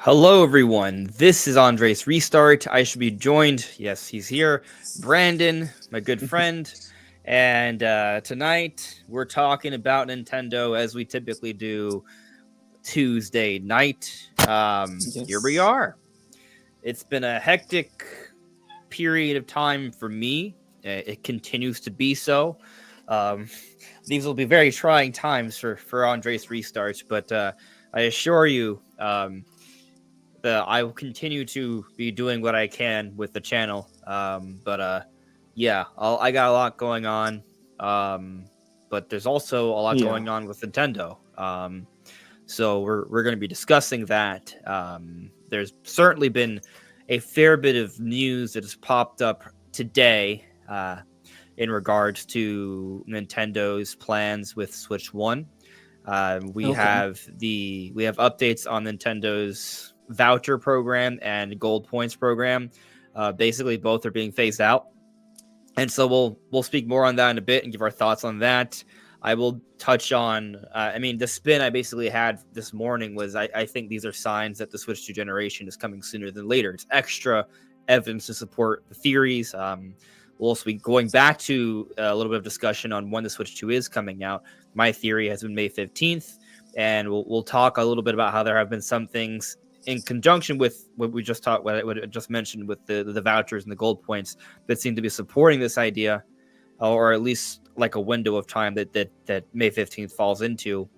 Hello, everyone. This is Andres Restart. I should be joined. Yes, he's here. Brandon, my good friend. And tonight we're talking about Nintendo as we typically do Tuesday night. Here we are. It's been a hectic period of time for me. It continues to be so. These will be very trying times for Andres Restarts, but I assure you, I will continue to be doing what I can with the channel. Yeah, I got a lot going on. But there's also a lot going on with Nintendo. So we're going to be discussing that. There's certainly been a fair bit of news that has popped up today in regards to Nintendo's plans with Switch 1. We have updates on Nintendo's voucher program and gold points program. Basically, both are being phased out, and so we'll speak more on that in a bit and give our thoughts on that. I will touch on. The spin I basically had this morning was I think these are signs that the Switch 2 generation is coming sooner than later. It's extra evidence to support the theories. We'll also be going back to a little bit of discussion on when the Switch 2 is coming out. My theory has been May 15th, and we'll talk a little bit about how there have been some things in conjunction with what we just talked, what I just mentioned with the vouchers and the gold points that seem to be supporting this idea, or at least like a window of time that May 15th falls into.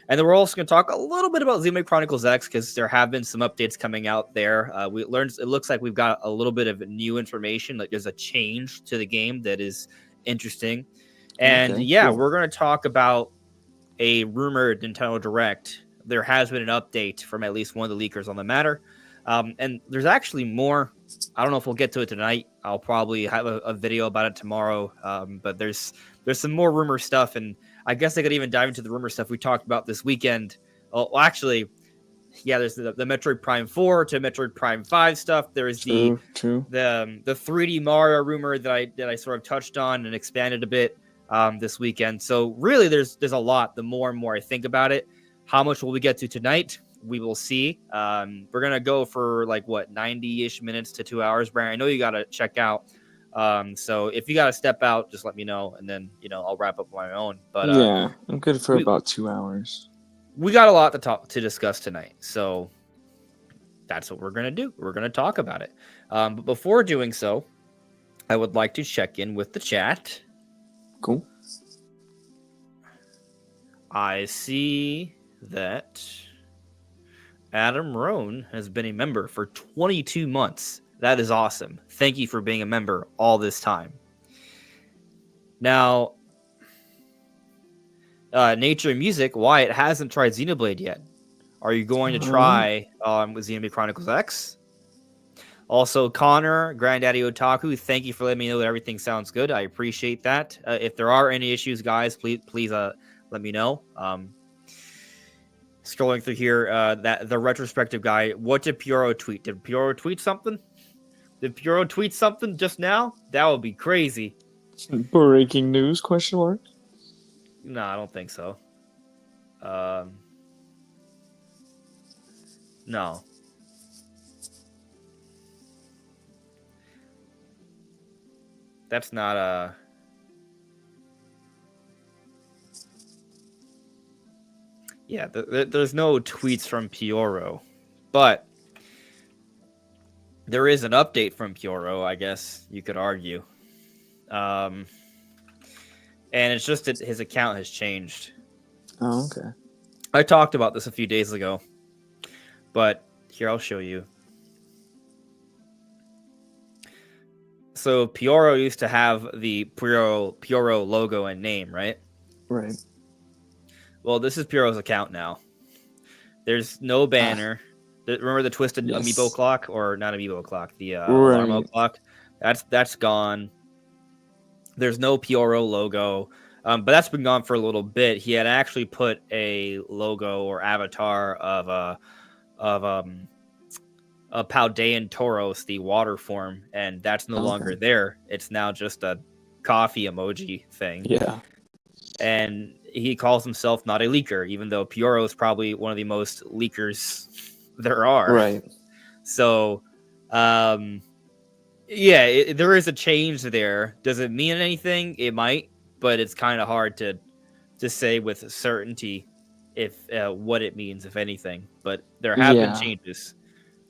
And then we're also going to talk a little bit about Xenoblade Chronicles X because there have been some updates coming out there. We learned it looks like we've got a little bit of new information. Like there's a change to the game that is interesting. And cool. We're going to talk about a rumored Nintendo Direct. There has been an update from at least one of the leakers on the matter. And there's actually more. I don't know if we'll get to it tonight. I'll probably have a video about it tomorrow. But there's some more rumor stuff, and I guess I could even dive into the rumor stuff we talked about this weekend. Well, actually, there's the Metroid Prime 4 to Metroid Prime 5 stuff. There is the 3D Mario rumor that I sort of touched on and expanded a bit this weekend. So really, there's a lot. The more and more I think about it, how much will we get to tonight? We will see. We're gonna go for 90-ish minutes to 2 hours. Brian, I know you gotta check out. So if you gotta step out, just let me know, and then I'll wrap up on my own. But I'm good for about 2 hours. We got a lot to discuss tonight, so that's what we're gonna do. We're gonna talk about it. But before doing so, I would like to check in with the chat. Cool. I see that Adam Rohn has been a member for 22 months. That is awesome. Thank you for being a member all this time. Now, Nature and Music, Wyatt hasn't tried Xenoblade yet. Are you going to try with Xenoblade Chronicles X? Also, Connor, Granddaddy Otaku, thank you for letting me know that everything sounds good. I appreciate that. If there are any issues, guys, please let me know. Scrolling through here, that the retrospective guy. What did Pioro tweet? Did Pioro tweet something? Did Pioro tweet something just now? That would be crazy. Breaking news? Question mark. No, I don't think so. No. That's not a. Yeah, there's no tweets from Pioro, but there is an update from Pioro, I guess you could argue. And it's just that his account has changed. Oh, okay. I talked about this a few days ago, but here, I'll show you. So Pioro used to have the Pioro logo and name, right? Right. Well, this is Piero's account now. There's no banner. Remember the twisted amiibo clock, or not amiibo clock, the Alarmo clock? That's gone. There's no Pioro logo, but that's been gone for a little bit. He had actually put a logo or avatar of Paldean Tauros, the water form, and that's no longer there. It's now just a coffee emoji thing. Yeah. And he calls himself not a leaker, even though Pioro is probably one of the most leakers there are. Right. So, there is a change there. Does it mean anything? It might, but it's kind of hard to say with certainty if what it means, if anything. But there have been Yeah. changes,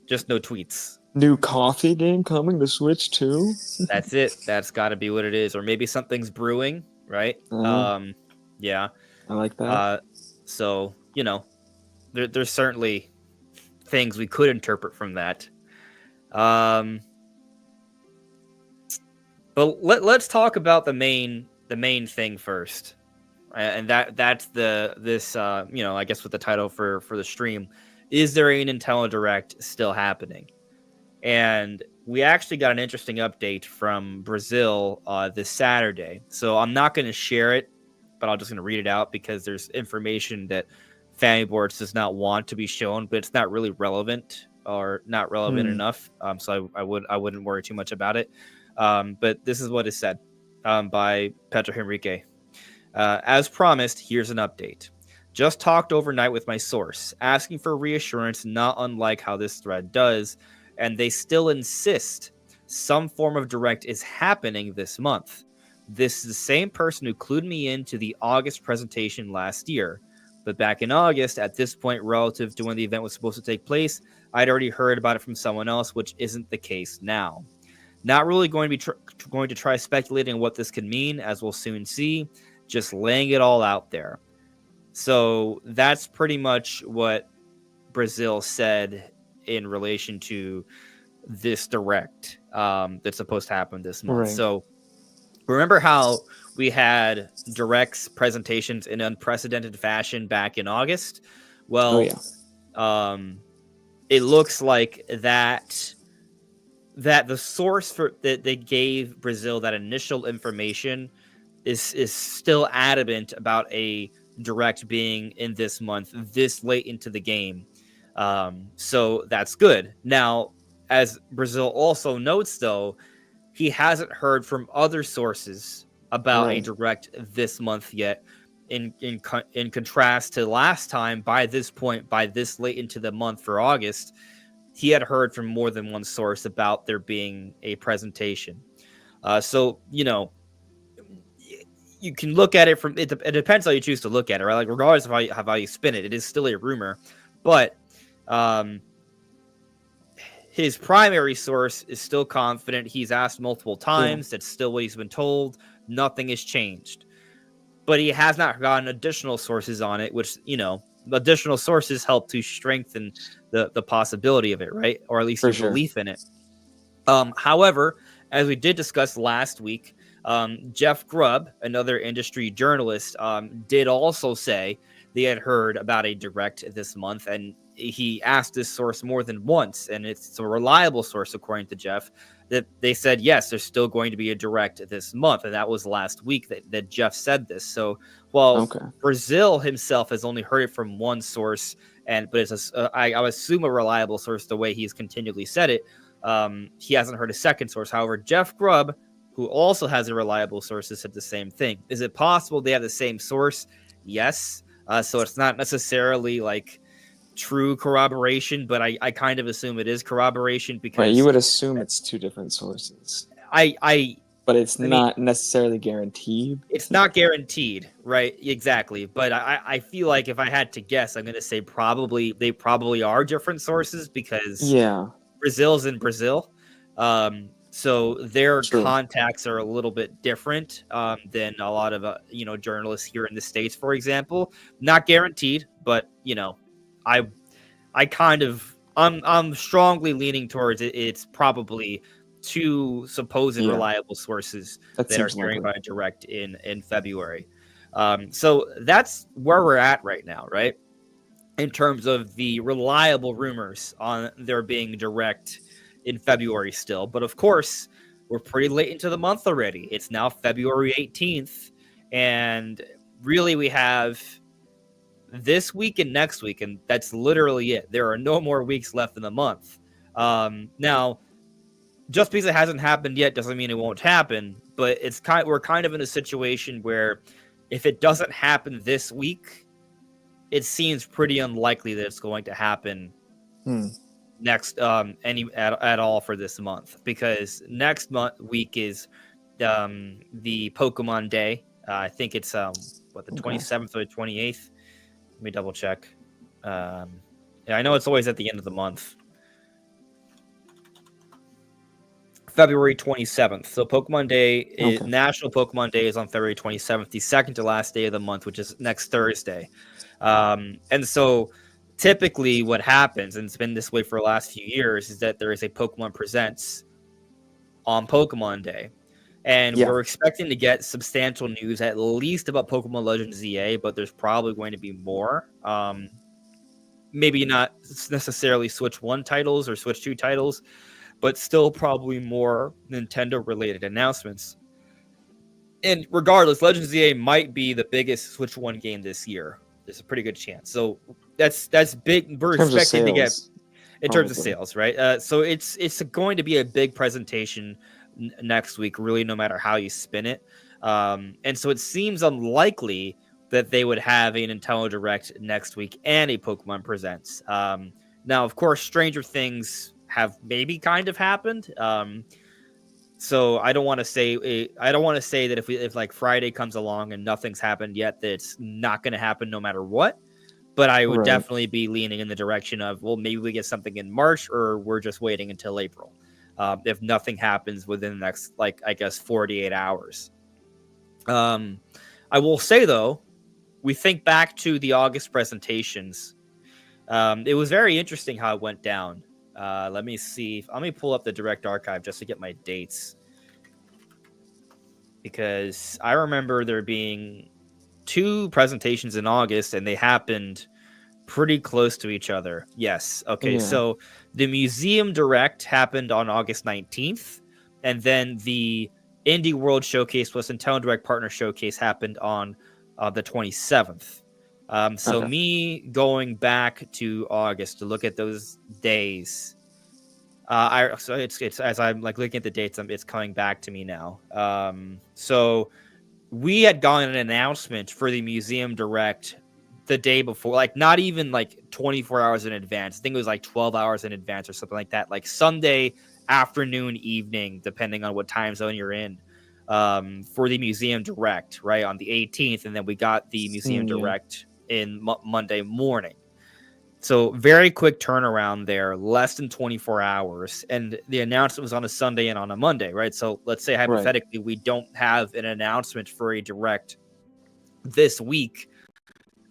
just no tweets. New coffee game coming to Switch too. That's it. That's got to be what it is, or maybe something's brewing, right? Yeah. I like that. So there's certainly things we could interpret from that. But let's talk about the main thing first, and that's this I guess with the title for the stream, is there a Nintendo Direct still happening? And we actually got an interesting update from Brazil this Saturday. So I'm not going to share it, but I'm just going to read it out because there's information that Family Boards does not want to be shown, but it's not really relevant or not relevant enough. So I wouldn't worry too much about it. But this is what is said by Pedro Henrique. As promised, here's an update. Just talked overnight with my source, asking for reassurance, not unlike how this thread does, and they still insist some form of Direct is happening this month. This is the same person who clued me into the August presentation last year. But back in August, at this point, relative to when the event was supposed to take place, I'd already heard about it from someone else, which isn't the case now. Not really going to be going to try speculating what this could mean, as we'll soon see. Just laying it all out there. So that's pretty much what Brazil said in relation to this Direct that's supposed to happen this month. Right. So remember how we had Directs presentations in unprecedented fashion back in August? Well, it looks like that the source for that they gave Brazil that initial information is still adamant about a Direct being in this month, this late into the game. So that's good. Now, as Brazil also notes, though, he hasn't heard from other sources about a Direct this month yet. In contrast to last time, by this point, by this late into the month for August, he had heard from more than one source about there being a presentation. So you can look at it from it depends how you choose to look at it, right? Like regardless of how you spin it, it is still a rumor. But his primary source is still confident. He's asked multiple times. That's still what he's been told. Nothing has changed. But he has not gotten additional sources on it, which, additional sources help to strengthen the possibility of it, right? Or at least your belief in it. However, as we did discuss last week, Jeff Grubb, another industry journalist, did also say they had heard about a Direct this month, and he asked this source more than once, and it's a reliable source, according to Jeff, that they said, yes, there's still going to be a Direct this month, and that was last week that Jeff said this. So, Brazil himself has only heard it from one source, but it's I assume a reliable source the way he's continually said it. He hasn't heard a second source. However, Jeff Grubb, who also has a reliable source, has said the same thing. Is it possible they have the same source? Yes. So it's not necessarily like true corroboration, but I kind of assume it is corroboration because you would assume it's two different sources. But it's not necessarily guaranteed. It's not guaranteed, right? Exactly. But I feel like if I had to guess, I'm going to say they probably are different sources because Brazil's in Brazil. So their contacts are a little bit different than a lot of journalists here in the States, for example. Not guaranteed, but I'm strongly leaning towards it. It's probably two supposed reliable sources that are sharing about a Direct in February. So that's where we're at right now, right? In terms of the reliable rumors on there being Direct in February still. But of course, we're pretty late into the month already. It's now February 18th. And really, we have this week and next week, and that's literally it. There are no more weeks left in the month. Now, just because it hasn't happened yet doesn't mean it won't happen. But we're kind of in a situation where if it doesn't happen this week, it seems pretty unlikely that it's going to happen next at all for this month, because next week is the Pokemon Day. I think it's the 27th or the 28th. Let me double check. Yeah, I know it's always at the end of the month. February 27th. So Pokemon Day, National Pokemon Day is on February 27th, the second to last day of the month, which is next Thursday. And so typically what happens, and it's been this way for the last few years, is that there is a Pokemon Presents on Pokemon Day. And we're expecting to get substantial news at least about Pokemon Legends ZA, but there's probably going to be more. Maybe not necessarily Switch 1 titles or Switch 2 titles, but still probably more Nintendo-related announcements. And regardless, Legends ZA might be the biggest Switch 1 game this year. There's a pretty good chance. So that's big. We're expecting to get in terms of sales, right? So it's going to be a big presentation next week, really, no matter how you spin it. And so it seems unlikely that they would have a Nintendo Direct next week and a Pokemon Presents. Now, of course, stranger things have maybe kind of happened. So I don't want to say that if like Friday comes along and nothing's happened yet, that it's not going to happen no matter what. But I would definitely be leaning in the direction of, well, maybe we get something in March, or we're just waiting until April. If nothing happens within the next, 48 hours. I will say, though, we think back to the August presentations. It was very interesting how it went down. Let me see. Let me pull up the Direct Archive just to get my dates, because I remember there being 2 presentations in August, and they happened pretty close to each other. Yes. Okay. Yeah. So the Museum Direct happened on August 19th, and then the Indie World Showcase plus Nintendo Direct Partner Showcase happened on the 27th. So me going back to August to look at those days, so it's as I'm looking at the dates, it's coming back to me now. So we had gotten an announcement for the Museum Direct the day before, not even 24 hours in advance. I think it was 12 hours in advance or something like that, Sunday afternoon, evening, depending on what time zone you're in, for the Museum Direct, right, on the 18th. And then we got the Museum Direct in Monday morning. So very quick turnaround there, less than 24 hours. And the announcement was on a Sunday and on a Monday, right? So let's say hypothetically we don't have an announcement for a Direct this week.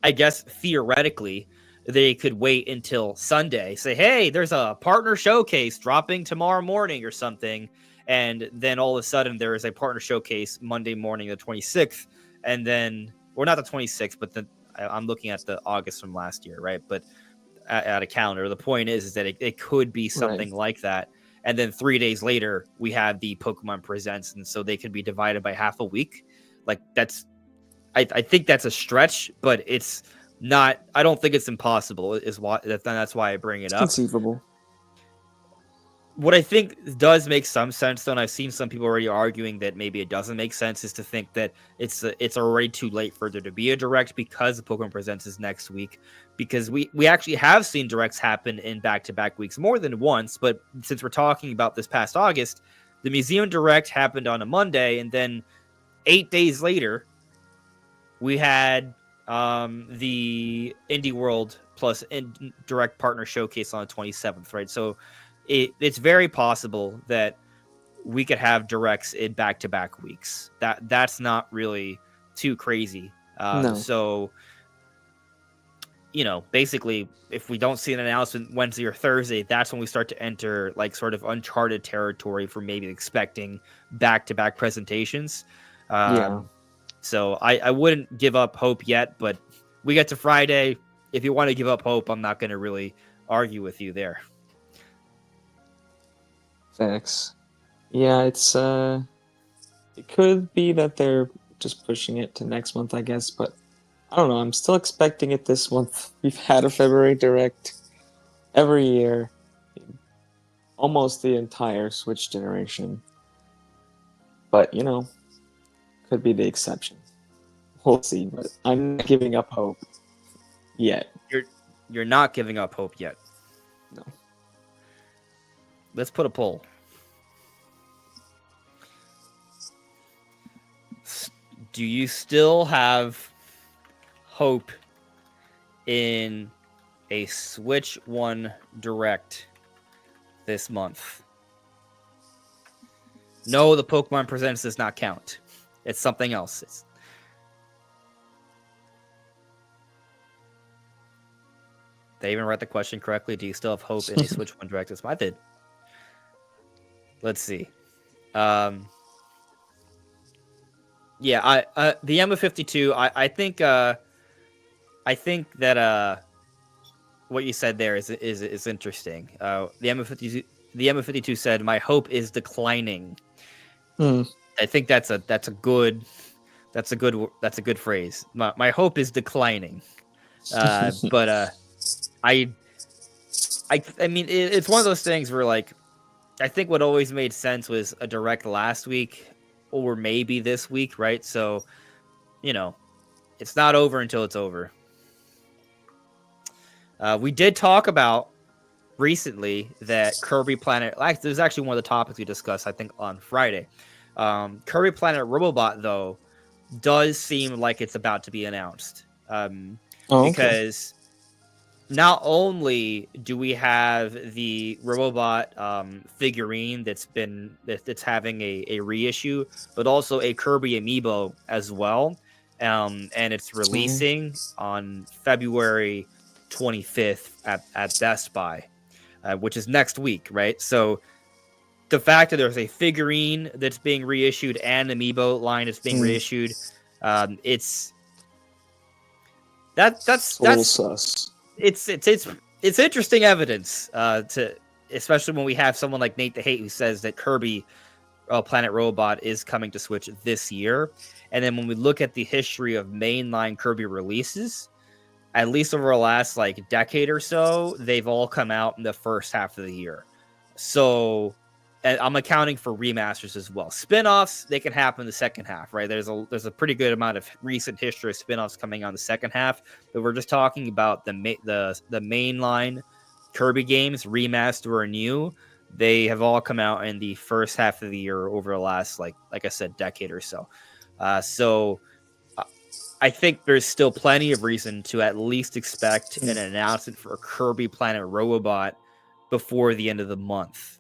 I guess theoretically they could wait until Sunday, say, hey, there's a partner showcase dropping tomorrow morning or something. And then all of a sudden there is a partner showcase Monday morning, the 26th. And then, or not the 26th, but I'm looking at the August from last year, right? But at a calendar, the point is that it could be something like that. And then 3 days later, we have the Pokemon Presents. And so they could be divided by half a week. I think that's a stretch, but it's not. I don't think it's impossible. That's why I bring it up. Conceivable. What I think does make some sense, though, and I've seen some people already arguing that maybe it doesn't make sense, is to think that it's already too late for there to be a Direct because the Pokemon Presents is next week. Because we actually have seen Directs happen in back-to-back weeks more than once, but since we're talking about this past August, the Museum Direct happened on a Monday, and then 8 days later, we had the Indie World plus Direct Partner Showcase on the 27th, right? So it's very possible that we could have Directs in back-to-back weeks. That's not really too crazy. No. So, basically, if we don't see an announcement Wednesday or Thursday, that's when we start to enter sort of uncharted territory for maybe expecting back-to-back presentations. So I wouldn't give up hope yet, but we get to Friday. If you want to give up hope, I'm not going to really argue with you there. Facts. Yeah, it's it could be that they're just pushing it to next month, I guess, but I don't know. I'm still expecting it this month. We've had a February Direct every year. almost the entire Switch generation. But could be the exception. We'll see. But I'm not giving up hope yet. You're not giving up hope yet. No. Let's put a poll. Do you still have hope in a Switch 1 Direct this month? No, the Pokemon Presents does not count. It's something else. They even read the question correctly. Do you still have hope in a Switch 1 Direct this month? I did. Let's see. Yeah, the M52. I think that what you said there is interesting. The M52 said, "My hope is declining." I think that's a good phrase. My hope is declining. But I mean, it's one of those things where, like, I think what always made sense was a Direct last week or maybe this week, right? So, it's not over until it's over. We did talk about recently that Kirby Planet... This is actually one of the topics we discussed, I think, on Friday. Kirby Planet Robobot, though, does seem like it's about to be announced. Because not only do we have the Robobot figurine that's having a reissue, but also a Kirby amiibo as well. And it's releasing on February 25th at Best Buy, which is next week, right? So the fact that there's a figurine that's being reissued and an amiibo line that's being reissued, that's a little sus. It's interesting evidence, especially when we have someone like Nate the Hate who says that Kirby Planet Robot is coming to Switch this year. And then when we look at the history of mainline Kirby releases, at least over the last decade or so, they've all come out in the first half of the year. So, and I'm accounting for remasters as well. Spin-offs, they can happen in the second half, right? There's a pretty good amount of recent history of spin-offs coming on the second half, but we're just talking about the mainline Kirby games, remaster or new. They have all come out in the first half of the year over the last, like I said, decade or so. So I think there's still plenty of reason to at least expect an announcement for Kirby Planet Robobot before the end of the month.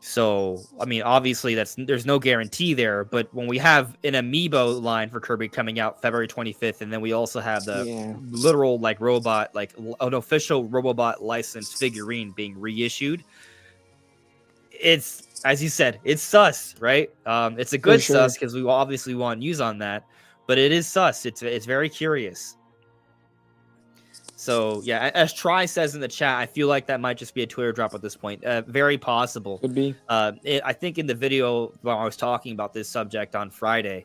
So, I mean, obviously there's no guarantee there, but when we have an amiibo line for Kirby coming out February 25th, and then we also have the literal robot, an official Robobot licensed figurine being reissued, it's, as you said, it's sus, right? It's a good sus because we obviously want news on that, but it is sus. It's very curious. So, yeah, as Try says in the chat, I feel like that might just be a Twitter drop at this point. Very possible. Could be. I think in the video when I was talking about this subject on Friday,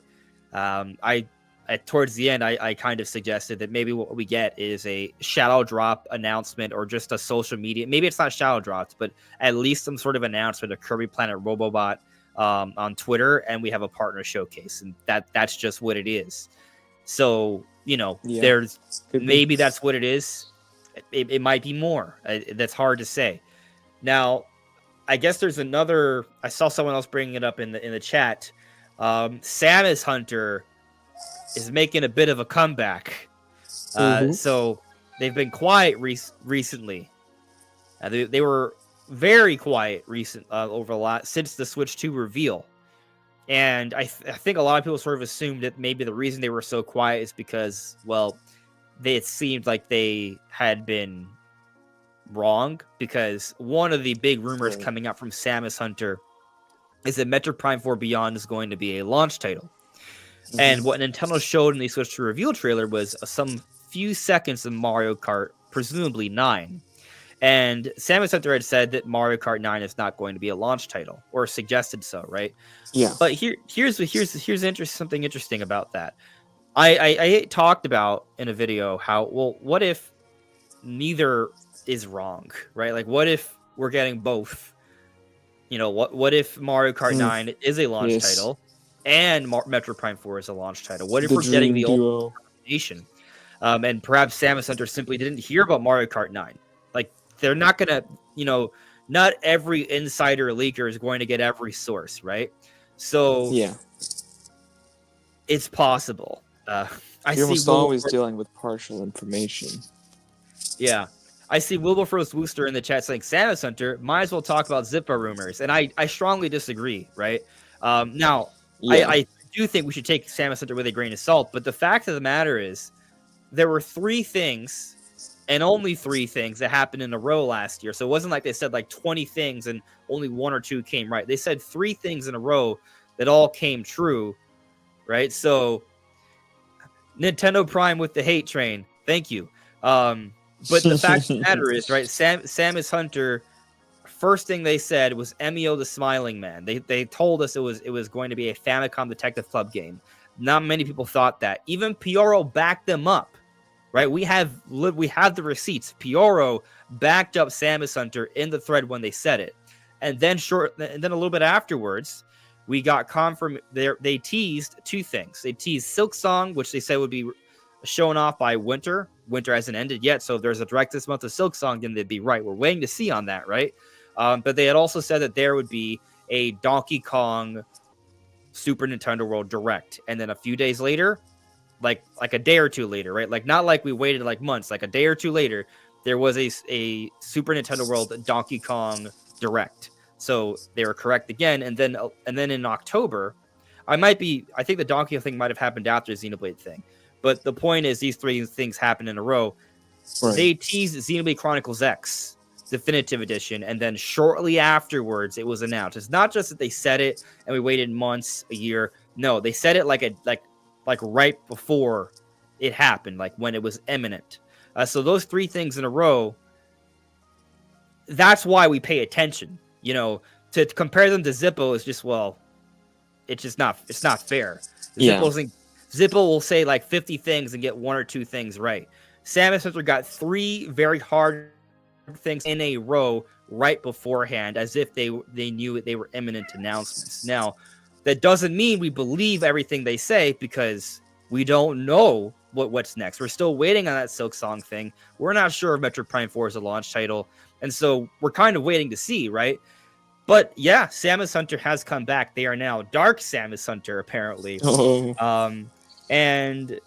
towards the end, I kind of suggested that maybe what we get is a shadow drop announcement or just a social media. Maybe it's not shadow dropped, but at least some sort of announcement of Kirby Planet Robobot on Twitter, and we have a partner showcase, and that's just what it is. So, maybe that's what it is. It might be more. That's hard to say. Now, I guess there's another. I saw someone else bringing it up in the chat. Samus Hunter is making a bit of a comeback. So they've been quiet recently. They were very quiet over a lot since the Switch 2 reveal. And I think a lot of people sort of assumed that maybe the reason they were so quiet is because, well, it seemed like they had been wrong, because one of the big rumors coming out from Samus Hunter is that Metroid Prime 4 Beyond is going to be a launch title. And what Nintendo showed in the Switch 2 reveal trailer was some few seconds of Mario Kart, presumably 9. And Samus Hunter had said that Mario Kart 9 is not going to be a launch title, or suggested so, right? Yeah. But here's something interesting about that. I talked about in a video how, well, what if neither is wrong, right? Like, what if we're getting both. What if Mario Kart 9 is a launch Yes. title and Metroid Prime 4 is a launch title? What if The we're getting dream the duo. nation? And perhaps Samus Hunter simply didn't hear about Mario Kart 9. Like, they're not going to, not every insider leaker is going to get every source, right? So Yeah. it's possible. I You're see almost always dealing with partial information. Yeah. I see Wilberforce Wooster in the chat saying Samus Hunter, might as well talk about Zippo rumors. And I strongly disagree, right? Now, Yeah. I do think we should take Samus Hunter with a grain of salt, but the fact of the matter is there were 3 things and only 3 things that happened in a row last year. So it wasn't like they said like 20 things and only 1 or 2 came right. They said 3 things in a row that all came true, right? So Nintendo Prime with the hate train. Thank you. But the fact of the matter is, right, Samus Hunter, first thing they said was Emio the Smiling Man. They told us it was going to be a Famicom Detective Club game. Not many people thought that. Even Pioro backed them up, right? We have the receipts. Pioro backed up Samus Hunter in the thread when they said it, and then a little bit afterwards, we got confirmed. They teased 2 things. They teased Silk Song, which they said would be shown off by winter. Winter hasn't ended yet, so if there's a direct this month of Silk Song, then they'd be right. We're waiting to see on that, right? But they had also said that there would be a Donkey Kong Super Nintendo World Direct, and then a few days later, like a day or 2 later, right? Like, not like we waited like months, like a day or 2 later, there was a Super Nintendo World Donkey Kong Direct. So they were correct again, and then in October, I think the Donkey Kong thing might have happened after the Xenoblade thing. But the point is, these 3 things happened in a row. Right. They teased Xenoblade Chronicles X Definitive Edition, and then shortly afterwards, it was announced. It's not just that they said it and we waited months, a year. No, they said it like right before it happened, like when it was imminent. So those 3 things in a row. That's why we pay attention. To compare them to Zippo is just, well, it's just not. It's not fair. Yeah. Zippo will say like 50 things and get 1 or 2 things right. Samus Hunter got 3 very hard things in a row right beforehand, as if they knew they were imminent announcements. Now, that doesn't mean we believe everything they say, because we don't know what's next. We're still waiting on that Silk Song thing. We're not sure if Metroid Prime 4 is a launch title, and so we're kind of waiting to see, right? But yeah, Samus Hunter has come back. They are now Dark Samus Hunter, apparently. Oh. And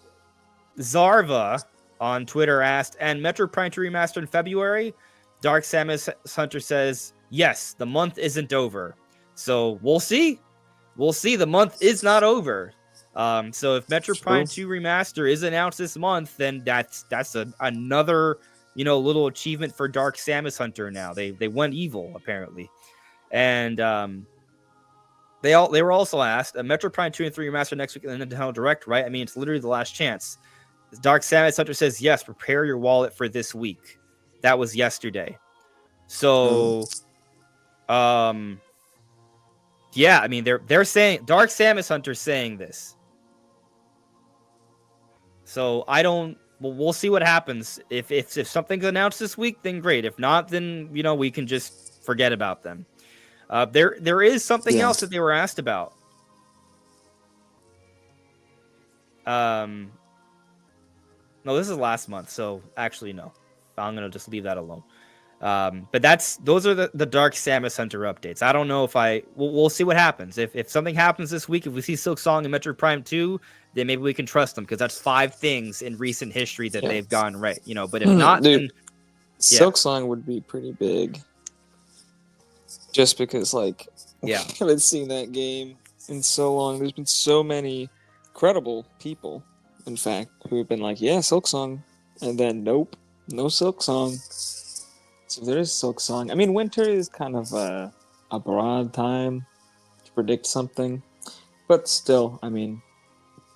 Zarva on Twitter asked, and Metroid Prime 2 remastered in February? Dark Samus Hunter says, yes, the month isn't over. So we'll see. We'll see. The month is not over. So if Metroid Prime 2 remaster is announced this month, then that's another little achievement for Dark Samus Hunter. Now they went evil, apparently. And they were also asked, Metroid Prime 2 and 3 remaster next week in the Nintendo Direct, right? I mean, it's literally the last chance. Dark Samus Hunter says, yes, prepare your wallet for this week. That was yesterday. So, yeah, I mean, they're saying, Dark Samus Hunter saying this. So we'll see what happens. If something's announced this week, then great. If not, then, we can just forget about them. There is something else that they were asked about. No, this is last month, so actually no. I'm gonna just leave that alone. But those are the Dark Samus Hunter updates. I don't know if we'll see what happens. If something happens this week, if we see Silk Song and Metroid Prime 2, then maybe we can trust them, because that's 5 things in recent history that they've gotten right. But if not, dude, then Silk Song would be pretty big. Just because, I haven't seen that game in so long. There's been so many credible people, in fact, who have been like, yeah, Silk Song. And then, nope, no Silk Song. So there is Silk Song. I mean, winter is kind of a broad time to predict something. But still, I mean,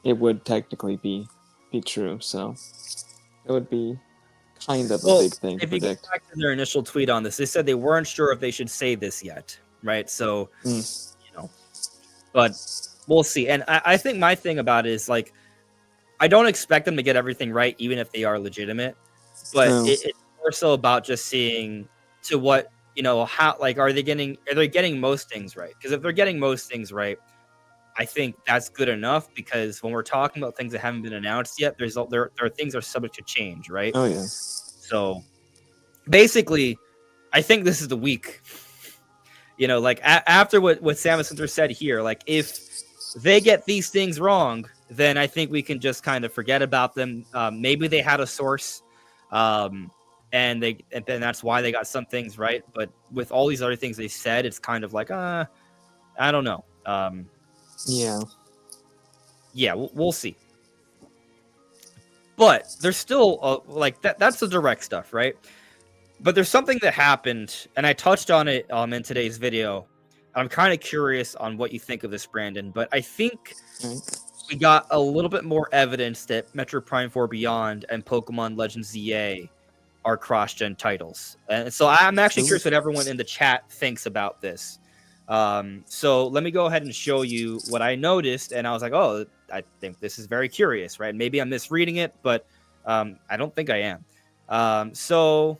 it would technically be true. So it would be kind of a big thing to predict. If you go back to their initial tweet on this, they said they weren't sure if they should say this yet, right? So, but we'll see. And I think my thing about it is, I don't expect them to get everything right, even if they are legitimate. But it's more so about just seeing to what how like are they getting most things right? Because if they're getting most things right, I think that's good enough. Because when we're talking about things that haven't been announced yet, there are things that are subject to change, right? Oh yeah. So basically, I think this is the week. Like after what Samus Hunter said here, like if they get these things wrong, then I think we can just kind of forget about them. Maybe they had a source, and then that's why they got some things right. But with all these other things they said, it's kind of like, I don't know. Yeah. Yeah, we'll see. But there's still like that's the direct stuff, right? But there's something that happened, and I touched on it in today's video. I'm kind of curious on what you think of this, Brandon. But I think we got a little bit more evidence that Metroid Prime 4 Beyond and Pokemon Legends ZA are cross-gen titles. And so I'm actually curious what everyone in the chat thinks about this. So let me go ahead and show you what I noticed. And I was like, oh, I think this is very curious, right? Maybe I'm misreading it, but I don't think I am. So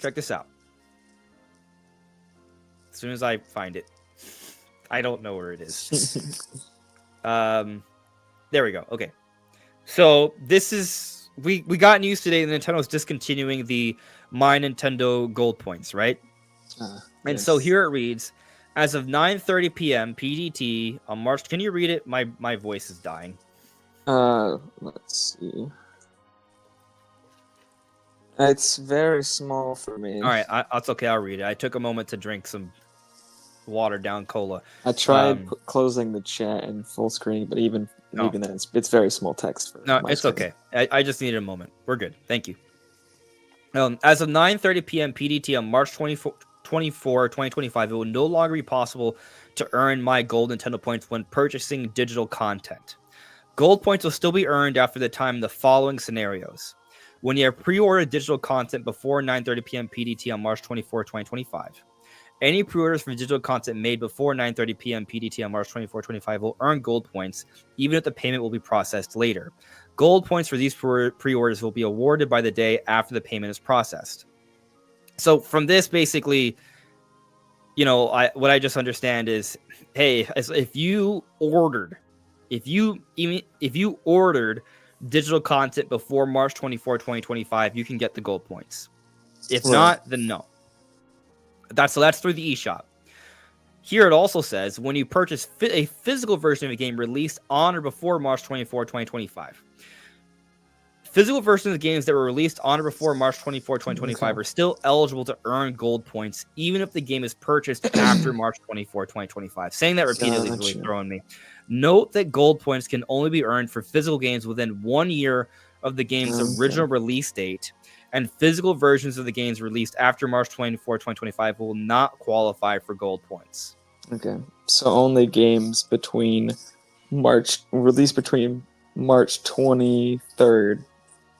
check this out. As soon as I find it. I don't know where it is. There we go. Okay. So this is we got news today that Nintendo's discontinuing the My Nintendo Gold points, right? And so here it reads, as of 9:30 p.m. PDT on March. Can you read it? My voice is dying. Let's see. It's very small for me. All right, that's okay. I'll read it. I took a moment to drink some watered down cola. I tried closing the chat in full screen, but even then, it's very small text. It's screen. Okay. I just needed a moment. We're good. Thank you. As of 9:30 p.m. PDT on March 24, 2025, it will no longer be possible to earn my gold Nintendo points when purchasing digital content. Gold points will still be earned after the time in the following scenarios. When you have pre-ordered digital content before 9:30 p.m. PDT on March 24, 2025. Any pre-orders for digital content made before 9:30 p.m. PDT on March 24, 2025 will earn gold points, even if the payment will be processed later. Gold points for these pre-orders will be awarded by the day after the payment is processed. So from this, basically, what I just understand is, hey, if you ordered digital content before March 24, 2025, you can get the gold points. If not, then no. That's through the eShop. Here it also says when you purchase a physical version of a game released on or before March 24, 2025. Physical versions of games that were released on or before March 24, 2025 are still eligible to earn gold points, even if the game is purchased after March 24, 2025. Saying that repeatedly is really throwing me. Note that gold points can only be earned for physical games within 1 year of the game's original release date, and physical versions of the games released after March 24, 2025 will not qualify for gold points. Okay, so only games released between March 23rd,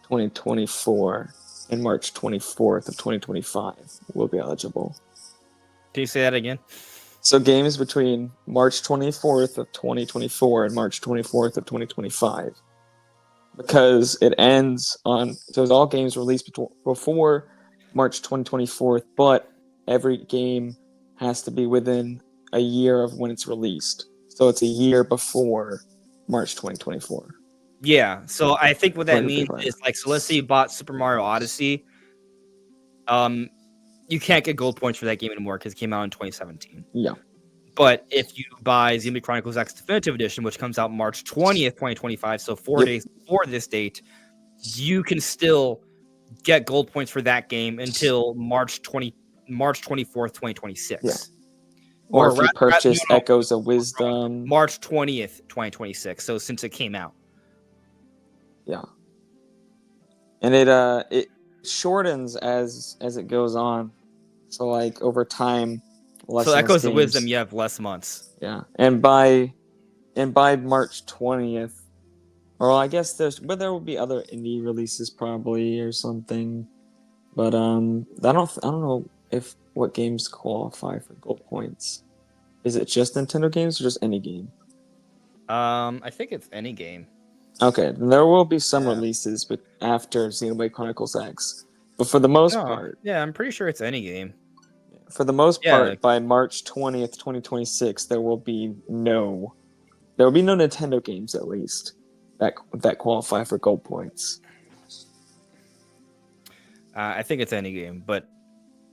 2024 and March 24th of 2025 will be eligible. Can you say that again? So games between March 24th of 2024 and March 24th of 2025. Because it ends on... So it's all games released before March 2024, but every game has to be within a year of when it's released. So it's a year before March 2024. Yeah, so I think what that means is, like, so let's say you bought Super Mario Odyssey. You can't get gold points for that game anymore because it came out in 2017. Yeah. But if you buy Xenoblade Chronicles X Definitive Edition, which comes out March 20th, 2025, so 4 days before this date, you can still get gold points for that game until March 24th, 2026. Yeah. Or if you purchase Echoes of Wisdom. March 20th, 2026. So since it came out. Yeah. And it shortens as it goes on. So like over time, so Echoes of Wisdom, you have less months. Yeah. And by March 20th, or I guess there will be other indie releases probably or something. But I don't know what games qualify for gold points. Is it just Nintendo games or just any game? I think it's any game. Okay, then there will be some releases, but after Xenoblade Chronicles X, But for the most No, part, yeah, I'm pretty sure it's any game. Yeah, by March 20th, 2026, there will be no Nintendo games at least that qualify for gold points. I think it's any game, but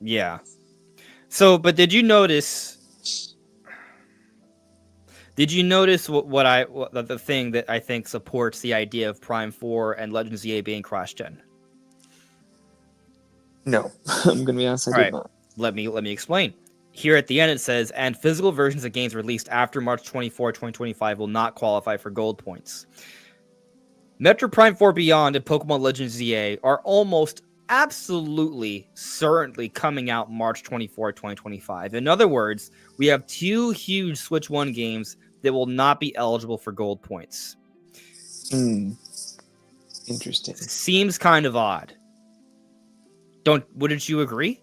yeah. So, but did you notice? Did you notice what the thing that I think supports the idea of Prime 4 and Legends of ZA being cross-gen? No, I'm gonna be honest, I All did right, not. let me explain. Here at the end it says, and physical versions of games released after March 24, 2025 will not qualify for gold points. Metroid Prime 4 Beyond and Pokemon Legends ZA are almost absolutely certainly coming out March 24, 2025. In other words, we have two huge Switch 1 games that will not be eligible for gold points. Interesting. Seems kind of odd. Wouldn't you agree?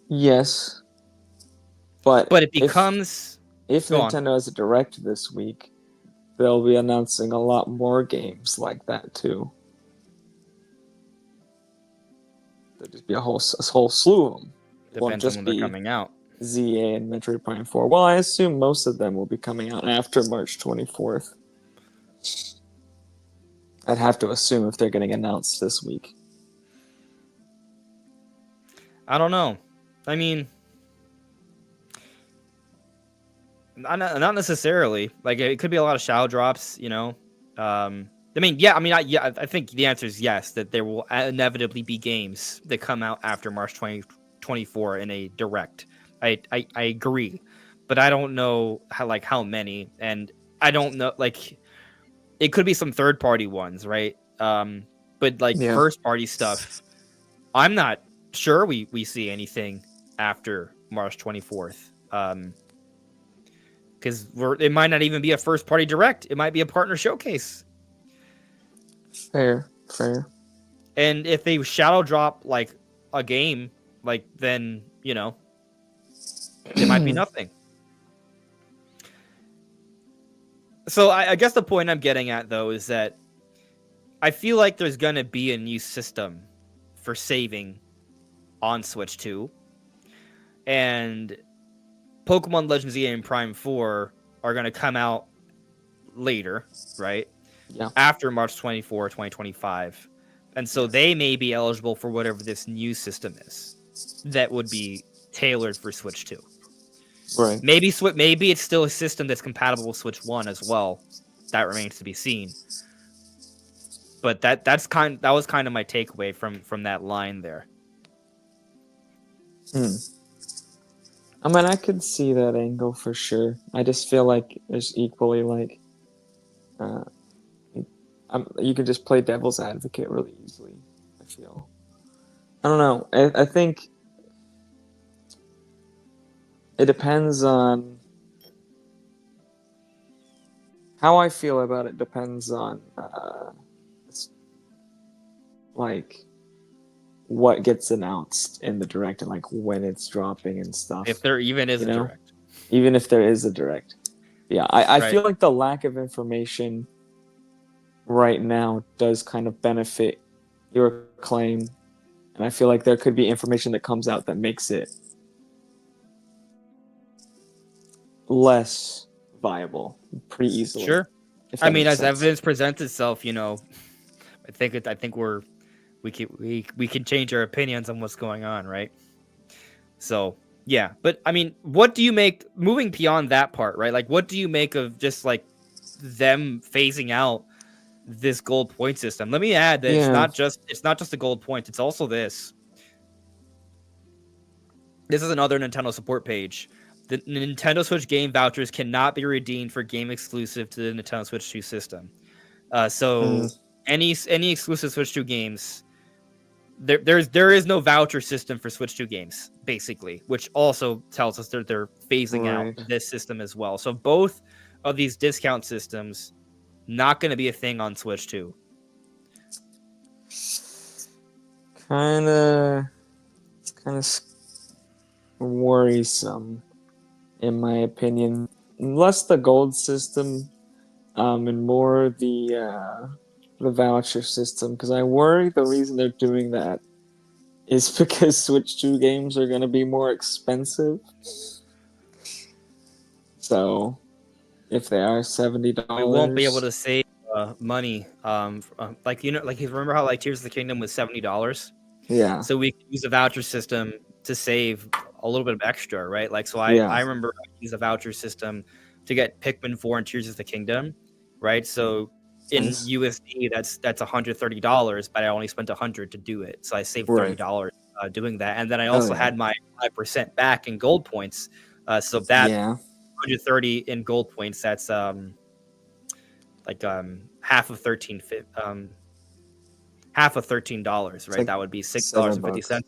Yes, but it becomes if go on. Nintendo has a direct this week, they'll be announcing a lot more games like that too. There'll just be a whole slew of them. It won't Depends on just when they're be coming out. ZA and Metroid Prime 4. Well, I assume most of them will be coming out after March 24th. I'd have to assume if they're getting announced this week. I don't know. I mean, not necessarily. Like, it could be a lot of shadow drops, you know. I think the answer is yes, that there will inevitably be games that come out after March 2024 in a direct. I agree, but I don't know how many, and I don't know, like, it could be some third party ones, right? But like first party stuff, I'm not sure we see anything after March 24th. Because it might not even be a first party direct. It might be a partner showcase. Fair. And if they shadow drop like a game, like, then, you know, it might be nothing. So I guess the point I'm getting at, though, is that I feel like there's going to be a new system for saving on Switch 2. And Pokemon Legends ZA and Prime 4 are going to come out later, right? Yeah. After March 24, 2025. And so they may be eligible for whatever this new system is that would be tailored for Switch 2. Right. Maybe it's still a system that's compatible with Switch 1 as well. That remains to be seen. But that was kind of my takeaway from that line there. I mean, I could see that angle for sure. I just feel like there's equally like, you can just play devil's advocate really easily. I feel. I don't know. I think it depends on how I feel about it. Depends on like what gets announced in the direct and like when it's dropping and stuff. If there even is a direct. Even if there is a direct. Yeah, I Right. feel like the lack of information right now does kind of benefit your claim. And I feel like there could be information that comes out that makes it less viable pretty easily. Sure. I mean, as evidence presents itself, you know, I think we can change our opinions on what's going on, right? So yeah, but I mean, what do you make, moving beyond that part, right? Like, what do you make of just like them phasing out this gold point system? Let me add that it's not just the gold points, it's also this. This is another Nintendo support page. The Nintendo Switch game vouchers cannot be redeemed for game exclusive to the Nintendo Switch 2 system. Any exclusive Switch 2 games, there is no voucher system for Switch 2 games, basically, which also tells us that they're phasing out this system as well. So both of these discount systems not going to be a thing on Switch 2. It's kind of worrisome, in my opinion. Less the gold system, and more the the voucher system, because I worry the reason they're doing that is because Switch 2 games are going to be more expensive. So if they are $70, We won't be able to save money. Like like you remember how like Tears of the Kingdom was $70. Yeah, So we can use a voucher system to save a little bit of extra, right? Like, so yeah, I remember I used a voucher system to get Pikmin 4 and Tears of the Kingdom, right? So in nice. USD, that's $130, but I only spent $100 to do it. So I saved Right. $30 doing that. And then I Oh also yeah, had my 5% back in gold points. So that yeah. 130 in gold points, that's like half of $13, It's right? like That would be $7.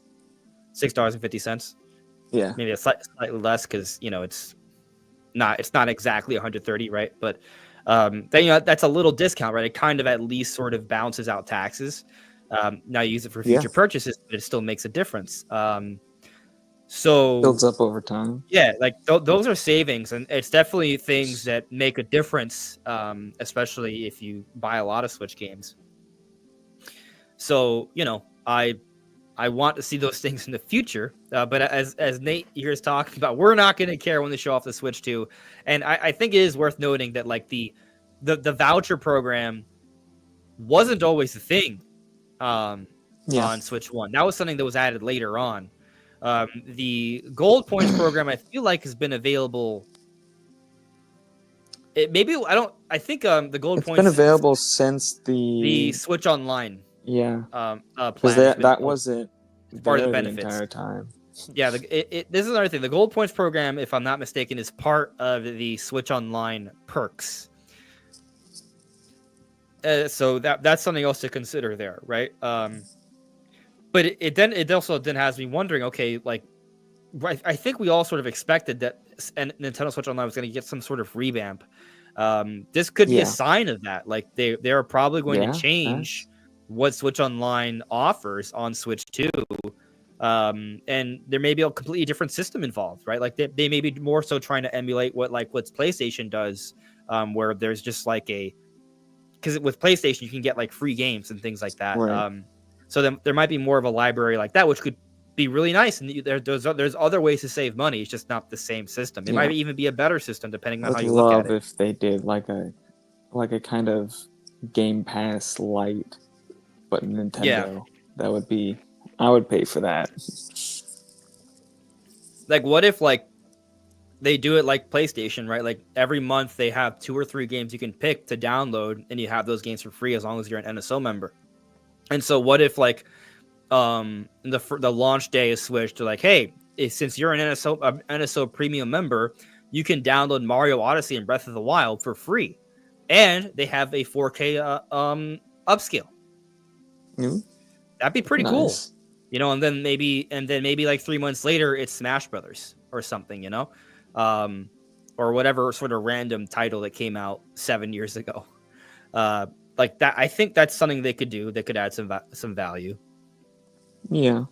$6.50, Yeah, maybe slightly less because it's not exactly 130, right? But then that's a little discount, right? It kind of at least sort of balances out taxes. Now you use it for yeah. future purchases, but it still makes a difference. So Builds up over time. yeah, like those are savings, and it's definitely things that make a difference, especially if you buy a lot of Switch games. So I want to see those things in the future, but as Nate here is talking about, we're not going to care when they show off the Switch 2, and I think it is worth noting that like the voucher program wasn't always a thing Yeah, on Switch 1. That was something that was added later on. The gold points program I feel like has been available. Maybe I don't. I think the gold it's been points, available since the the Switch Online yeah, because plan has been that wasn't part of the there the benefits. entire time. Yeah, this is another thing. The gold points program, if I'm not mistaken, is part of the Switch Online perks. So that's something else to consider there, right? But it also then has me wondering. Okay, like I think we all sort of expected that, and Nintendo Switch Online was going to get some sort of revamp. This could be a Yeah, sign of that. Like they are probably going to yeah, change what Switch Online offers on Switch 2. And there may be a completely different system involved, right? Like they may be more so trying to emulate what PlayStation does, where there's just like because with PlayStation you can get like free games and things like that. right. So then there might be more of a library like that, which could be really nice. And there's other ways to save money. It's just not the same system. It might Yeah, even be a better system depending I on how would you look at love it. if they did like a kind of Game Pass light, but Yeah, Nintendo. That would be. I would pay for that. like what if like they do it like PlayStation, right? Like every month they have 2 or 3 games you can pick to download, and you have those games for free as long as you're an NSO member. And so what if like the launch day is switched to like, hey, since you're an NSO premium member, you can download Mario Odyssey and Breath of the Wild for free, and they have a 4K upscale. Mm, That'd be pretty cool, nice. and then maybe like 3 months later, it's Smash Brothers or something, or whatever sort of random title that came out 7 years ago. Like that, I think that's something they could do. They could add some value. Yeah,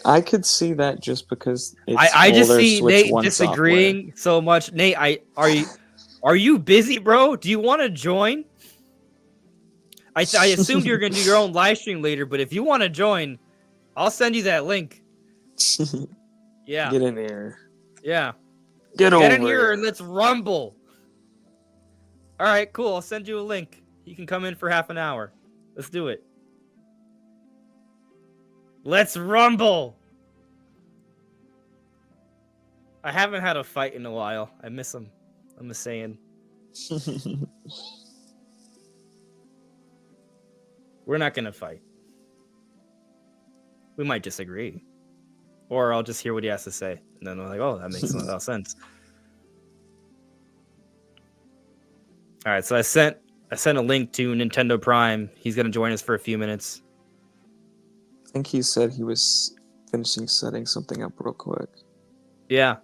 I could see that just because it's I just older see Switch Nate One software. disagreeing so much. Nate, are you busy, bro? Do you want to join? I assumed you were gonna do your own live stream later, but if you want to join, I'll send you that link. Yeah, Get in here. yeah. Get Get in over here and here. let's rumble. All right, cool. I'll send you a link. You can come in for half an hour. Let's do it. Let's rumble. I haven't had a fight in a while. I miss them. I'm just saying. We're not gonna fight. We might disagree, or I'll just hear what he has to say, and then I'm like, oh, that makes a lot of sense. All right, so I sent a link to Nintendo Prime. He's gonna join us for a few minutes. I think he said he was finishing setting something up real quick. Yeah.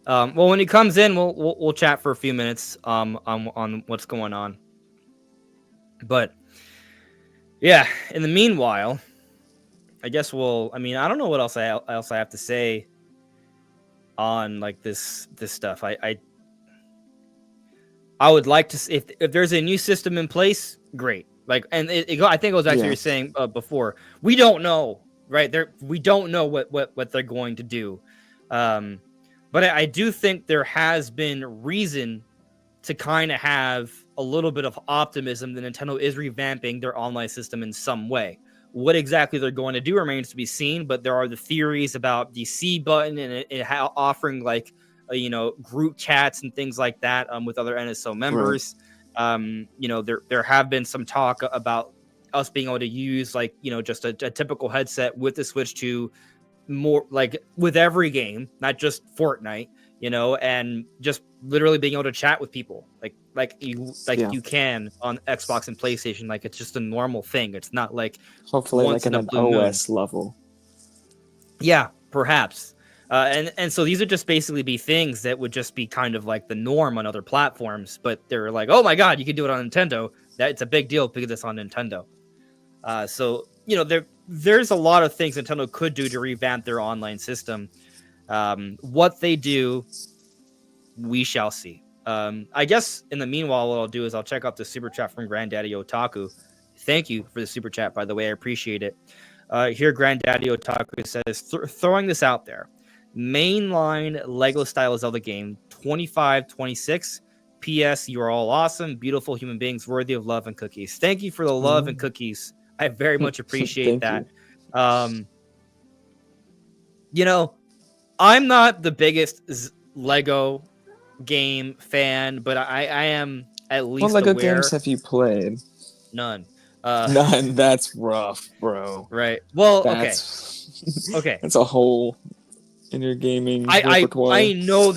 Well, when he comes in, we'll chat for a few minutes on what's going on. But yeah, in the meanwhile, I guess I mean, I don't know what else I have to say on like this stuff. I would like to see if there's a new system in place, great. Like, and I think it goes back to what you were saying before. We don't know, right? We don't know what they're going to do. But I do think there has been reason to kind of have a little bit of optimism that Nintendo is revamping their online system in some way. What exactly they're going to do remains to be seen, but there are the theories about the C button and it offering like group chats and things like that with other NSO members. Right. There have been some talk about us being able to use like just a typical headset with the Switch to more like with every game, not just Fortnite, and just literally being able to chat with people like you can on Xbox and PlayStation. Like it's just a normal thing. It's not like hopefully like an OS level. Yeah, perhaps. And so these would just basically be things that would just be kind of like the norm on other platforms, but they're like, oh my god, you can do it on Nintendo. That it's a big deal because it's on Nintendo. So there's a lot of things Nintendo could do to revamp their online system. What they do, we shall see. I guess in the meanwhile, what I'll do is I'll check out the super chat from Granddaddy Otaku. Thank you for the super chat, by the way. I appreciate it. Here, Granddaddy Otaku says, throwing this out there. Mainline Lego style Zelda game 2526. P.S. You are all awesome, beautiful human beings worthy of love and cookies. Thank you for the love and cookies. I very much appreciate that. I'm not the biggest Lego game fan, but I am at least what Lego aware. Games have you played? None. None. That's rough, bro. Right. Well, okay. That's a whole in your gaming repertoire. I know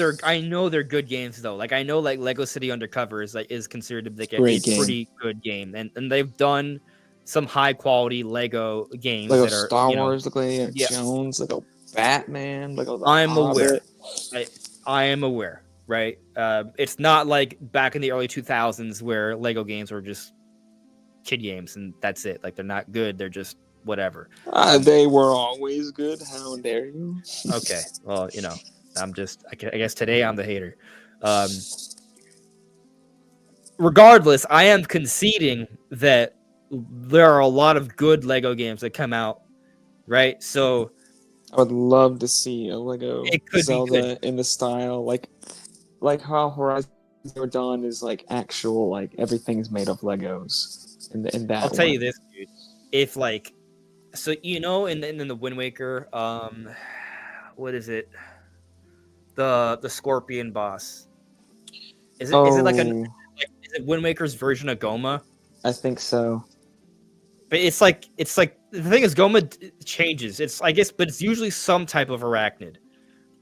they're good games though. Like I know like Lego City Undercover is considered like a pretty good game, and they've done some high quality Lego games Lego that are Star Wars, Lego Jones, Lego Batman, Lego. I'm aware. I am aware. Right. It's not like back in the early 2000s where Lego games were just kid games and that's it. Like they're not good. They're just whatever. They were always good. How dare you? Okay. Well, I guess today I'm the hater. Regardless, I am conceding that there are a lot of good Lego games that come out. Right. So I would love to see a Lego Zelda in the style like how Horizon Zero Dawn is like actual, like everything's made of Legos in that. I'll tell you this, dude. If like, so in the Wind Waker, what is it? The Scorpion boss. Is it is it Wind Waker's version of Goma? I think so. But it's like the thing is Goma changes. It's but it's usually some type of arachnid.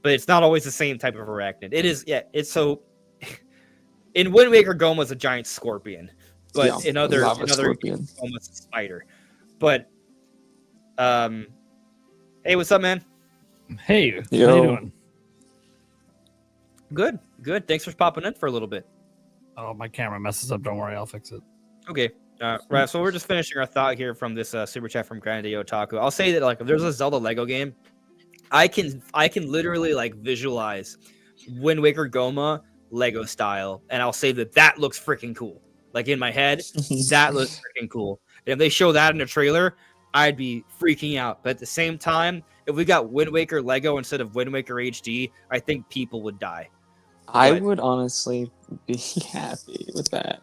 But it's not always the same type of arachnid. It is, it's so. In Wind Waker, Goma's a giant scorpion, but in other Goma's a spider. But, hey, what's up, man? Hey, how you doing? Good. Thanks for popping in for a little bit. Oh, my camera messes up. Don't worry, I'll fix it. Okay. Right. So we're just finishing our thought here from this super chat from Grandy Otaku. I'll say that like if there's a Zelda Lego game, I can literally like visualize Wind Waker Goma Lego style, and I'll say that looks freaking cool. Like in my head, that looks freaking cool. And if they show that in a trailer, I'd be freaking out. But at the same time, if we got Wind Waker Lego instead of Wind Waker HD, I think people would die. I would honestly be happy with that.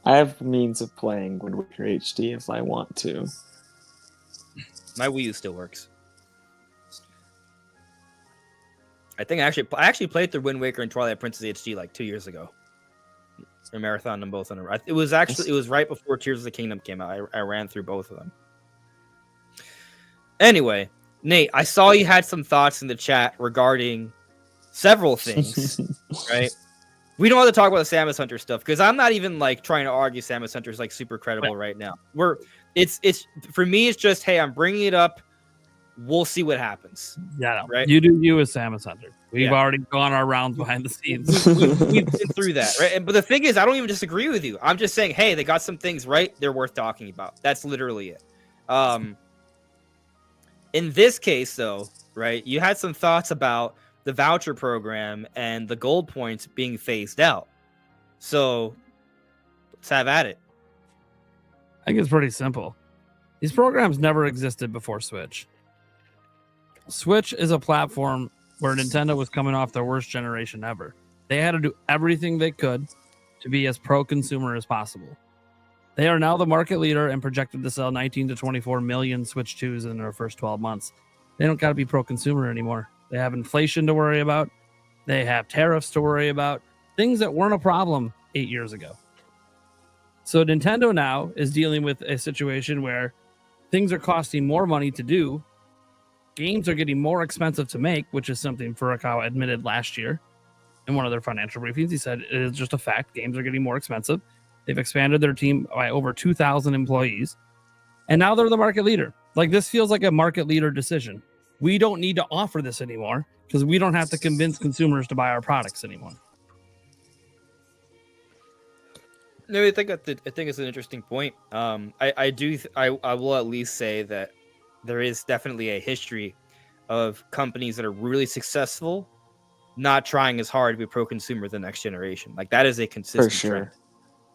I have means of playing Wind Waker HD if I want to. My Wii U still works. I think I actually played through Wind Waker and Twilight Princess HD like 2 years ago. I marathoned them both. It was right before Tears of the Kingdom came out. I ran through both of them. Anyway, Nate, I saw you had some thoughts in the chat regarding several things, right? We don't have to talk about the Samus Hunter stuff because I'm not even like trying to argue Samus Hunter is like super credible right now. It's for me, it's just, hey, I'm bringing it up. We'll see what happens. Yeah, no. Right. You do you as Samus Hunter. We've already gone our rounds behind the scenes. We've been through that, right? But the thing is, I don't even disagree with you. I'm just saying, hey, they got some things right. They're worth talking about. That's literally it. In this case, though, right, you had some thoughts about the voucher program and the gold points being phased out, So let's have at it. I think it's pretty simple. These programs never existed before Switch. Switch is a platform where Nintendo was coming off their worst generation ever. They had to do everything they could to be as pro-consumer as possible. They are now the market leader and projected to sell 19 to 24 million Switch 2s in their first 12 months. They don't got to be pro-consumer anymore. They have inflation to worry about. They have tariffs to worry about. Things that weren't a problem 8 years ago. So Nintendo now is dealing with a situation where things are costing more money to do. Games are getting more expensive to make, which is something Furukawa admitted last year in one of their financial briefings. He said it is just a fact. Games are getting more expensive. They've expanded their team by over 2,000 employees. And now they're the market leader. Like, this feels like a market leader decision. We don't need to offer this anymore because we don't have to convince consumers to buy our products anymore. No, I think it's an interesting point. I will at least say that there is definitely a history of companies that are really successful not trying as hard to be pro-consumer the next generation. Like, that is a consistent trend,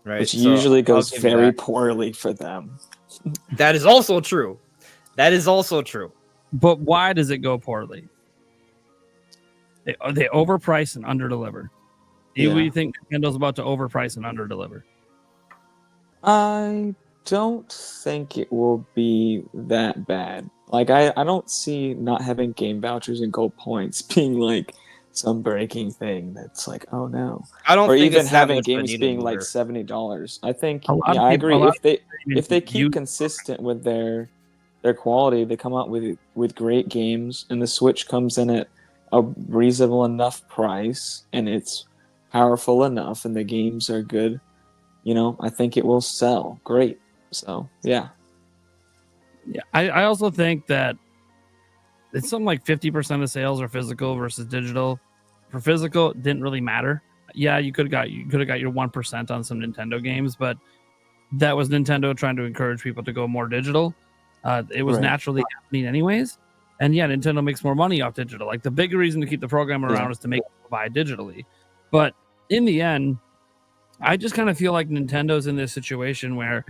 right? Which usually goes very poorly for them. That is also true. But why does it go poorly? They overprice and underdeliver. Do we think Nintendo's about to overprice and underdeliver? I don't think it will be that bad. Like, I don't see not having game vouchers and gold points being like some breaking thing that's like, oh no. I don't think even it's having games being like $70. I think I agree. If they keep consistent with their quality, they come out with great games, and the Switch comes in at a reasonable enough price, and it's powerful enough, and the games are good. I think it will sell great. So yeah. I also think that it's something like 50% of sales are physical versus digital. For physical, it didn't really matter. Yeah, you could have got your 1% on some Nintendo games, but that was Nintendo trying to encourage people to go more digital. It was naturally happening anyways. And yeah, Nintendo makes more money off digital. Like, the big reason to keep the program around is to make people buy digitally. But in the end, I just kind of feel like Nintendo's in this situation where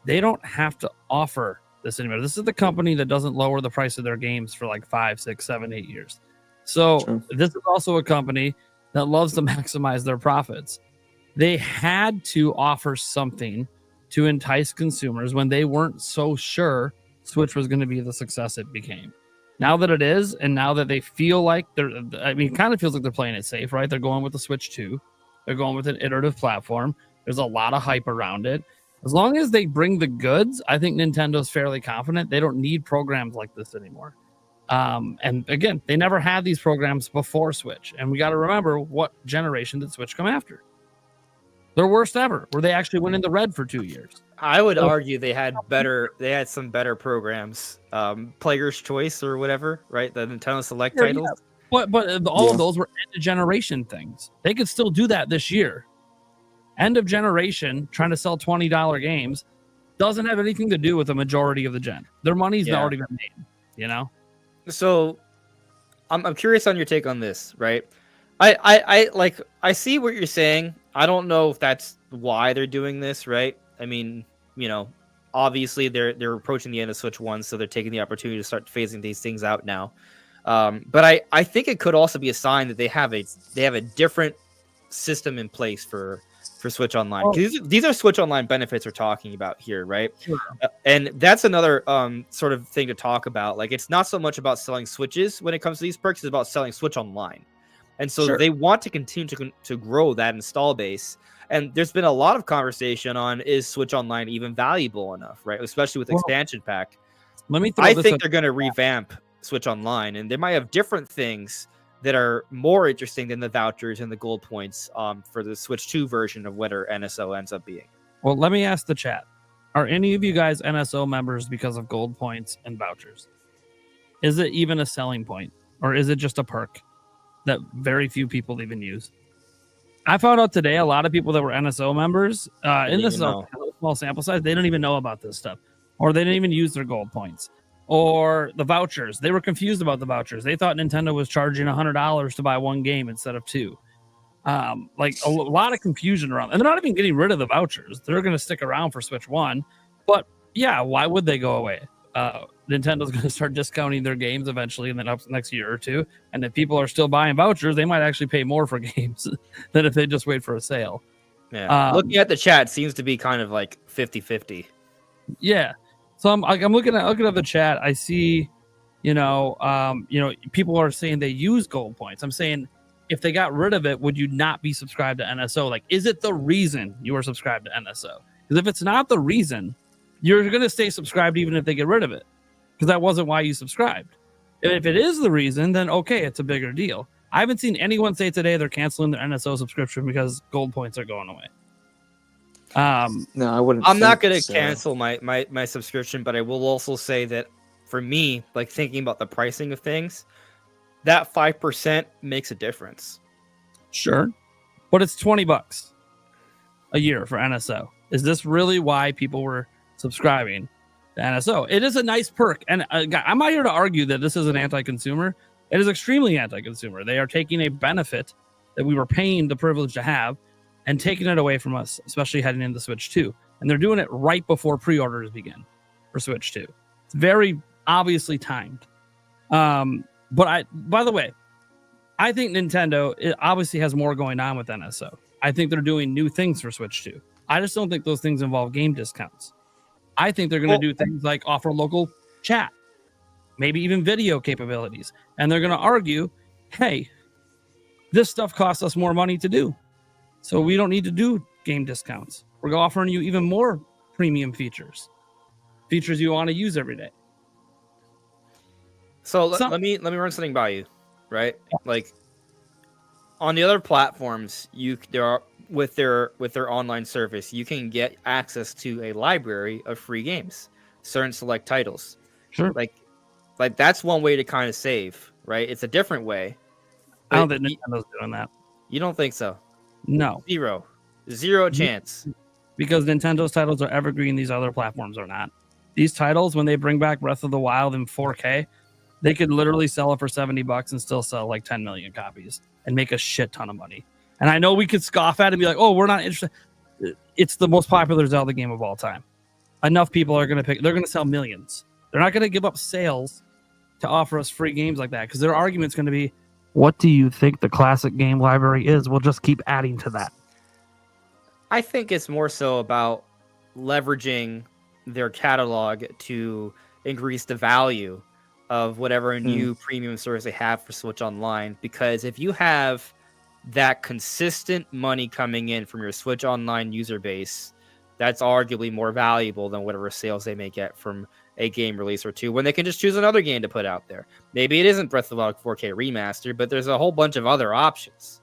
they don't have to offer this anymore. This is the company that doesn't lower the price of their games for like 5, 6, 7, 8 years. So this is also a company that loves to maximize their profits. They had to offer something to entice consumers when they weren't so sure Switch was going to be the success it became. Now that it is, and now that they feel like it kind of feels like they're playing it safe, right? They're going with the Switch 2. They're going with an iterative platform. There's a lot of hype around it. As long as they bring the goods, I think Nintendo's fairly confident they don't need programs like this anymore. And again, they never had these programs before Switch. And we got to remember, what generation did Switch come after? Their worst ever, where they actually went in the red for 2 years. I would argue they had some better programs. Player's Choice or whatever, right? The Nintendo Select titles. Yeah. But all of those were end of generation things. They could still do that this year. End of generation, trying to sell $20 games, doesn't have anything to do with the majority of the gen. Their money's already been made, So I'm curious on your take on this, right? I see what you're saying. I don't know if that's why they're doing this, right? I mean, obviously they're approaching the end of Switch 1, so they're taking the opportunity to start phasing these things out now. But I think it could also be a sign that they have a different system in place for Switch Online. These are Switch Online benefits we're talking about here, right? Sure. And that's another sort of thing to talk about. Like, it's not so much about selling Switches when it comes to these perks; it's about selling Switch Online. And so they want to continue to grow that install base. And there's been a lot of conversation on, is Switch Online even valuable enough, right? Especially with expansion pack. I think they're going to revamp Switch Online, and they might have different things that are more interesting than the vouchers and the gold points for the Switch 2 version of whatever NSO ends up being. Well, let me ask the chat. Are any of you guys NSO members because of gold points and vouchers? Is it even a selling point, or is it just a perk that very few people even use? I found out today a lot of people that were NSO members, and this is a small sample size, they don't even know about this stuff, or they didn't even use their gold points. Or the vouchers. They were confused about the vouchers. They thought Nintendo was charging $100 to buy one game instead of two. Like a lot of confusion around, and they're not even getting rid of the vouchers. They're going to stick around for Switch 1, but yeah, why would they go away? Nintendo is going to start discounting their games eventually in the next year or two, and if people are still buying vouchers, they might actually pay more for games than if they just wait for a sale. Yeah, looking at the chat, seems to be kind of like 50-50. Yeah, so I'm looking at the chat. I see, people are saying they use gold points. I'm saying, if they got rid of it, would you not be subscribed to NSO? Like, is it the reason you are subscribed to NSO? Because if it's not the reason, you're going to stay subscribed even if they get rid of it, because that wasn't why you subscribed. And if it is the reason, then okay, it's a bigger deal. I haven't seen anyone say today they're canceling their NSO subscription because gold points are going away. No, I wouldn't. I'm not going to cancel my subscription, but I will also say that for me, like thinking about the pricing of things, that 5% makes a difference. Sure, but it's $20 a year for NSO. Is this really why people were subscribing to NSO? It is a nice perk, and I'm not here to argue that this is an anti-consumer. It is extremely anti-consumer. They are taking a benefit that we were paying the privilege to have and taking it away from us, especially heading into Switch 2. And they're doing it right before pre-orders begin for Switch 2. It's very obviously timed. But by the way, I think Nintendo, it obviously has more going on with NSO. I think they're doing new things for Switch 2. I just don't think those things involve game discounts. I think they're going to do things like offer local chat, maybe even video capabilities. And they're going to argue, hey, this stuff costs us more money to do, so we don't need to do game discounts. We're offering you even more premium features you want to use every day. So let me run something by you, right? Like on the other platforms, with their online service, you can get access to a library of free games, certain select titles. Sure. Like that's one way to kind of save, right? It's a different way. I don't think Nintendo's doing that. You don't think so? No. Zero chance. Because Nintendo's titles are evergreen, these other platforms are not. These titles, when they bring back Breath of the Wild in 4K, they could literally sell it for $70 and still sell like 10 million copies and make a shit ton of money. And I know we could scoff at it and be like, oh, we're not interested. It's the most popular Zelda game of all time. Enough people are going to pick. They're going to sell millions. They're not going to give up sales to offer us free games like that, because their argument's going to be, what do you think the classic game library is? We'll just keep adding to that. I think it's more so about leveraging their catalog to increase the value of whatever new premium service they have for Switch Online. Because if you have that consistent money coming in from your Switch Online user base, that's arguably more valuable than whatever sales they may get from a game release or two, when they can just choose another game to put out there. Maybe it isn't Breath of the Wild 4K remaster, but there's a whole bunch of other options.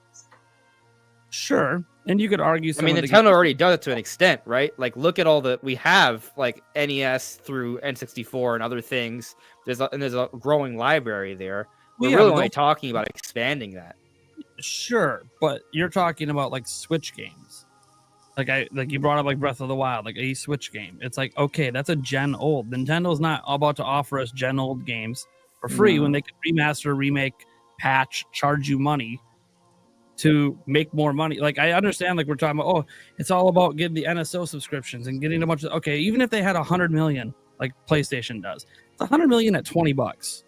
Sure. And you could argue Nintendo already does it to an extent, right? Like, look at all we have, like NES through N64 and other things. There's a growing library there. We're really only talking about expanding that. Sure, but you're talking about like Switch games. Like you brought up like Breath of the Wild, like a Switch game. It's like, okay, that's a gen old. Nintendo's not about to offer us gen old games for free when they can remaster, remake, patch, charge you money to make more money. Like, I understand, like, we're talking about, oh, it's all about getting the NSO subscriptions and getting a bunch of, okay, even if they had 100 million, like PlayStation does, it's 100 million at $20.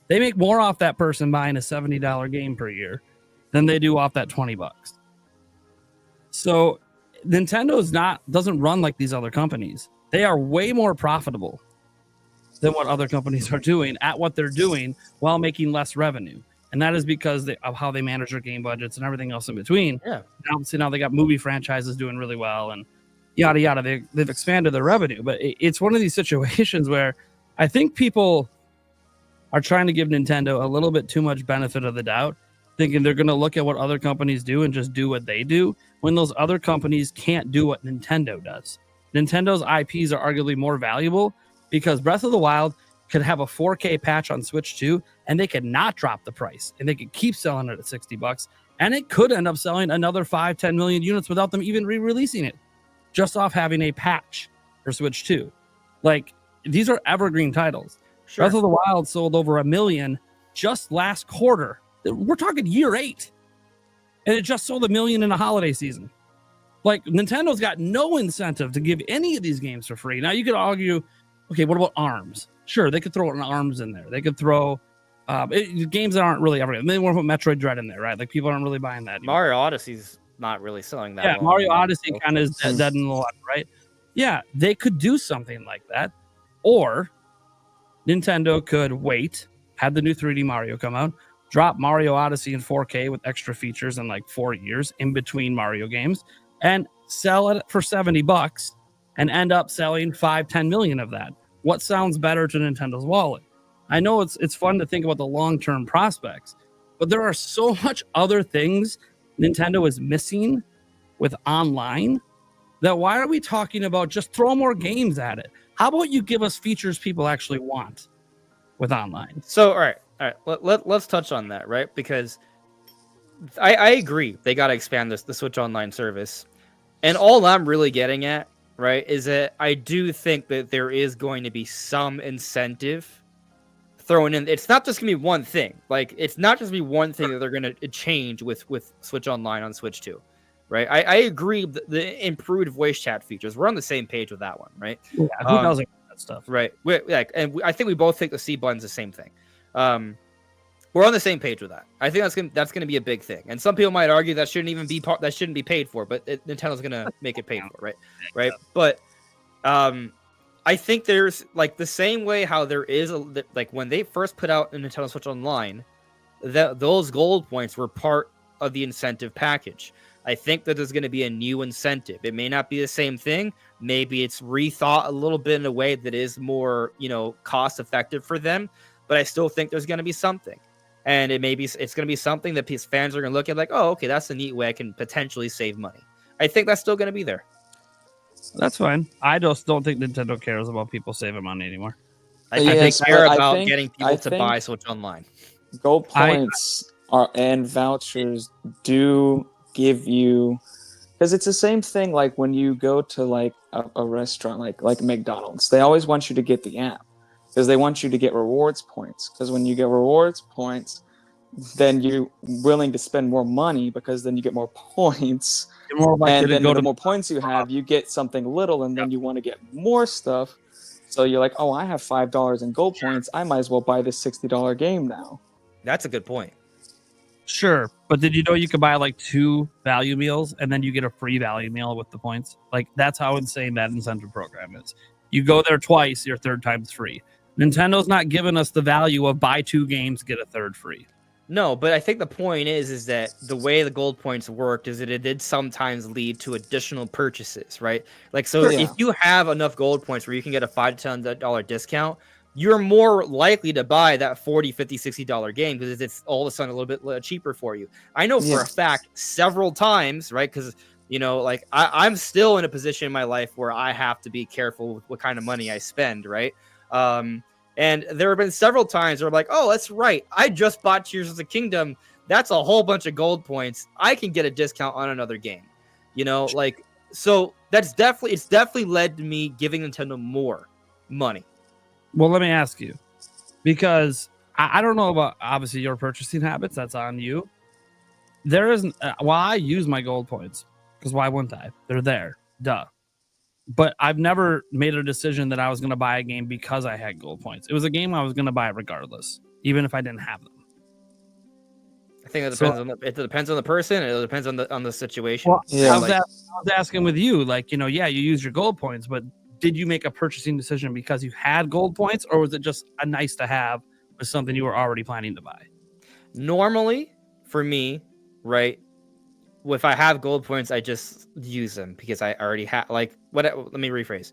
They make more off that person buying a $70 game per year than they do off that $20. So Nintendo's doesn't run like these other companies. They are way more profitable than what other companies are doing at what they're doing while making less revenue. And that is because of how they manage their game budgets and everything else in between. Yeah. Obviously, now they got movie franchises doing really well and yada, yada. They've expanded their revenue. But it's one of these situations where I think people are trying to give Nintendo a little bit too much benefit of the doubt, thinking they're going to look at what other companies do and just do what they do, when those other companies can't do what Nintendo does. Nintendo's IPs are arguably more valuable because Breath of the Wild could have a 4K patch on Switch 2, and they could not drop the price, and they could keep selling it at $60, and it could end up selling another 5-10 million units without them even re-releasing it, just off having a patch for Switch 2. Like, these are evergreen titles. Sure. Breath of the Wild sold over 1 million just last quarter. We're talking year 8. and it just sold 1 million in a holiday season. Like, Nintendo's got no incentive to give any of these games for free. Now, you could argue, okay, what about ARMS? Sure, they could throw an ARMS in there. They could throw games that aren't really ever. They want to put Metroid Dread in there, right? Like, people aren't really buying that anymore. Mario Odyssey's not really selling that. Yeah, well Mario anymore, Odyssey kind of is dead in the water, right? Yeah, they could do something like that. Or Nintendo could wait, have the new 3D Mario come out, drop Mario Odyssey in 4K with extra features in like 4 years in between Mario games, and sell it for $70 and end up selling 5-10 million of that. What sounds better to Nintendo's wallet? I know it's fun to think about the long-term prospects, but there are so much other things Nintendo is missing with online that why are we talking about just throw more games at it? How about you give us features people actually want with online? So, all right. Let's touch on that, right? Because I agree they got to expand the Switch Online service. And all I'm really getting at, right, is that I do think that there is going to be some incentive thrown in. It's not just going to be one thing. Like, it's not just going to be one thing that they're going to change with Switch Online on Switch 2, right? I agree the improved voice chat features. We're on the same page with that one, right? Yeah, who doesn't want that stuff? Right. I think we both think the C button's the same thing. We're on the same page with that. I think that's gonna be a big thing. And some people might argue that shouldn't be paid for, but Nintendo's gonna make it paid for, right? But I think there's like the same way how there is like when they first put out a Nintendo Switch Online, that those gold points were part of the incentive package. I think that there's going to be a new incentive. It may not be the same thing. Maybe it's rethought a little bit in a way that is more, cost effective for them. But I still think there's going to be something. And it's going to be something that fans are going to look at like, oh, okay, that's a neat way I can potentially save money. I think that's still going to be there. That's fine. I just don't think Nintendo cares about people saving money anymore. I think they care about getting people to buy Switch Online. Gold points and vouchers do give you, because it's the same thing like when you go to like a restaurant like McDonald's. They always want you to get the app because they want you to get rewards points, because when you get rewards points then you're willing to spend more money because then you get more points, and then the more points you have, you get something little, and then you want to get more stuff. So you're like, oh, I have $5 in gold points, I might as well buy this $60 game now. That's a good point. Sure, but did you know you could buy like 2 value meals and then you get a free value meal with the points? Like, that's how insane that incentive program is. You go there twice, your third time's free. Nintendo's not giving us the value of buy 2 games, get a third free. No, but I think the point is that the way the gold points worked is that it did sometimes lead to additional purchases, right? Like, so if you have enough gold points where you can get a $5 to $10 discount, you're more likely to buy that $40, $50, $60 game because it's all of a sudden a little bit cheaper for you. I know for a fact several times, right? Because, like I'm still in a position in my life where I have to be careful with what kind of money I spend, right? And there have been several times where I'm like, oh, that's right. I just bought Tears of the Kingdom. That's a whole bunch of gold points. I can get a discount on another game, so it's definitely led to me giving Nintendo more money. Well, let me ask you, because I don't know about obviously your purchasing habits. That's on you. There isn't. I use my gold points because why wouldn't I? They're there. Duh. But I've never made a decision that I was going to buy a game because I had gold points. It was a game I was going to buy regardless, even if I didn't have them. I think it depends on the person. It depends on the situation. Well, I was asking with you, like, you use your gold points, but did you make a purchasing decision because you had gold points, or was it just a nice to have with something you were already planning to buy? Normally, for me, right, if I have gold points, I just use them because I already have. Let me rephrase.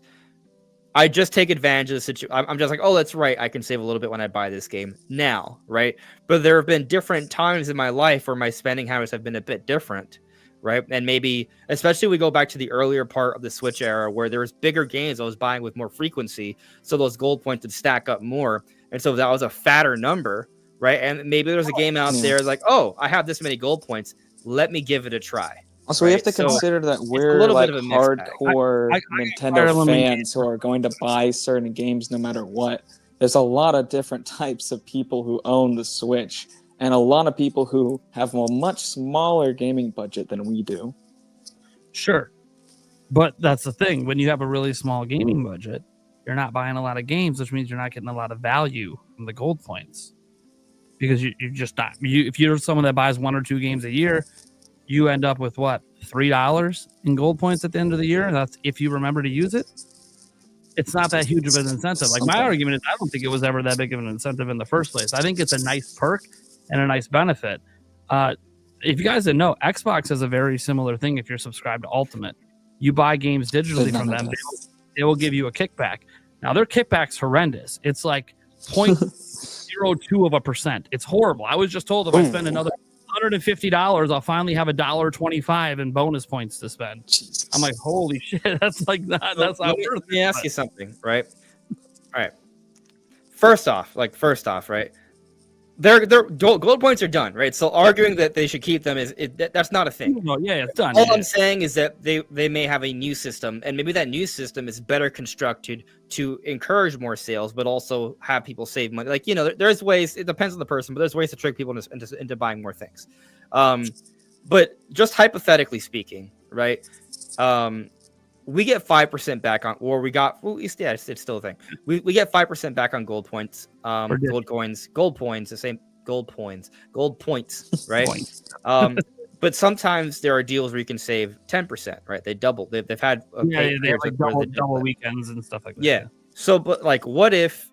I just take advantage of the situation. I'm just like, oh, that's right. I can save a little bit when I buy this game now, right? But there have been different times in my life where my spending habits have been a bit different, right? And maybe, especially we go back to the earlier part of the Switch era where there was bigger games I was buying with more frequency, so those gold points would stack up more, and so that was a fatter number, right? And maybe there's a game out there like, oh, I have this many gold points. Let me give it a try. Also, we have to consider that we're like hardcore Nintendo fans who are going to buy certain games no matter what. There's a lot of different types of people who own the Switch, and a lot of people who have a much smaller gaming budget than we do. Sure. But that's the thing. When you have a really small gaming budget, you're not buying a lot of games, which means you're not getting a lot of value from the gold points. Because you're just not. If you're someone that buys 1 or 2 games a year, you end up with what, $3 in gold points at the end of the year. That's if you remember to use it. It's not that huge of an incentive. Like my argument is, I don't think it was ever that big of an incentive in the first place. I think it's a nice perk and a nice benefit. If you guys didn't know, Xbox has a very similar thing. If you're subscribed to Ultimate, you buy games digitally from them. They will give you a kickback. Now their kickback's horrendous. It's like 0.02%. It's horrible. I was just told if I spend another $150, I'll finally have $1.25 in bonus points to spend. Jesus. I'm like, holy shit, that's like not. That's not worth it. Let me ask you something, right? All right. First off, right? Their gold points are done, right? So arguing that they should keep them that's not a thing. No, yeah, it's done. All I'm saying is that they may have a new system, and maybe that new system is better constructed to encourage more sales, but also have people save money. Like, there's ways. It depends on the person, but there's ways to trick people into buying more things. But just hypothetically speaking, right? We get 5% back on, or we got, well, it's still a thing. We get 5% back on gold points, gold points, the same gold points, right? But sometimes there are deals where you can save 10%, right? They double. They've had they have like double weekends and stuff like that. Yeah. So, but like, what if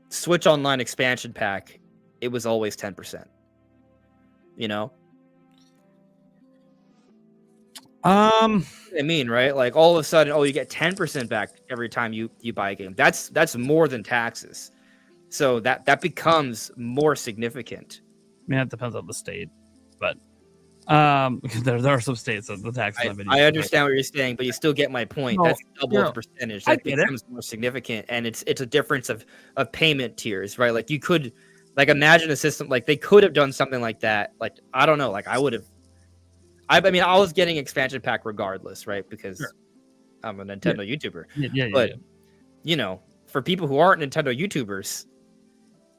Switch Online expansion pack, it was always 10%? I mean, right? Like all of a sudden, you get 10% back every time you buy a game. That's more than taxes. So that becomes more significant. I mean, it depends on the state, but there are some states that the taxes. I understand what you're saying, but you still get my point. No, that's double the percentage. That becomes more significant, and it's a difference of payment tiers, right? Like you could, like, imagine a system like they could have done something like that. Like, I don't know, like I would have. I mean, I was getting expansion pack regardless, right? Because I'm a Nintendo YouTuber. But for people who aren't Nintendo YouTubers,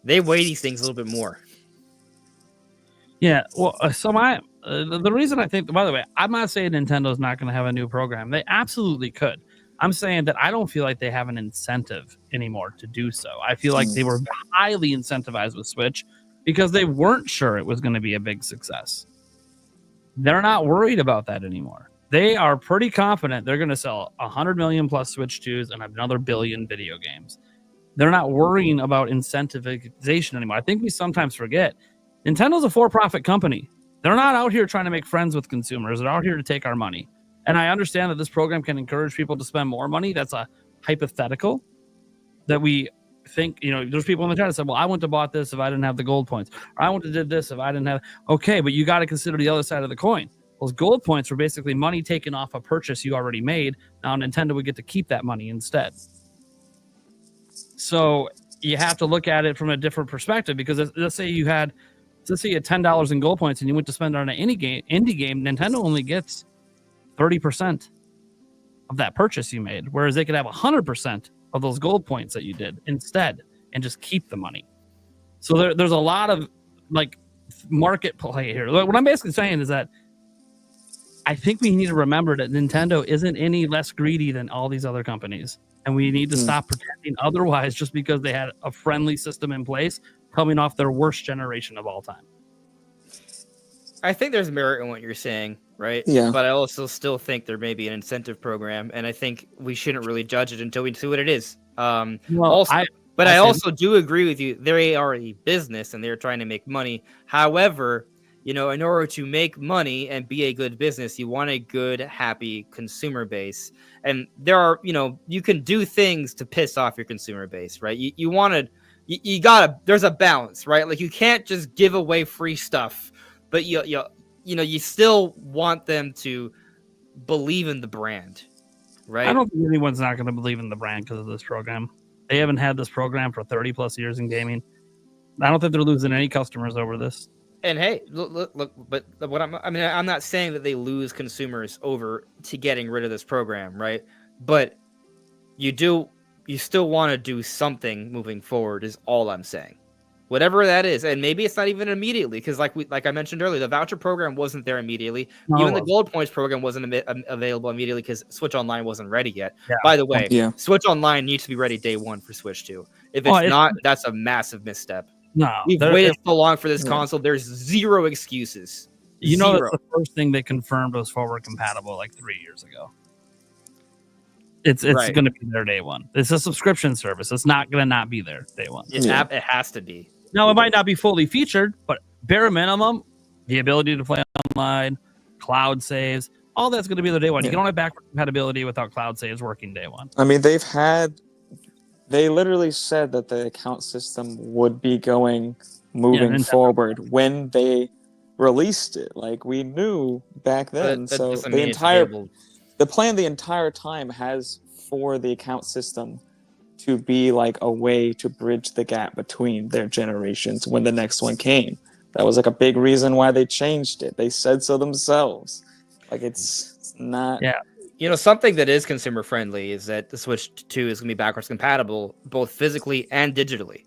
they weigh these things a little bit more. Yeah. Well, so the reason I think, by the way, I'm not saying Nintendo's not going to have a new program. They absolutely could. I'm saying that I don't feel like they have an incentive anymore to do so. I feel like they were highly incentivized with Switch because they weren't sure it was going to be a big success. They're not worried about that anymore. They are pretty confident they're going to sell 100 million plus Switch 2s and another billion video games. They're not worrying about incentivization anymore. I think we sometimes forget Nintendo's a for-profit company. They're not out here trying to make friends with consumers. They're out here to take our money. And I understand that this program can encourage people to spend more money. That's a hypothetical that we think, there's people in the chat that said, well, I wouldn't have bought this if I didn't have the gold points. Or I wouldn't have did this if I didn't have. Okay, but you got to consider the other side of the coin. Those gold points were basically money taken off a purchase you already made. Now Nintendo would get to keep that money instead. So you have to look at it from a different perspective, because let's say you had $10 in gold points and you went to spend it on an indie game, Nintendo only gets 30% of that purchase you made, whereas they could have 100% of those gold points that you did instead and just keep the money. So there's a lot of like market play here. What I'm basically saying is that I think we need to remember that Nintendo isn't any less greedy than all these other companies, and we need to stop pretending otherwise just because they had a friendly system in place coming off their worst generation of all time. I think there's merit in what you're saying, right? Yeah. But I also still think there may be an incentive program, and I think we shouldn't really judge it until we see what it is. I also do agree with you. They are a business, and they're trying to make money. However, in order to make money and be a good business, you want a good, happy consumer base. And there are, you can do things to piss off your consumer base, right? You gotta, there's a balance, right? Like you can't just give away free stuff, but you still want them to believe in the brand, right? I don't think anyone's not going to believe in the brand because of this program. They haven't had this program for 30 plus years in gaming. I don't think they're losing any customers over this. And hey, look, but what I'm not saying that they lose consumers over to getting rid of this program, right? But you still want to do something moving forward is all I'm saying. whatever that is, and maybe it's not even immediately because, like I mentioned earlier, the voucher program wasn't there immediately. No, Even it the gold points program wasn't available immediately because Switch Online wasn't ready yet. Yeah. By the way, Yeah. Switch Online needs to be ready day one for Switch 2. If Oh, it's not, that's a massive misstep. No, We've waited so long for this console. There's zero excuses. You know, Zero. that's the first thing they confirmed was forward compatible like 3 years ago. It's Right. going to be there day one. It's a subscription service. It's not going to not be there day one. It has to be. Now, it might not be fully featured, but bare minimum, the ability to play online, cloud saves, all that's going to be there day one. You can only have backward compatibility without cloud saves working day one. I mean, they literally said that the account system would be moving forward when they released it. Like, we knew back then. So the plan the entire time has for the account system to be like a way to bridge the gap between their generations when the next one came. That was like a big reason why they changed it. They said so themselves. Like, it's not. Yeah. You know, something that is consumer friendly is that the Switch 2 is going to be backwards compatible both physically and digitally,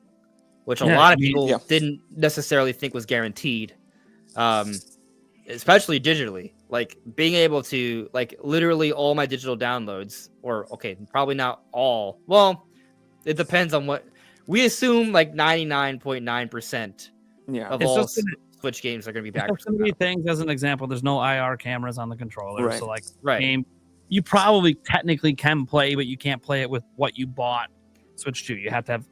which a lot of people didn't necessarily think was guaranteed, especially digitally. Like, being able to, like, literally all my digital downloads, or, okay, probably not all. Well, it depends on what. We assume, like, 99.9% of all Switch games are going to be backwards compatible. There's things, as an example, there's no IR cameras on the controller. Right. So, like, game, you probably technically can play, but you can't play it with what you bought Switch 2. You have to have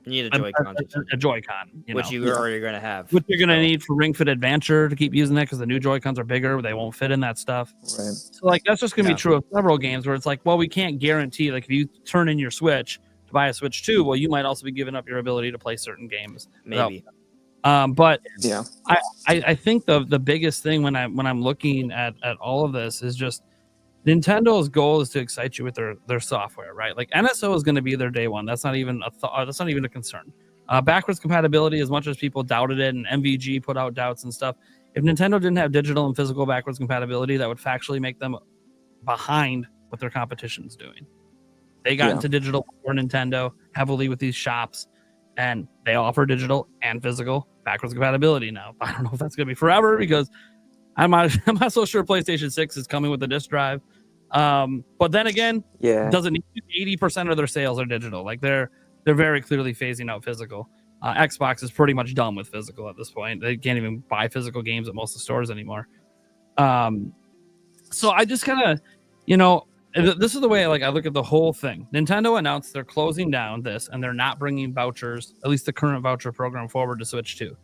You need a Joy-Con. A Joy-Con, which you are already going to have. Which you're going to need for Ring Fit Adventure to keep using that because the new Joy-Cons are bigger. They won't fit in that stuff. Right. So, like, that's just going to be true of several games where it's like, well, we can't guarantee. Like, if you turn in your Switch to buy a Switch 2, well, you might also be giving up your ability to play certain games. Maybe. But yeah, I think the biggest thing when I'm looking at all of this is just Nintendo's goal is to excite you with their software, right? Like, NSO is going to be their day one. That's not even a concern. Backwards compatibility, as much as people doubted it and MVG put out doubts and stuff, if Nintendo didn't have digital and physical backwards compatibility, that would factually make them behind what their competition's doing. They got into digital for Nintendo heavily with these shops, and they offer digital and physical backwards compatibility now. I don't know if that's going to be forever because I'm not so sure PlayStation 6 is coming with the disc drive. But then again, doesn't need 80% of their sales are digital. Like, they're very clearly phasing out physical. Xbox is pretty much done with physical at this point. They can't even buy physical games at most of the stores anymore. So I just kind of, this is the way I look at the whole thing. Nintendo announced they're closing down this and they're not bringing vouchers, at least the current voucher program, forward to Switch 2.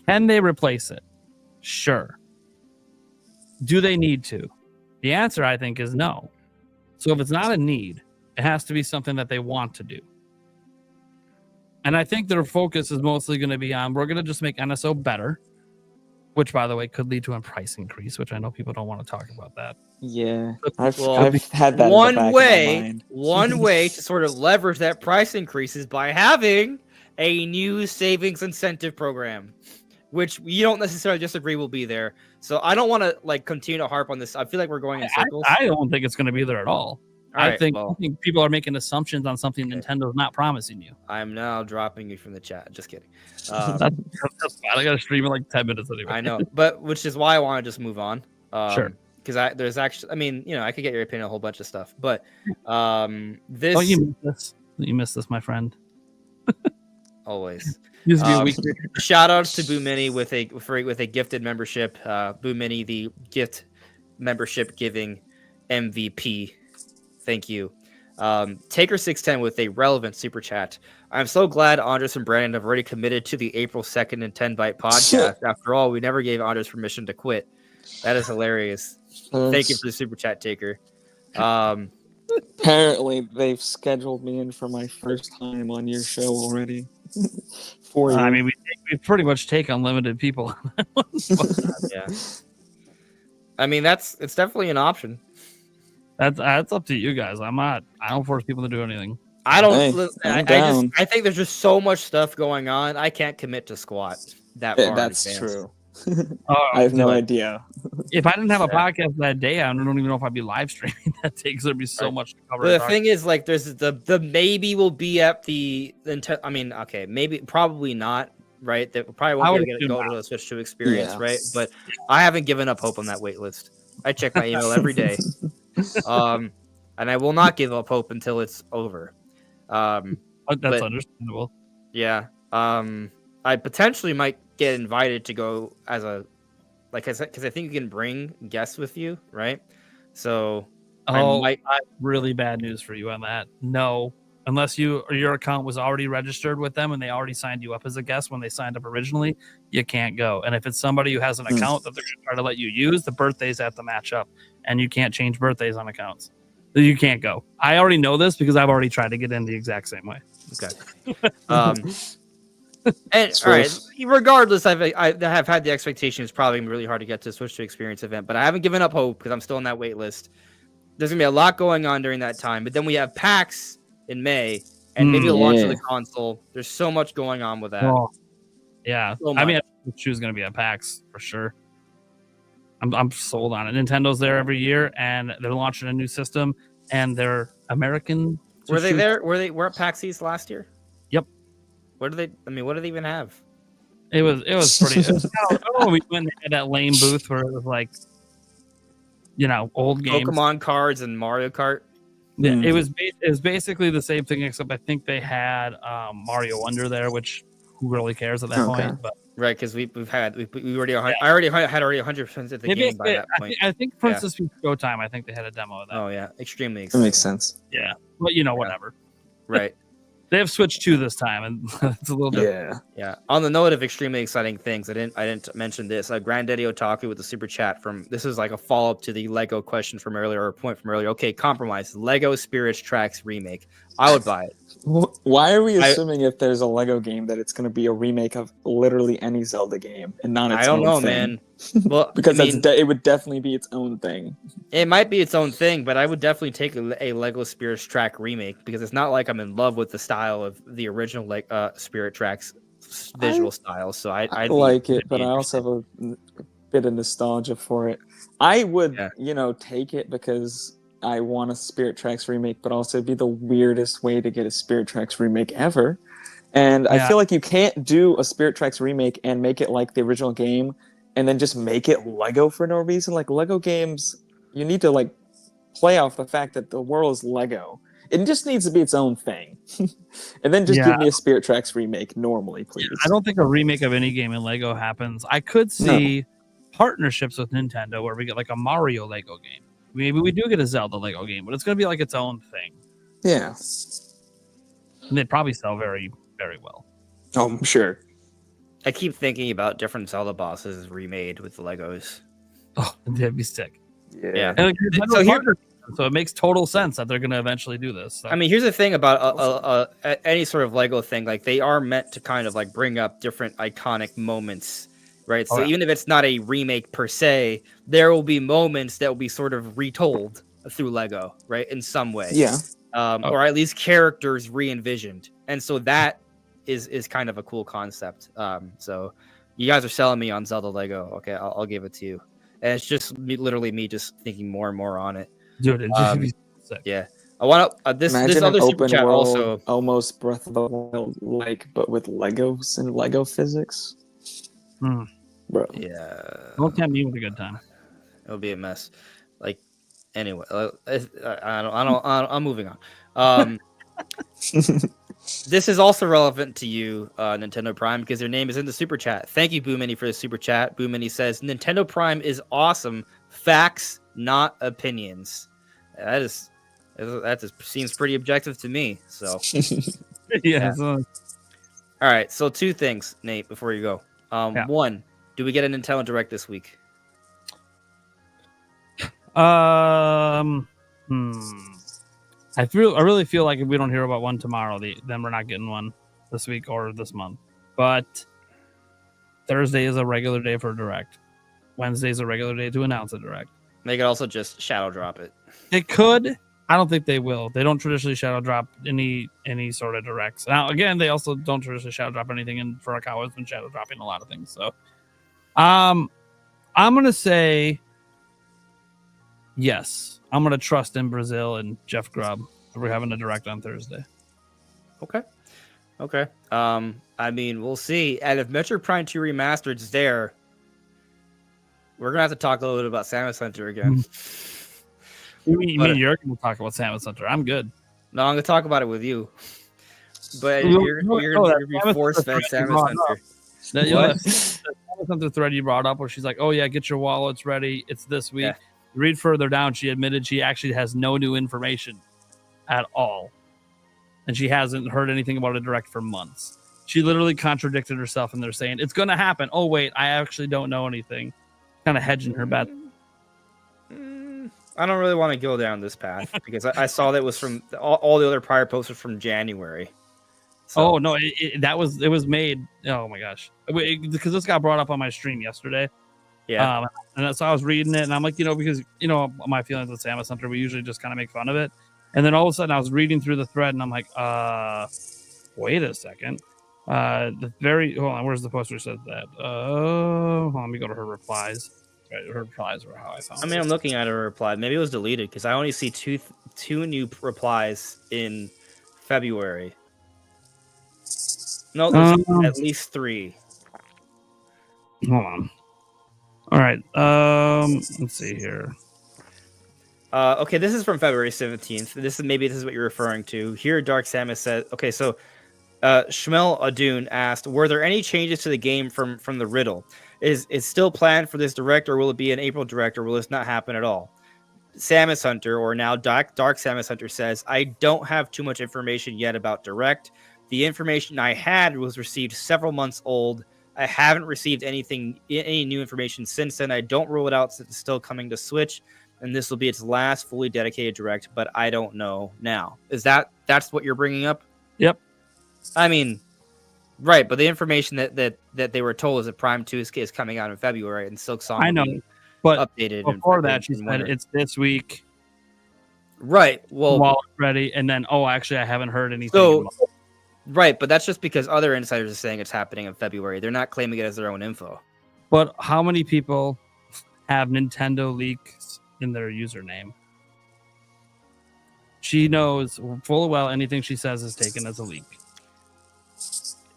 Can they replace it? Sure. Do they need to? The answer, I think, is no. So if it's not a need, it has to be something that they want to do. And I think their focus is mostly going to be on, we're going to just make NSO better, which, by the way, could lead to a price increase, which I know people don't want to talk about that. Yeah, I've had that. One way to sort of leverage that price increase is by having a new savings incentive program, which you don't necessarily disagree will be there. So I don't want to continue to harp on this. I feel like we're going in circles. I don't think it's going to be there at all. I think people are making assumptions on something Nintendo's not promising you. I'm now dropping you from the chat. Just kidding. That's bad. I got to stream in 10 minutes anyway. I know, but which is why I want to just move on. Sure. Because there's actually, I could get your opinion on a whole bunch of stuff, but this. Oh, you missed this. You missed this, my friend. Always. Used to be a week. Shout outs to Boo Mini with a gifted membership. Boo Mini, the gift membership giving MVP. Thank you. Taker610 with a relevant super chat. I'm so glad Andres and Brandon have already committed to the April 2nd and 10 Byte podcast. After all, we never gave Andres permission to quit. That is hilarious. Thank you for the super chat, Taker. Apparently, they've scheduled me in for my first time on your show already. For you. I mean, we pretty much take unlimited people. Yeah. I mean, it's definitely an option. That's up to you guys. I don't force people to do anything. I don't. I think there's just so much stuff going on. I can't commit to squat that far. That's true. I have no like, idea. If I didn't have a podcast that day, I don't even know if I'd be live streaming that day because there'd be so much to cover. But the thing is, like, there's the maybe will be at the I mean, okay, maybe probably not, right? That probably won't be able to go to the Switch 2 experience, right? But I haven't given up hope on that wait list. I check my email every day. And I will not give up hope until it's over. That's understandable. Yeah. I potentially might get invited to go as a because I think you can bring guests with you, right? So I have really bad news for you on that. No, unless your account was already registered with them and they already signed you up as a guest when they signed up originally, you can't go. And if it's somebody who has an account that they're going to try to let you use, the birthdays have to match up, and you can't change birthdays on accounts. You can't go. I already know this because I've already tried to get in the exact same way. Okay. And all right, regardless, I have had the expectation it's probably really hard to get to the Switch 2 Experience event, but I haven't given up hope because I'm still on that wait list. There's gonna be a lot going on during that time, but then we have PAX in May and maybe the launch of the console. There's so much going on with that. Oh, yeah, so I mean, Switch going to be at PAX for sure. I'm sold on it. Nintendo's there every year, and they're launching a new system, and they're American. Were they there? Were at PAX East last year? Yep. What do they? I mean, what do they even have? It was pretty. We went and had that lame booth where it was like, old games, Pokemon cards and Mario Kart. Yeah, it was basically the same thing, except I think they had Mario Wonder there, which who really cares at that point? But right, because we already I already had 100% of the game by that point. I think Princess Peach Showtime. I think they had a demo of that. Oh yeah, extremely exciting. That makes sense. Yeah, but whatever. Right. They have Switch 2 this time, and it's a little bit. Yeah. On the note of extremely exciting things, I didn't mention this. Granddaddy Otaku with the super chat from this is like a follow up to the Lego question from earlier, or point from earlier. Okay, compromise. Lego Spirits Tracks remake. I would buy it. Why are we assuming if there's a Lego game that it's going to be a remake of literally any Zelda game and not its own thing? I don't know, man. Well, because it would definitely be its own thing. It might be its own thing, but I would definitely take a Lego Spirit Track remake because it's not like I'm in love with the style of the original Spirit Tracks visual style. So I like it, but I also have a bit of nostalgia for it. I would, take it because I want a Spirit Tracks remake, but also it'd be the weirdest way to get a Spirit Tracks remake ever. And I feel like you can't do a Spirit Tracks remake and make it like the original game and then just make it Lego for no reason. Like Lego games, you need to play off the fact that the world is Lego. It just needs to be its own thing. And then just give me a Spirit Tracks remake normally, please. I don't think a remake of any game in Lego happens. I could see partnerships with Nintendo where we get like a Mario Lego game. Maybe we do get a Zelda Lego game, but it's going to be like its own thing. Yeah. And they'd probably sell very, very well. Oh, I'm sure. I keep thinking about different Zelda bosses remade with the Legos. Oh, that'd be sick. Yeah. And so it makes total sense that they're going to eventually do this. So. I mean, here's the thing about any sort of Lego thing. Like, they are meant to kind of bring up different iconic moments. Right, so even if it's not a remake per se, there will be moments that will be sort of retold through Lego, right, in some way. Yeah. Or at least characters re-envisioned, and so that is kind of a cool concept. So you guys are selling me on Zelda Lego. Okay, I'll give it to you. And it's just literally me just thinking more and more on it. Dude, it'd just be sick. Yeah. I want to this other super chat world, also almost Breath of the Wild but with Legos and Lego physics. Bro. Yeah. Don't tempt me with a good time. It'll be a mess. Anyway, I'm moving on. This is also relevant to you, Nintendo Prime, because your name is in the super chat. Thank you, Boomini, for the super chat. Boomini says Nintendo Prime is awesome. Facts, not opinions. That just seems pretty objective to me. So yeah. All right. So 2 things, Nate, before you go. One, do we get a Nintendo Direct this week? I really feel like if we don't hear about one tomorrow, then we're not getting one this week or this month. But Thursday is a regular day for a Direct. Wednesday is a regular day to announce a Direct. They could also just shadow drop it. They could. I don't think they will. They don't traditionally shadow drop any sort of Directs. Now, again, they also don't traditionally shadow drop anything, and Furukawa's been shadow dropping a lot of things. So I'm gonna say yes. I'm gonna trust in Brazil and Jeff Grubb. We're having a direct on Thursday. Okay. I mean, we'll see. And if Metroid Prime 2 Remastered is there, we're gonna have to talk a little bit about Samus Hunter again. You mean you're gonna talk about Samus Hunter? I'm good. No, I'm gonna talk about it with you. But you're gonna be force fed Samus Hunter. The Samus Hunter thread you brought up, where she's like, "Oh yeah, get your wallets ready. It's this week." Yeah. Read further down. She admitted she actually has no new information at all, and she hasn't heard anything about a direct for months. She literally contradicted herself, and they're saying it's going to happen. Oh wait, I actually don't know anything. Kind of hedging her bet. I don't really want to go down this path because I saw that was from all the other prior posts were from January. So. Oh no, it was made. Oh my gosh, because this got brought up on my stream yesterday. Yeah, and so I was reading it, and I'm like, because my feelings with Samus Hunter, we usually just kind of make fun of it, and then all of a sudden I was reading through the thread, and I'm like, wait a second, hold on, where's the post where said that? Let me go to her replies. Right, her replies were how I found. I mean, I'm looking at her reply. Maybe it was deleted because I only see two new replies in February. No, there's at least 3. Hold on. All right. Let's see here. Okay, this is from February 17th. This is what you're referring to. Here, Dark Samus said, okay, so Shmel Adun asked, were there any changes to the game from the riddle? Is it still planned for this direct, or will it be an April direct, or will this not happen at all? Samus Hunter, or now Dark Samus Hunter, says, I don't have too much information yet about direct. The information I had was received several months old. I haven't received any new information since then. I don't rule it out since it's still coming to Switch, and this will be its last fully dedicated direct, but I don't know now. That's what you're bringing up? Yep. I mean, right, but the information that they were told is that Prime 2 is coming out in February, and Silk Song I know, but updated before that, she said it's this week. Right. Well, wallet ready, and then actually, I haven't heard anything. So, right, but that's just because other insiders are saying it's happening in February. They're not claiming it as their own info. But how many people have Nintendo leaks in their username? She knows full well anything she says is taken as a leak.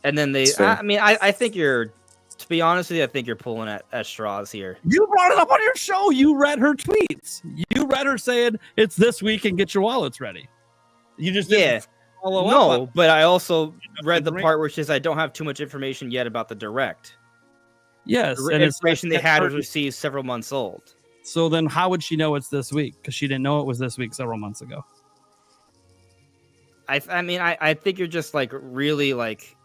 And then I think you're, to be honest with you, I think you're pulling at straws here. You brought it up on your show. You read her tweets. You read her saying it's this week and get your wallets ready. You just didn't follow up. But I also read the part where she says I don't have too much information yet about the direct. Yes, the information they had was received several months old. So then, how would she know it's this week? Because she didn't know it was this week several months ago. I think you're just like really like.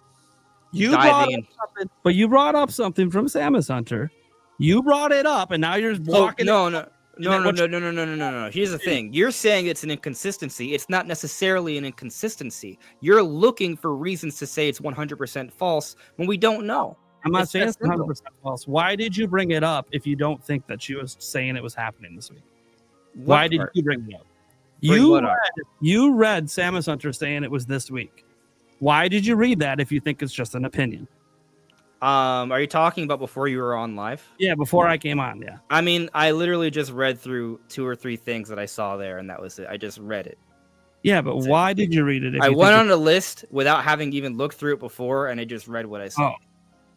You brought up something, but you brought up something from Samus Hunter. You brought it up, and now you're walking. No. Here's the thing. You're saying it's an inconsistency. It's not necessarily an inconsistency. You're looking for reasons to say it's 100% false when we don't know. I'm not saying it's 100% false. Why did you bring it up if you don't think that she was saying it was happening this week? Why did you bring it up? You read Samus Hunter saying it was this week. Why did you read that if you think it's just an opinion? Are you talking about before you were on live? Yeah, before I came on, yeah. I mean, I literally just read through 2 or 3 things that I saw there, and that was it. I just read it. Yeah, but why did you read it? I went on a list without having even looked through it before, and I just read what I saw.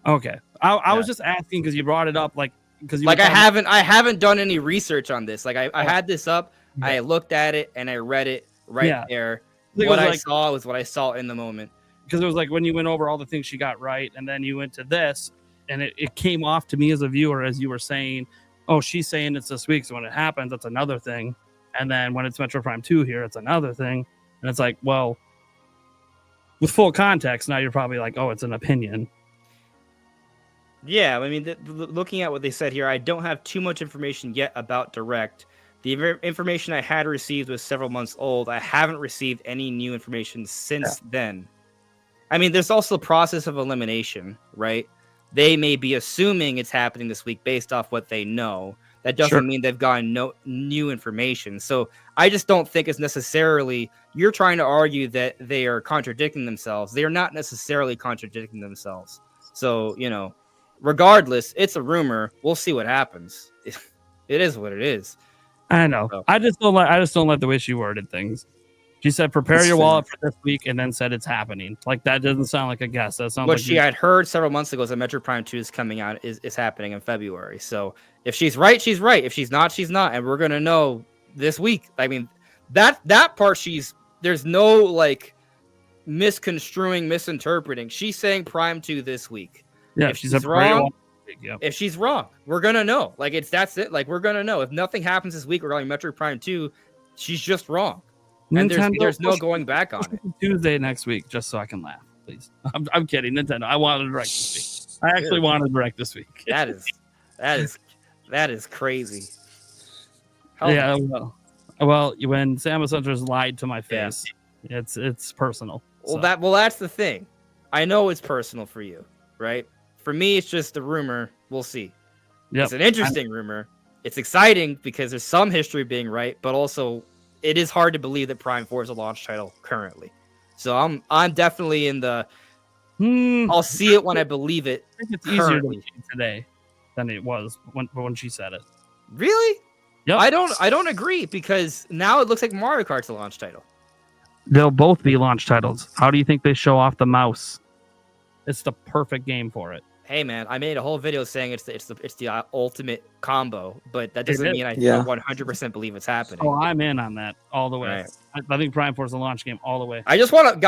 Oh, okay. I was just asking because you brought it up, because I haven't done any research on this. Like I had this up, I looked at it, and I read it there. What I saw was what I saw in the moment. Because it was like when you went over all the things she got right, and then you went to this, and it came off to me as a viewer as you were saying, oh, she's saying it's this week, so when it happens, that's another thing. And then when it's Metroid Prime 2 here, it's another thing. And it's like, well, with full context, now you're probably like, oh, it's an opinion. Yeah, I mean, looking at what they said here, I don't have too much information yet about Direct. The information I had received was several months old. I haven't received any new information since then. I mean, there's also the process of elimination, right? They may be assuming it's happening this week based off what they know. That doesn't mean they've gotten no new information. So I just don't think it's necessarily, you're trying to argue that they are contradicting themselves. They are not necessarily contradicting themselves. So, regardless, it's a rumor. We'll see what happens. It is what it is. I know. So. I just don't like the way she worded things. She said, "Prepare That's your fair. wallet for this week," and then said it's happening. Like that doesn't sound like a guess. That sounds What like she had heard several months ago is that Metroid Prime 2 is coming out, is happening in February. So if she's right, she's right. If she's not, she's not. And we're gonna know this week. I mean, that part there's no like misconstruing, misinterpreting. She's saying Prime 2 this week. Yeah, if she's wrong, if she's wrong, we're gonna know. Like that's it. Like we're gonna know. If nothing happens this week regarding Metroid Prime 2, she's just wrong. And there's no going back on it. Tuesday next week, just so I can laugh, please. I'm kidding, Nintendo. I wanted to direct this week. I actually wanted to direct this week. That is crazy. Yeah. Well, when Samus Hunters lied to my face, it's personal. Well, that's the thing. I know it's personal for you, right? For me, it's just a rumor. We'll see. Yep. It's an interesting rumor. It's exciting because there's some history being right, but also it is hard to believe that Prime 4 is a launch title currently. So I'm definitely in the I'll see it when I believe it. I think it's easier to believe today than it was when she said it. Really? Yep. I don't agree because now it looks like Mario Kart's a launch title. They'll both be launch titles. How do you think they show off the mouse? It's the perfect game for it. Hey man, I made a whole video saying it's the ultimate combo, but that doesn't mean I 100% believe it's happening. Oh, I'm in on that all the way. Right. I think Prime 4 is a launch game all the way. I just want to,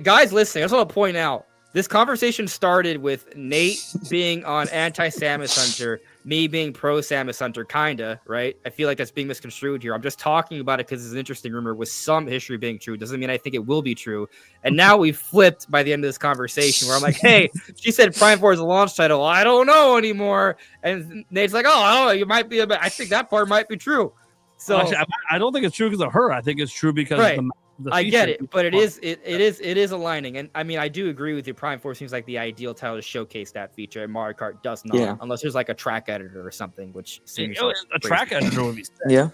guys listening, I just want to point out this conversation started with Nate being on anti-Samus Hunter, me being pro-Samus Hunter, kinda, right? I feel like that's being misconstrued here. I'm just talking about it because it's an interesting rumor with some history being true. Doesn't mean I think it will be true. And now we've flipped by the end of this conversation where I'm like, hey, she said Prime 4 is a launch title. I don't know anymore. And Nate's like, oh, I don't know. You might be I think that part might be true. So actually, I don't think it's true because of her. I think it's true because of the I get it, but it is aligning, and I mean I do agree with you. Prime 4 seems like the ideal title to showcase that feature, and Mario Kart does not, unless there's like a track editor or something, which seems like a track editor would be sick. Yeah.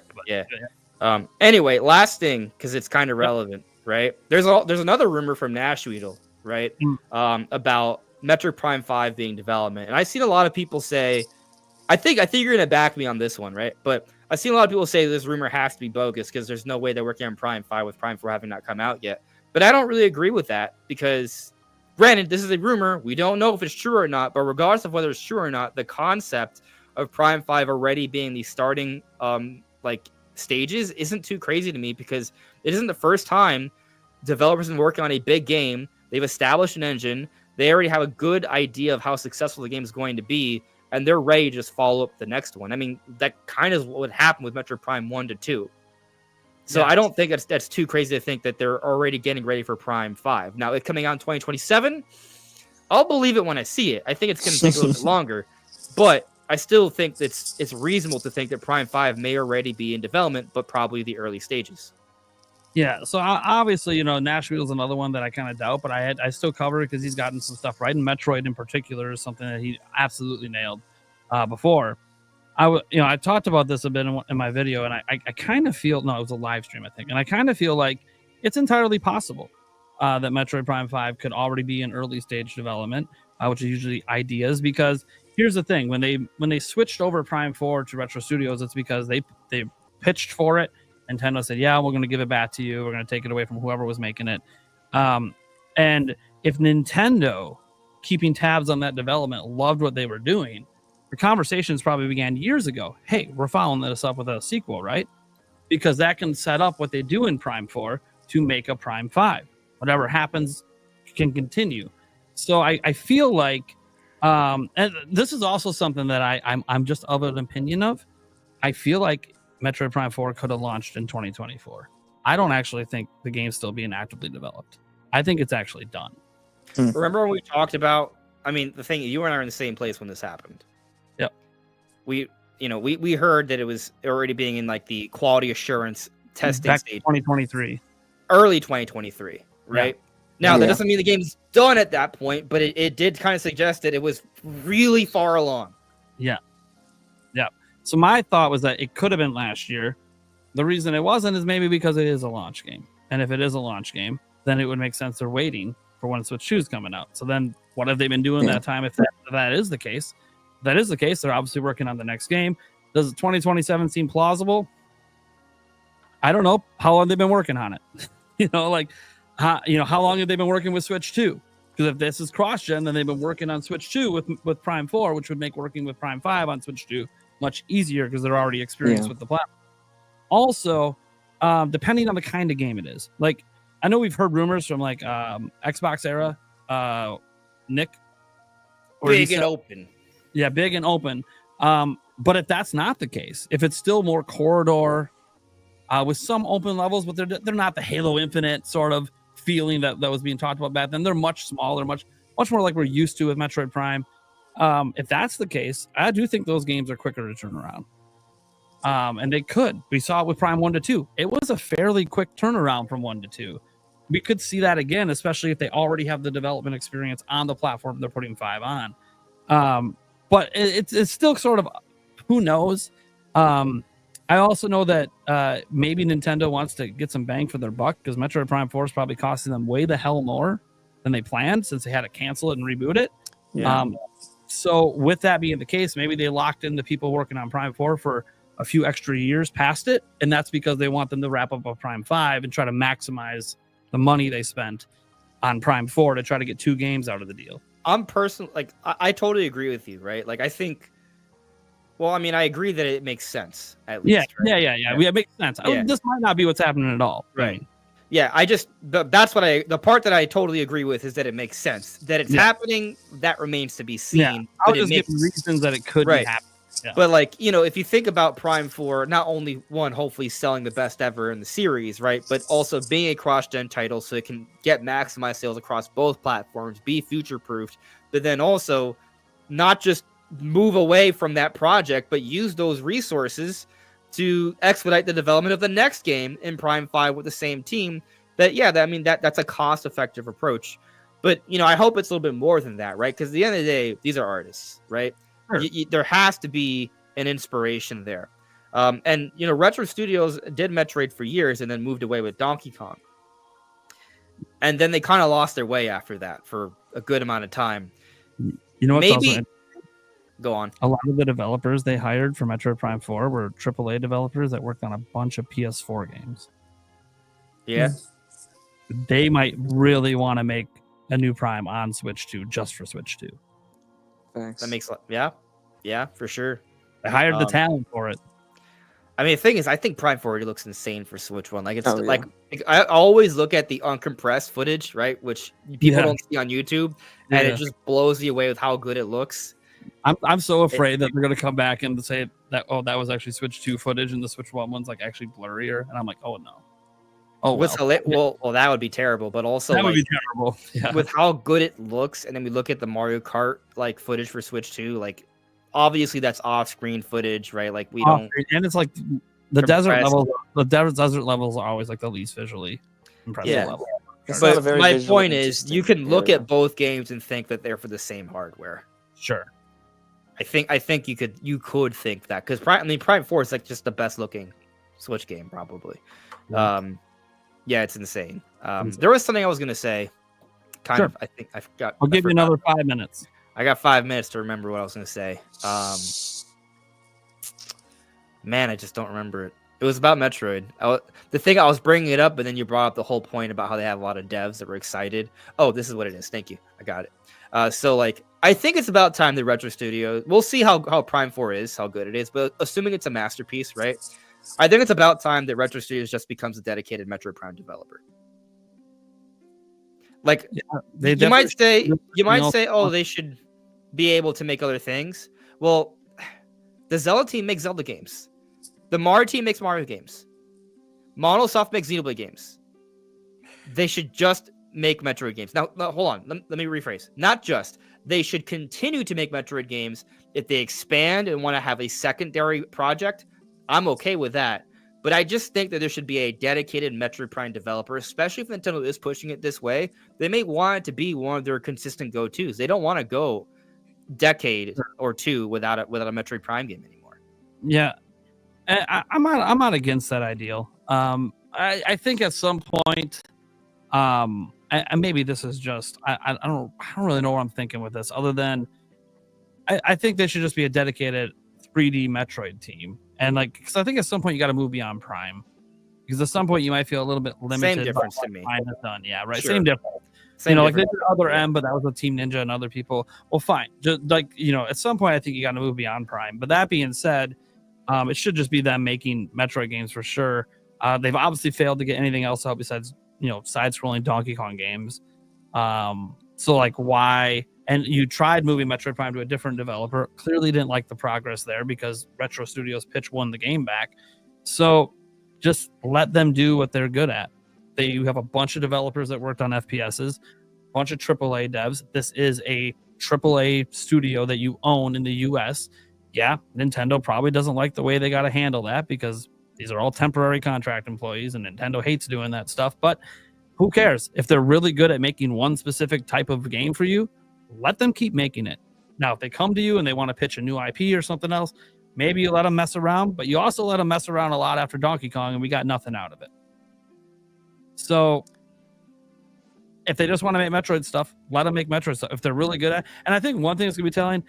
Anyway, last thing because it's kind of relevant, right? There's another rumor from Nashville, right? About Metroid Prime 5 being development, and I've seen a lot of people say, I think you're gonna back me on this one, right? But I've seen a lot of people say this rumor has to be bogus because there's no way they're working on Prime 5 with Prime 4 having not come out yet. But I don't really agree with that because, granted, this is a rumor. We don't know if it's true or not. But regardless of whether it's true or not, the concept of Prime 5 already being the starting stages isn't too crazy to me because it isn't the first time developers have been working on a big game. They've established an engine. They already have a good idea of how successful the game is going to be. And they're ready to just follow up the next one. I mean, that kind of what happened with Metroid Prime 1 to 2. So I don't think that's too crazy to think that they're already getting ready for Prime 5. Now, it coming out in 2027, I'll believe it when I see it. I think it's going to take a little bit longer. But I still think it's reasonable to think that Prime 5 may already be in development, but probably the early stages. Yeah, so obviously, Nashville's another one that I kind of doubt, but I still cover it because he's gotten some stuff right. And Metroid in particular is something that he absolutely nailed before. I talked about this a bit in my video, and I kind of feel, no, it was a live stream, I think. And I kind of feel like it's entirely possible that Metroid Prime 5 could already be in early stage development, which is usually ideas, because here's the thing. When they switched over Prime 4 to Retro Studios, it's because they pitched for it. Nintendo said, yeah, we're going to give it back to you. We're going to take it away from whoever was making it. And if Nintendo, keeping tabs on that development, loved what they were doing, the conversations probably began years ago. Hey, we're following this up with a sequel, right? Because that can set up what they do in Prime 4 to make a Prime 5. Whatever happens can continue. So I feel like, and this is also something that I'm just of an opinion of. I feel like Metroid Prime 4 could have launched in 2024. I don't actually think the game's still being actively developed. I think it's actually done. Remember when we talked about, I mean, the thing, you and I are in the same place when this happened. Yep. We heard that it was already being in like the quality assurance testing stage. 2023. Early 2023, right? Yeah. Now, that doesn't mean the game's done at that point, but it did kind of suggest that it was really far along. Yeah. Yeah. So my thought was that it could have been last year. The reason it wasn't is maybe because it is a launch game. And if it is a launch game, then it would make sense they're waiting for when Switch 2 is coming out. So then What have they been doing that time? If that is the case, they're obviously working on the next game. Does 2027 seem plausible? I don't know how long they've been working on it. How long have they been working with Switch 2? Because if this is cross-gen, then they've been working on Switch 2 with Prime 4, which would make working with Prime 5 on Switch 2 much easier because they're already experienced with the platform. Also, depending on the kind of game it is. Like, I know we've heard rumors from like Xbox era, Nick. Big and open. Yeah, big and open. But if that's not the case, if it's still more corridor with some open levels, but they're not the Halo Infinite sort of feeling that was being talked about back then. They're much smaller, much more like we're used to with Metroid Prime. If that's the case, I do think those games are quicker to turn around. And they could. We saw it with Prime 1 to 2. It was a fairly quick turnaround from 1 to 2. We could see that again, especially if they already have the development experience on the platform they're putting 5 on. But it's still sort of, who knows? I also know that maybe Nintendo wants to get some bang for their buck because Metroid Prime 4 is probably costing them way the hell more than they planned since they had to cancel it and reboot it. Yeah. So with that being the case, maybe they locked in the people working on Prime 4 for a few extra years past it, and that's because they want them to wrap up a Prime 5 and try to maximize the money they spent on Prime 4 to try to get 2 games out of the deal. I'm personally, like, I totally agree with you, right? Like, I think, well, I mean, I agree that it makes sense, at least. Yeah, right? yeah. It makes sense. Yeah. This might not be what's happening at all. Right. Yeah, the part that I totally agree with is that it makes sense. That it's happening, that remains to be seen. Yeah, I was just giving reasons that it could be happening. Yeah. But, like, if you think about Prime 4, not only one, hopefully selling the best ever in the series, right? But also being a cross-gen title so it can get maximized sales across both platforms, be future-proofed, but then also not just move away from that project, but use those resources to expedite the development of the next game in Prime 5 with the same team. That's a cost-effective approach. But, I hope it's a little bit more than that, right? Because at the end of the day, these are artists, right? Sure. There has to be an inspiration there. And Retro Studios did Metroid for years and then moved away with Donkey Kong. And then they kind of lost their way after that for a good amount of time. Maybe go on. A lot of the developers they hired for Metroid Prime 4 were AAA developers that worked on a bunch of PS4 games. Yeah. They might really want to make a new Prime on Switch 2 just for Switch 2. Thanks. That makes yeah, for sure. They hired the talent for it. I mean, the thing is, I think Prime 4 already looks insane for Switch 1. Like, it's like I always look at the uncompressed footage, right, which people don't see on YouTube, and it just blows you away with how good it looks. I'm so afraid that they're gonna come back and say that that was actually Switch 2 footage, and the Switch 1 one's like actually blurrier, and I'm like, oh no. Oh, well, that would be terrible. But also, that would be terrible. Yeah. With how good it looks, and then we look at the Mario Kart like footage for Switch 2, like obviously that's off-screen footage, right? Like we don't, and it's like the desert levels. The desert levels are always like the least visually impressive level. But my point is, you can look at both games and think that they're for the same hardware. Sure. I think you could think that because Prime 4 is like just the best looking Switch game probably. Yeah, it's insane. There was something I was gonna say. Of, I think I forgot. I'll give you another 5 minutes. I got 5 minutes to remember what I was gonna say. Man, I just don't remember it. It was about Metroid. The thing I was bringing it up, but then you brought up the whole point about how they have a lot of devs that were excited. Oh, this is what it is. Thank you. I got it. So like, I think it's about time the Retro Studio. We'll see how Prime 4 is, how good it is, but assuming it's a masterpiece, right? I think it's about time that Retro Studios just becomes a dedicated Metroid Prime developer. Like, you might say, oh, they should be able to make other things. Well, the Zelda team makes Zelda games. The Mario team makes Mario games. Monosoft makes Xenoblade games. They should just make Metroid games. Now hold on. Let me rephrase. Not just. They should continue to make Metroid games. If they expand and want to have a secondary project, I'm okay with that. But I just think that there should be a dedicated Metroid Prime developer, especially if Nintendo is pushing it this way. They may want it to be one of their consistent go-tos. They don't want to go decade or two without a Metroid Prime game anymore. Yeah, I'm not against that ideal. I think at some point, and and maybe this is just I don't really know what I'm thinking with this, other than I think there should just be a dedicated 3D Metroid team, and like because I think at some point you got to move beyond Prime, because at some point you might feel a little bit limited. Same difference to me. Prime has done, yeah, right. Sure. Same difference. Same like they difference. did Other M, but that was with Team Ninja and other people. Well, fine. Just like at some point I think you got to move beyond Prime. But that being said, it should just be them making Metroid games for sure. They've obviously failed to get anything else out besides side-scrolling Donkey Kong games. So like why? And you tried moving Metroid Prime to a different developer. Clearly didn't like the progress there because Retro Studios pitch won the game back. So just let them do what they're good at. You have a bunch of developers that worked on FPSs, a bunch of AAA devs. This is a AAA studio that you own in the US. Yeah, Nintendo probably doesn't like the way they got to handle that because these are all temporary contract employees and Nintendo hates doing that stuff. But who cares? If they're really good at making one specific type of game for you, let them keep making it. Now, if they come to you and they want to pitch a new IP or something else, maybe you let them mess around, but you also let them mess around a lot after Donkey Kong and we got nothing out of it. So if they just want to make Metroid stuff, let them make Metroid stuff. If they're really good at it. And I think one thing that's going to be telling,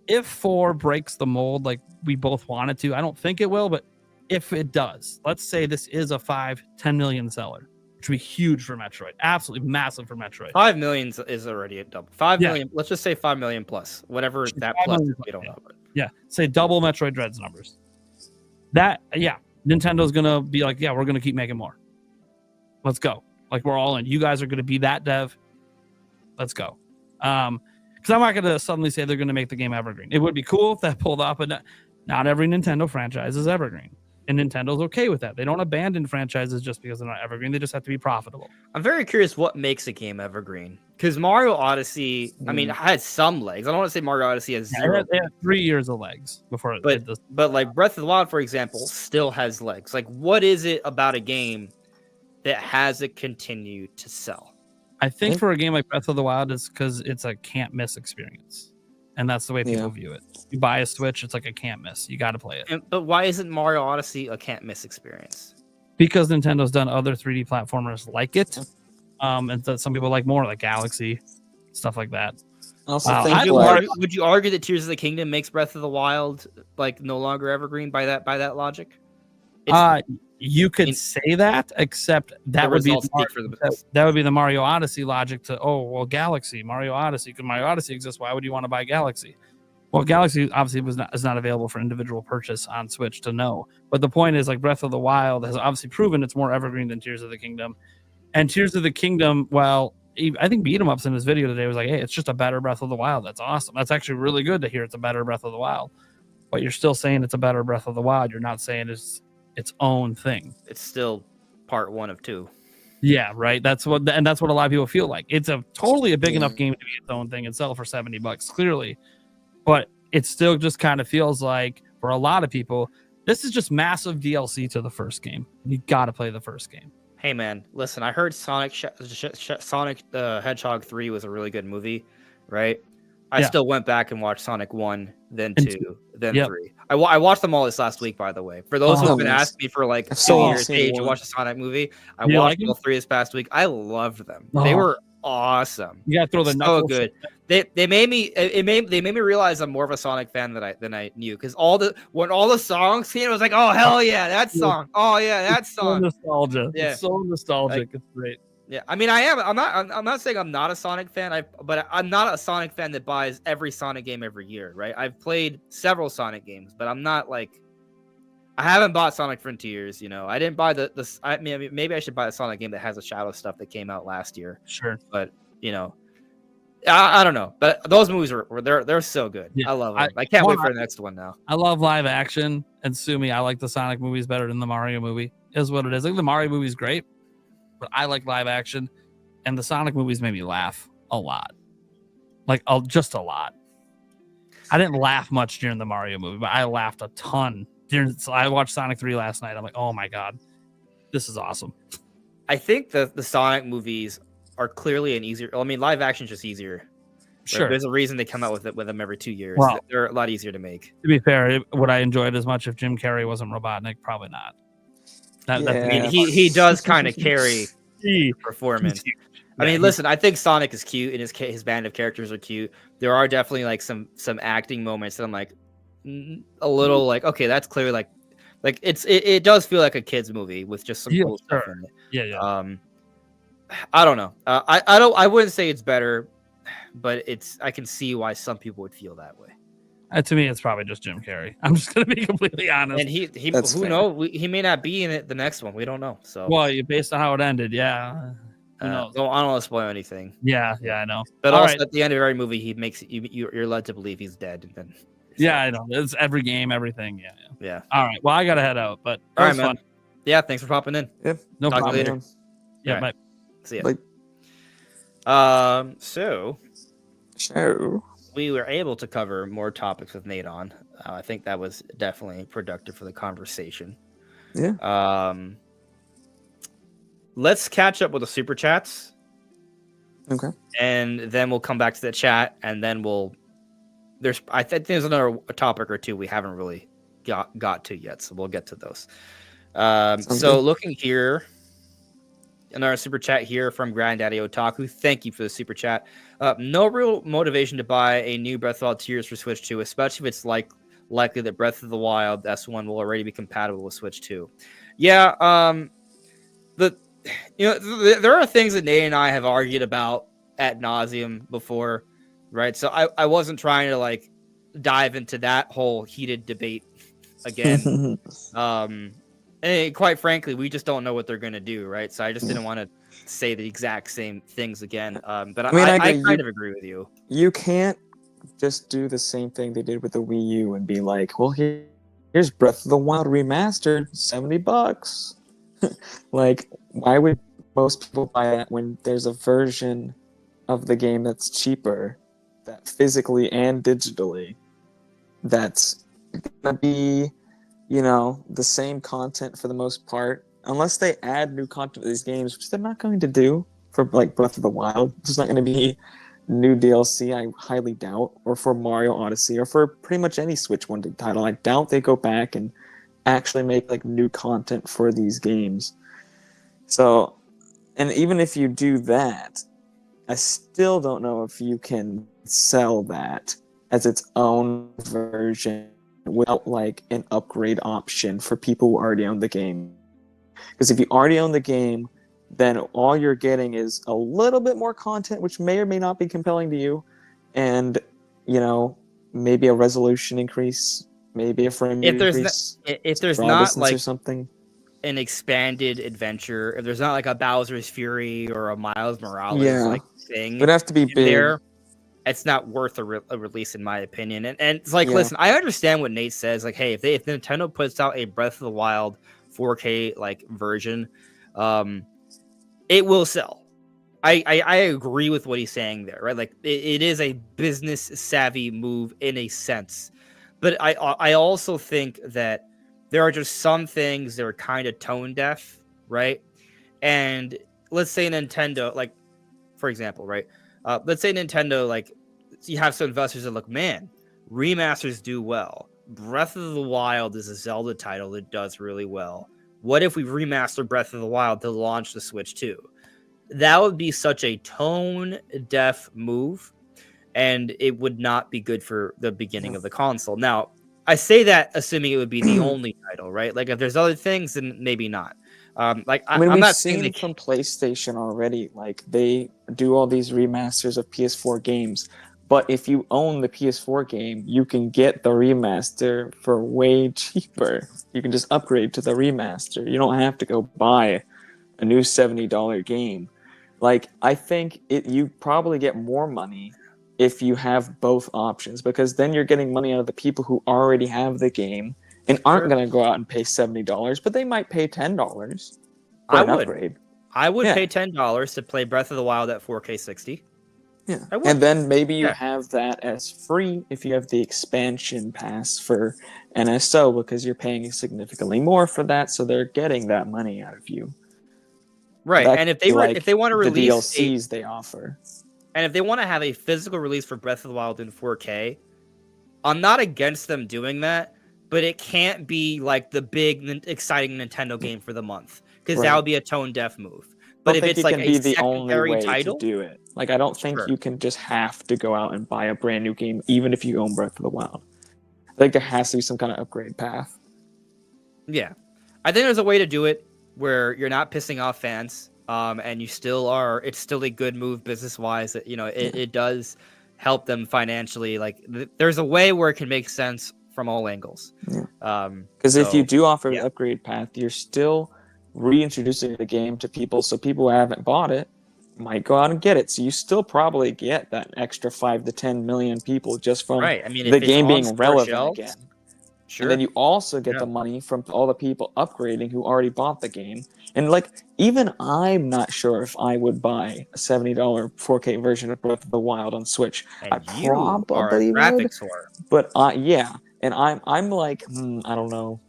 if 4 breaks the mold like we both want it to, I don't think it will, but if it does, let's say this is a 5-10 million seller, which would be huge for Metroid. Absolutely massive for Metroid. 5 million is already a double. 5 million. Let's just say 5 million plus. Whatever that plus is, we don't know. Yeah. Say double Metroid Dread's numbers. Nintendo's going to be like, yeah, we're going to keep making more. Let's go. Like we're all in. You guys are going to be that dev. Let's go. Because I'm not going to suddenly say they're going to make the game Evergreen. It would be cool if that pulled off, but not every Nintendo franchise is Evergreen. And Nintendo's okay with that. They don't abandon franchises just because they're not evergreen. They just have to be profitable. I'm very curious what makes a game evergreen. Because Mario Odyssey, I mean, had some legs. I don't want to say Mario Odyssey has zero. They had 3 years of legs before it did this. But like Breath of the Wild, for example, still has legs. Like, what is it about a game that has it continue to sell? I think for a game like Breath of the Wild, it's because it's a can't miss experience. And that's the way people view it. You buy a Switch, it's like a can't miss. You got to play it. But why isn't Mario Odyssey a can't miss experience? Because Nintendo's done other 3D platformers like it. And that some people like more, like Galaxy, stuff like that. Also, would you argue that Tears of the Kingdom makes Breath of the Wild like no longer evergreen by that logic? You could say that, except that would be the Mario Odyssey logic to Galaxy, Mario Odyssey. Because Mario Odyssey exists, why would you want to buy Galaxy? Well, Galaxy obviously is not available for individual purchase on Switch to know. But the point is, like Breath of the Wild has obviously proven it's more evergreen than Tears of the Kingdom. And Tears of the Kingdom, well, I think Beat 'em Ups in his video today was like, hey, it's just a better Breath of the Wild. That's awesome. That's actually really good to hear it's a better Breath of the Wild. But you're still saying it's a better Breath of the Wild. You're not saying it's its own thing. It's still part 1 of 2. Yeah, right. That's what a lot of people feel like. It's a big enough game to be its own thing and sell for $70 clearly. But it still just kind of feels like for a lot of people, this is just massive DLC to the first game. You got to play the first game. Hey man, listen, I heard Sonic the Hedgehog 3 was a really good movie, right? I still went back and watched Sonic 1, then 2, then 3. I watched them all this last week, by the way. For those who have been asking me for like 2 years, hey, you watch the Sonic movie? I watched all 3 this past week. I loved them. They were awesome. You gotta throw the so good. They made me realize I'm more of a Sonic fan than I knew, because when all the songs came, I was like, oh hell yeah, that song. Oh yeah, that song. So nostalgia. Yeah. It's so nostalgic. It's great. Yeah, I mean, I am. I'm not saying I'm not a Sonic fan. But I'm not a Sonic fan that buys every Sonic game every year, right? I've played several Sonic games, but I'm not like. I haven't bought Sonic Frontiers. I didn't buy maybe I should buy a Sonic game that has the Shadow stuff that came out last year. Sure, but I don't know. But those movies they're so good. Yeah, I love them. I can't wait for the next one now. I love live action, and sue me. I like the Sonic movies better than the Mario movie. Is what it is. I think the Mario movie's great. But I like live action, and the Sonic movies made me laugh a lot, just a lot. I didn't laugh much during the Mario movie, but I laughed a ton. So I watched Sonic 3 last night. I'm like, oh my god, this is awesome. I think the Sonic movies are clearly an easier. I mean, live action is just easier. Sure, right? There's a reason they come out with them every 2 years. Well, they're a lot easier to make. To be fair, would I enjoy it as much if Jim Carrey wasn't Robotnik? Probably not. I mean, he does kind of carry performance. I mean, listen, I think Sonic is cute and his band of characters are cute. There are definitely like some acting moments that I'm like a little like, okay, that's clearly like it does feel like a kids movie with just some cool stuff in it. Yeah. I don't know. I wouldn't say it's better, but I can see why some people would feel that way. To me, it's probably just Jim Carrey. I'm just gonna be completely honest. And he That's who fair. knows? He may not be in it the next one. We don't know. So well, based on how it ended, yeah. Who knows? I don't want to spoil anything. Yeah, I know. But All also right. at the end of every movie, he makes you're led to believe he's dead. And then yeah, I know. It's every game, everything. Yeah. All right. Well, I gotta head out, but all right, was man. fun. Yeah, thanks for popping in. Yeah, No Talk to problem. you later. Yeah, All right. bye. See ya. Bye. So we were able to cover more topics with Nate on. I think that was definitely productive for the conversation. Yeah. Let's catch up with the super chats. Okay. And then we'll come back to the chat, and then I think there's another topic or two we haven't really got to yet, so we'll get to those. So looking here, another super chat here from Granddaddy Otaku. Thank you for the super chat. No real motivation to buy a new Breath of the Wild Tears for Switch 2, especially if it's likely that Breath of the Wild S1 will already be compatible with Switch 2. Yeah, there are things that Nate and I have argued about ad nauseum before, right? So I wasn't trying to like dive into that whole heated debate again. And quite frankly, we just don't know what they're gonna do, right? So I just didn't want to say the exact same things again. But I kind of agree with you. You can't just do the same thing they did with the Wii U and be like, well, here's Breath of the Wild remastered, $70. Like, why would most people buy that when there's a version of the game that's cheaper, that physically and digitally, that's gonna be, the same content for the most part, unless they add new content to these games, which they're not going to do for like Breath of the Wild. There's not going to be new DLC, I highly doubt, or for Mario Odyssey, or for pretty much any Switch One title. I doubt they go back and actually make like new content for these games. So, and even if you do that, I still don't know if you can sell that as its own version without like an upgrade option for people who already own the game. Because if you already own the game, then all you're getting is a little bit more content, which may or may not be compelling to you, and maybe a resolution increase, maybe a frame rate increase. If there's not like or something, an expanded adventure, if there's not like a Bowser's Fury or a Miles Morales like thing, it would have to be big. There, it's not worth a release in my opinion. And it's like, listen, I understand what Nate says. Like, hey, if Nintendo puts out a Breath of the Wild 4K like version, it will sell. I agree with what he's saying there, right? Like it is a business savvy move in a sense, but I also think that there are just some things that are kind of tone deaf, right? And let's say Nintendo, like for example, right? Let's say Nintendo, like you have some investors that look, man, remasters do well. Breath of the Wild is a Zelda title that does really well. What if we remaster Breath of the Wild to launch the Switch 2? That would be such a tone-deaf move, and it would not be good for the beginning of the console. Now, I say that assuming it would be the only title, right? Like, if there's other things, then maybe not. I'm not saying from PlayStation already, like, they do all these remasters of PS4 games, but if you own the PS4 game, you can get the remaster for way cheaper. You can just upgrade to the remaster. You don't have to go buy a new $70 game. Like, I think you probably get more money if you have both options, because then you're getting money out of the people who already have the game and aren't going to go out and pay $70, but they might pay $10 for an upgrade. I would pay $10 to play Breath of the Wild at 4K 60. Yeah, and then maybe you have that as free if you have the expansion pass for NSO, because you're paying significantly more for that, so they're getting that money out of you. Right, and if they want to release the DLCs they offer, and if they want to have a physical release for Breath of the Wild in 4K, I'm not against them doing that, but it can't be like the big exciting Nintendo game for the month, because that would be a tone deaf move. But if think it's it like can a be the only secondary way title, to do it. Like, I don't think sure. you can just have to go out and buy a brand new game, even if you own Breath of the Wild. I think there has to be some kind of upgrade path. Yeah, I think there's a way to do it where you're not pissing off fans, and you still are. It's still a good move business wise. You know, it does help them financially. Like, there's a way where it can make sense from all angles. Yeah. Because if you do offer yeah. the upgrade path, you're still reintroducing the game to people, so people who haven't bought it might go out and get it. So you still probably get that extra 5 to 10 million people just from Right. I mean, the if it's game on being store relevant shelves, again. And sure. then you also get Yeah. the money from all the people upgrading who already bought the game. And like, even I'm not sure if I would buy a $70 4K version of Breath of the Wild on Switch. And I you are a probably would, graphics whore. but yeah. And I'm like, I don't know.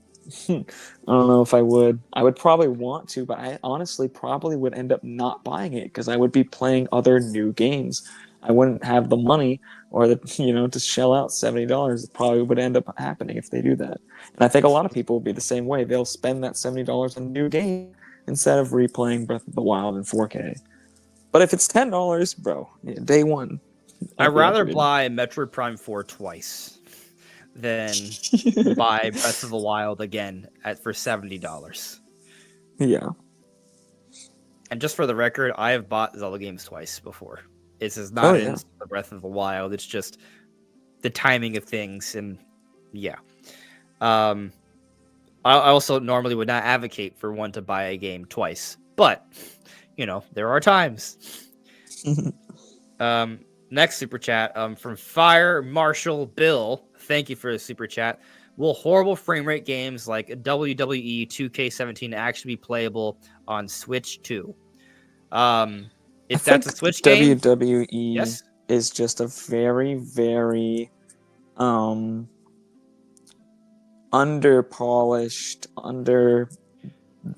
I don't know if I would. I would probably want to, but I honestly probably would end up not buying it because I would be playing other new games. I wouldn't have the money or the to shell out $70. It probably would end up happening if they do that. And I think a lot of people will be the same way. They'll spend that $70 on a new game instead of replaying Breath of the Wild in 4K. But if it's $10, bro, day one. I'd rather buy Metroid Prime 4 twice than buy Breath of the Wild again for $70. Yeah. And just for the record, I have bought Zelda games twice before. This is not the Breath of the Wild. It's just the timing of things, and yeah. I also normally would not advocate for one to buy a game twice, but there are times. Next super chat from Fire Marshal Bill. Thank you for the super chat. Will horrible frame rate games like WWE 2K17 actually be playable on Switch 2? If that's a Switch game, WWE yes, is just a very, very under polished, under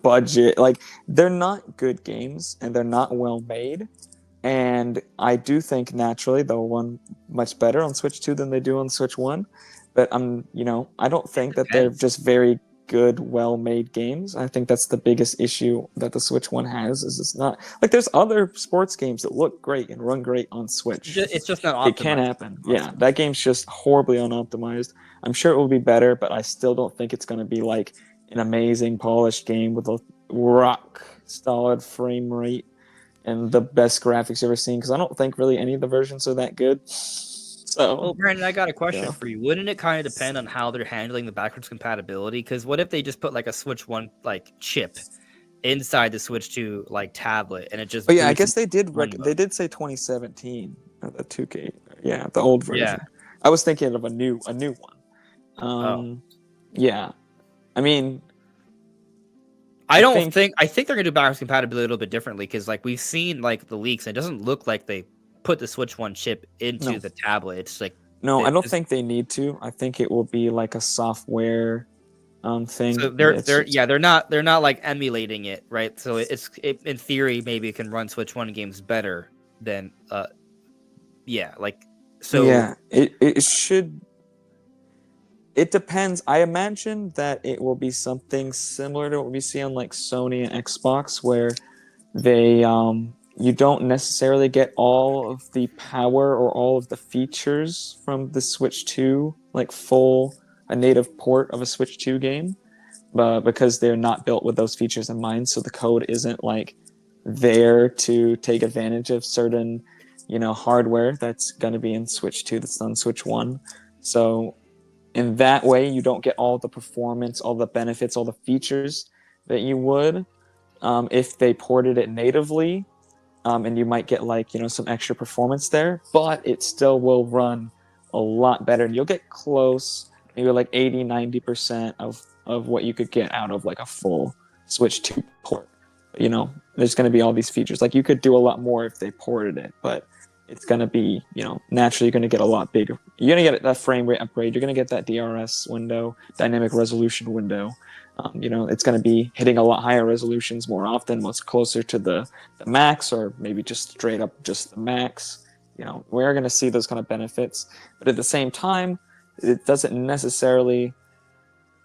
budget. Like, they're not good games and they're not well made. And I do think naturally they'll run much better on Switch 2 than they do on Switch 1. But I don't think that they're just very good, well-made games. I think that's the biggest issue that the Switch 1 has, is it's not like there's other sports games that look great and run great on Switch. It's just not optimized. It can happen. Yeah, that game's just horribly unoptimized. I'm sure it will be better, but I still don't think it's going to be like an amazing polished game with a rock solid frame rate and the best graphics you've ever seen, because I don't think really any of the versions are that good. So, well, Brandon, I got a question for you. Wouldn't it kind of depend on how they're handling the backwards compatibility? Because what if they just put like a Switch 1 like chip inside the Switch 2 like tablet, and it just? Oh yeah, I guess they did. They did say 2017, the 2K. Yeah, the old version. Yeah. I was thinking of a new one. Yeah, I mean, I think they're gonna do backwards compatibility a little bit differently, because like we've seen like the leaks, and it doesn't look like they put the Switch 1 chip into the tablet. It's like I don't think they need to. I think it will be like a software thing. So they're not like emulating it, right? So in theory maybe it can run Switch 1 games better than it should. It depends. I imagine that it will be something similar to what we see on like Sony and Xbox, where they you don't necessarily get all of the power or all of the features from the Switch 2, like a native port of a Switch 2 game, because they're not built with those features in mind. So the code isn't like there to take advantage of certain, hardware that's going to be in Switch 2 that's on Switch 1. So in that way, you don't get all the performance, all the benefits, all the features that you would if they ported it natively. And you might get like, some extra performance there, but it still will run a lot better. And you'll get close, maybe like 80, 90% of what you could get out of like a full Switch 2 port. There's going to be all these features. Like, you could do a lot more if they ported it, but it's going to be, naturally you're going to get a lot bigger. You're going to get that frame rate upgrade. You're going to get that DRS window, dynamic resolution window. It's going to be hitting a lot higher resolutions more often, much closer to the max, or maybe just straight up just the max. We're going to see those kind of benefits. But at the same time, it doesn't necessarily...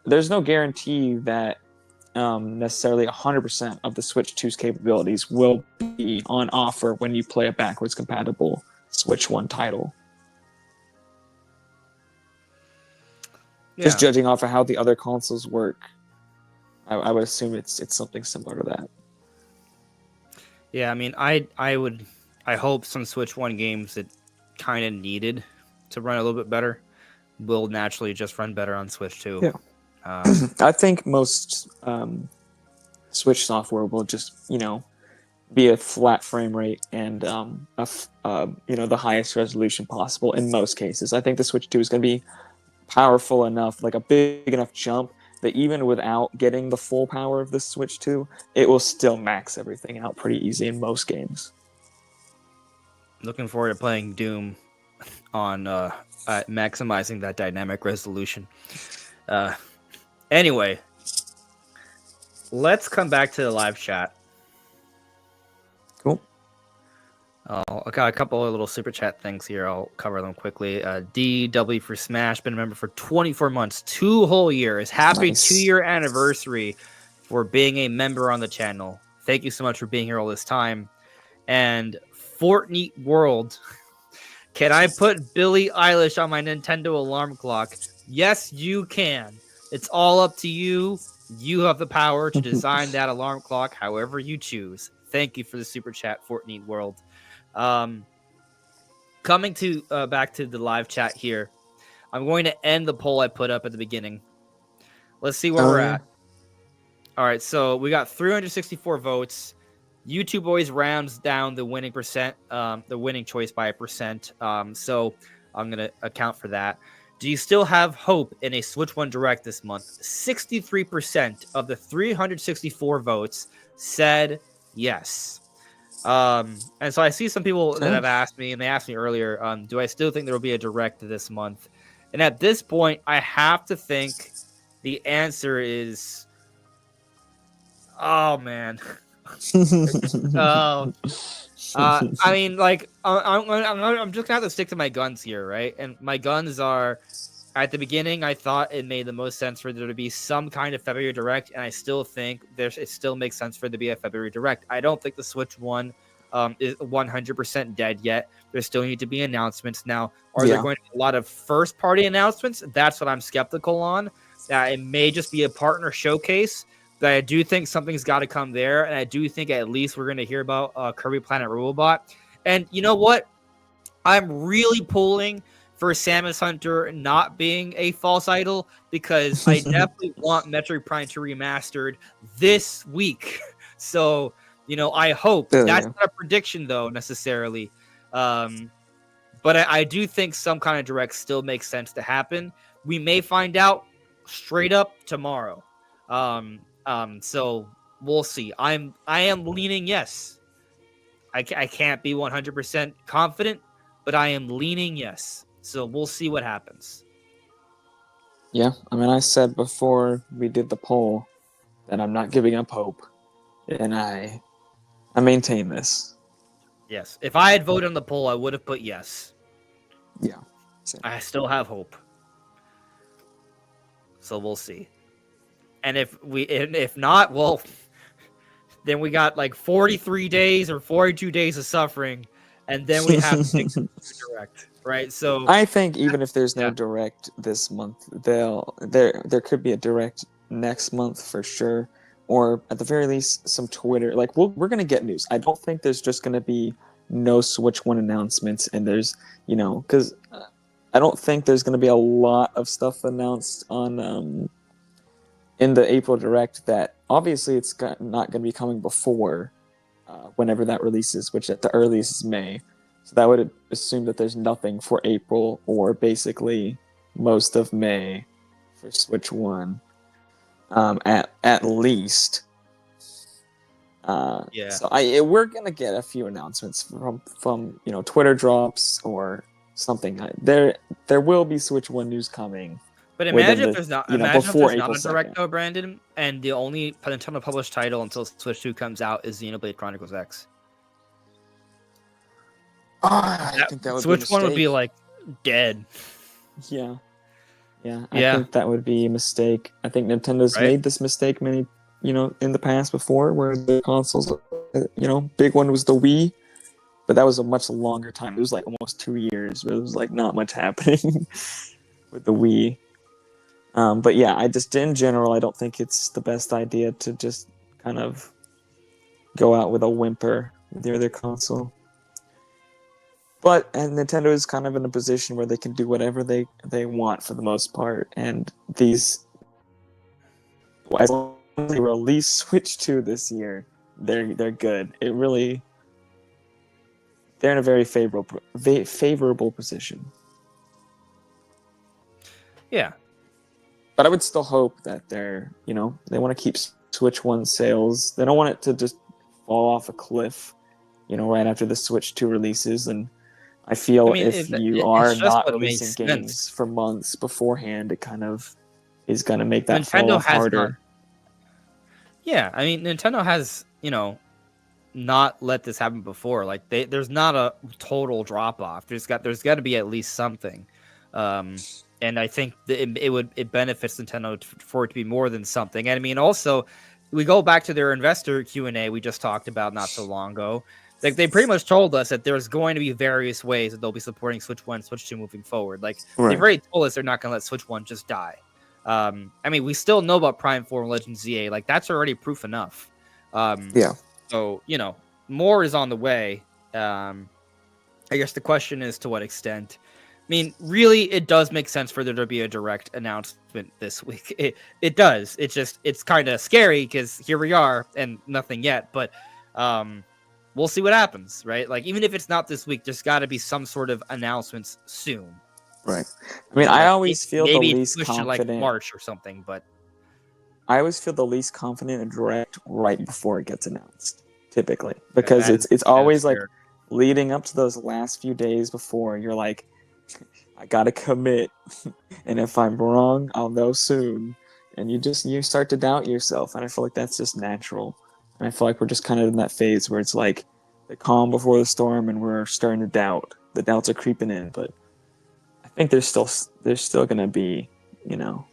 There's no guarantee that necessarily 100% of the Switch 2's capabilities will be on offer when you play a backwards compatible Switch 1 title. Just judging off of how the other consoles work, I would assume it's something similar to that. Yeah, I mean, I hope some Switch 1 games that kind of needed to run a little bit better will naturally just run better on Switch 2. Yeah. I think most Switch software will just, be a flat frame rate and the highest resolution possible in most cases. I think the Switch 2 is going to be powerful enough, like a big enough jump, that even without getting the full power of the Switch 2, it will still max everything out pretty easy in most games. Looking forward to playing Doom on maximizing that dynamic resolution. Anyway, let's come back to the live chat. Cool. I got a couple of little super chat things here. I'll cover them quickly. DW for Smash, been a member for 24 months, 2 whole years. Happy 2-year anniversary for being a member on the channel. Thank you so much for being here all this time. And Fortnite World, can I put Billie Eilish on my Nintendo alarm clock? Yes, you can. It's all up to you. You have the power to design that alarm clock however you choose. Thank you for the super chat, Fortnite World. Coming to back to the live chat here, I'm going to end the poll I put up at the beginning. Let's see where we're at. All right, so we got 364 votes. YouTube always rounds down the winning choice by 1%. So I'm gonna account for that. Do you still have hope in a Switch 1 Direct this month? 63% of the 364 votes said yes. And so I see some people that have asked me, and they asked me earlier, do I still think there will be a Direct this month? And at this point, I have to think the answer is, oh man. I mean, like, I'm just gonna have to stick to my guns here, right? And my guns are, at the beginning, I thought it made the most sense for there to be some kind of February Direct, and I still think it still makes sense for there to be a February Direct. I don't think the Switch 1 is 100% dead yet. There still need to be announcements. Now, are there going to be a lot of first-party announcements? That's what I'm skeptical on. It may just be a partner showcase. But I do think something's got to come there, and I do think at least we're going to hear about Kirby Planet Robobot. And you know what? I'm really pulling for Samus Hunter not being a false idol, because I definitely want Metroid Prime 2 Remastered this week. So, I hope. That's not a prediction, though, necessarily. But I do think some kind of Direct still makes sense to happen. We may find out straight up tomorrow. So we'll see. I am leaning yes. I can't be 100% confident, but I am leaning yes. So we'll see what happens. Yeah, I mean, I said before we did the poll that I'm not giving up hope, and I maintain this. Yes. If I had voted on the poll, I would have put yes. Yeah. Same. I still have hope. So we'll see. And if not, well, then we got like 43 days or 42 days of suffering, and then we have to make a Direct, right? So I think even if there's no Direct this month, there could be a Direct next month for sure, or at the very least some Twitter. Like we're gonna get news. I don't think there's just gonna be no Switch 1 announcements, and there's because I don't think there's gonna be a lot of stuff announced on in the April Direct that obviously it's not going to be coming before whenever that releases, which at the earliest is May. So that would assume that there's nothing for April or basically most of May for Switch 1 at least. So we're going to get a few announcements from Twitter drops or something. There will be Switch 1 news coming. But imagine if there's not a Direct, though, Brandon, and the only Nintendo published title until Switch 2 comes out is Xenoblade Chronicles X. I think that would Switch 1 would be like dead. Yeah. I think that would be a mistake. I think Nintendo's made this mistake many in the past before, where the consoles, big one was the Wii, but that was a much longer time. It was like almost 2 years, but it was like not much happening with the Wii. But yeah, I just in general, I don't think it's the best idea to just kind of go out with a whimper with the other console. And Nintendo is kind of in a position where they can do whatever they want for the most part, and as long as they release Switch 2 this year, they're good. They're in a very favorable position. Yeah. But I would still hope that they want to keep Switch 1 sales. They don't want it to just fall off a cliff, right after the Switch 2 releases. And I feel if you are not releasing games for months beforehand, it kind of is going to make that fall off harder. Yeah, I mean, Nintendo has, not let this happen before. Like, there's not a total drop off. There's got to be at least something. And I think it benefits Nintendo for it to be more than something. And I mean, also, we go back to their investor Q&A we just talked about not so long ago. Like, they pretty much told us that there's going to be various ways that they'll be supporting Switch 1 and Switch 2 moving forward. Like, they've already told us they're not going to let Switch 1 just die. I mean, we still know about Prime 4 and Legend ZA. Like, that's already proof enough. Yeah. So, more is on the way. I guess the question is to what extent. I mean, really, it does make sense for there to be a direct announcement this week. It does. It's kind of scary because here we are and nothing yet. But we'll see what happens, right? Like, even if it's not this week, there's got to be some sort of announcements soon. Right. I mean, I always feel the least confident. Like March or something, but I always feel the least confident in direct right before it gets announced, typically, because it's always like leading up to those last few days before. You're like, I gotta commit, and if I'm wrong, I'll know soon. And you start to doubt yourself, and I feel like that's just natural. And I feel like we're just kind of in that phase where it's like the calm before the storm, and we're starting to doubt. The doubts are creeping in, but I think there's still gonna be, we're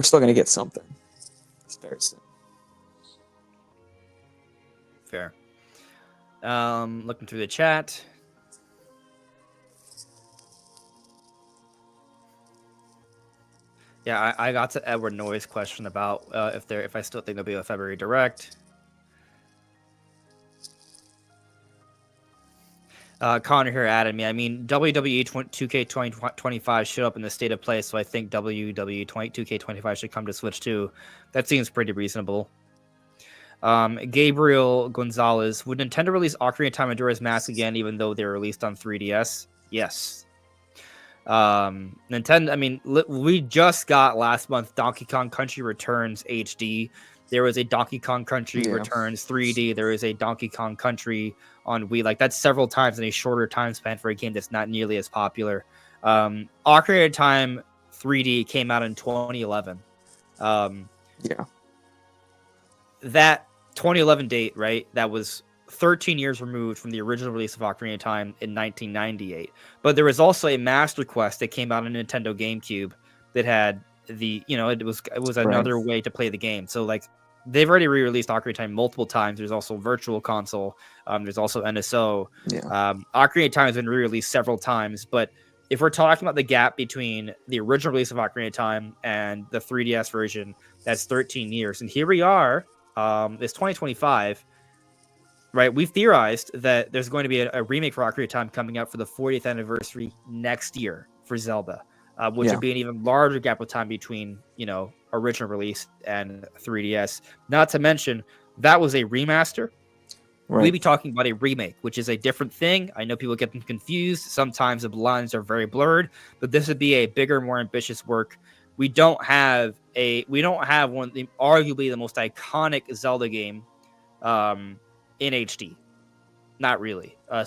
still gonna get something. It's very soon. Fair. Looking through the chat. Yeah, I got to Edward Noy's question about if I still think there'll be a February Direct. Connor here added me. I mean, WWE 2K 2025 showed up in the state of play, so I think WWE 2K25 should come to Switch too. That seems pretty reasonable. Gabriel Gonzalez, would Nintendo release Ocarina of Time Majora's Mask again, even though they're released on 3DS? Yes. Nintendo, I mean, we just got last month Donkey Kong Country Returns HD. There was a Donkey Kong Country Returns 3D. There is a Donkey Kong Country on Wii. Like, that's several times in a shorter time span for a game that's not nearly as popular. Ocarina of Time 3D came out in 2011. That 2011 date, right? That was 13 years removed from the original release of Ocarina of Time in 1998. But there was also a Master Quest that came out on Nintendo GameCube that had it was another way to play the game. So, like, they've already re-released Ocarina of Time multiple times. There's also Virtual Console. There's also NSO. Ocarina of Time has been re-released several times. But if we're talking about the gap between the original release of Ocarina of Time and the 3DS version, that's 13 years. And here we are. It's 2025. Right, we've theorized that there's going to be a remake for Ocarina of Time coming out for the 40th anniversary next year for Zelda, which would be an even larger gap of time between, original release and 3DS. Not to mention, that was a remaster. Right. We'd be talking about a remake, which is a different thing. I know people get them confused. Sometimes the lines are very blurred, but this would be a bigger, more ambitious work. We don't have arguably the most iconic Zelda game, in HD, not really. I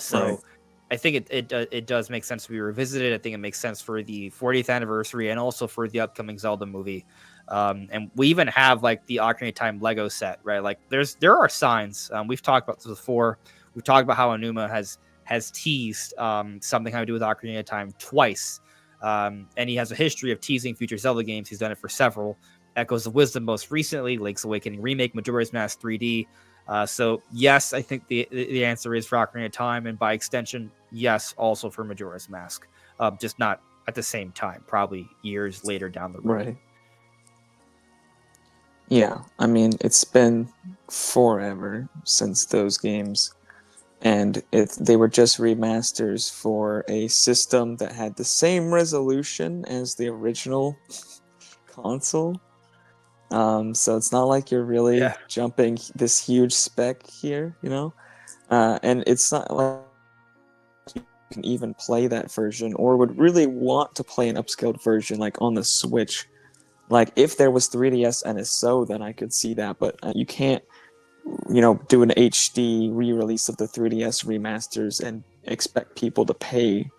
think it does make sense to be revisited. I think it makes sense for the 40th anniversary and also for the upcoming Zelda movie. And we even have like the Ocarina of Time Lego set, right? Like there are signs. We've talked about this before. We've talked about how Aonuma has teased something having to do with Ocarina of Time twice. And he has a history of teasing future Zelda games. He's done it for several. Echoes of Wisdom most recently, Link's Awakening remake, Majora's Mask 3D. So yes, I think the answer is for Ocarina of Time, and by extension, yes, also for Majora's Mask. Just not at the same time, probably years later down the road. Right. Yeah, I mean, it's been forever since those games, and they were just remasters for a system that had the same resolution as the original console. So it's not like you're really jumping this huge spec here, you know? And it's not like you can even play that version or would really want to play an upscaled version like on the Switch. Like if there was 3DS NSO, then I could see that, but you can't, do an HD re-release of the 3DS remasters and expect people to pay,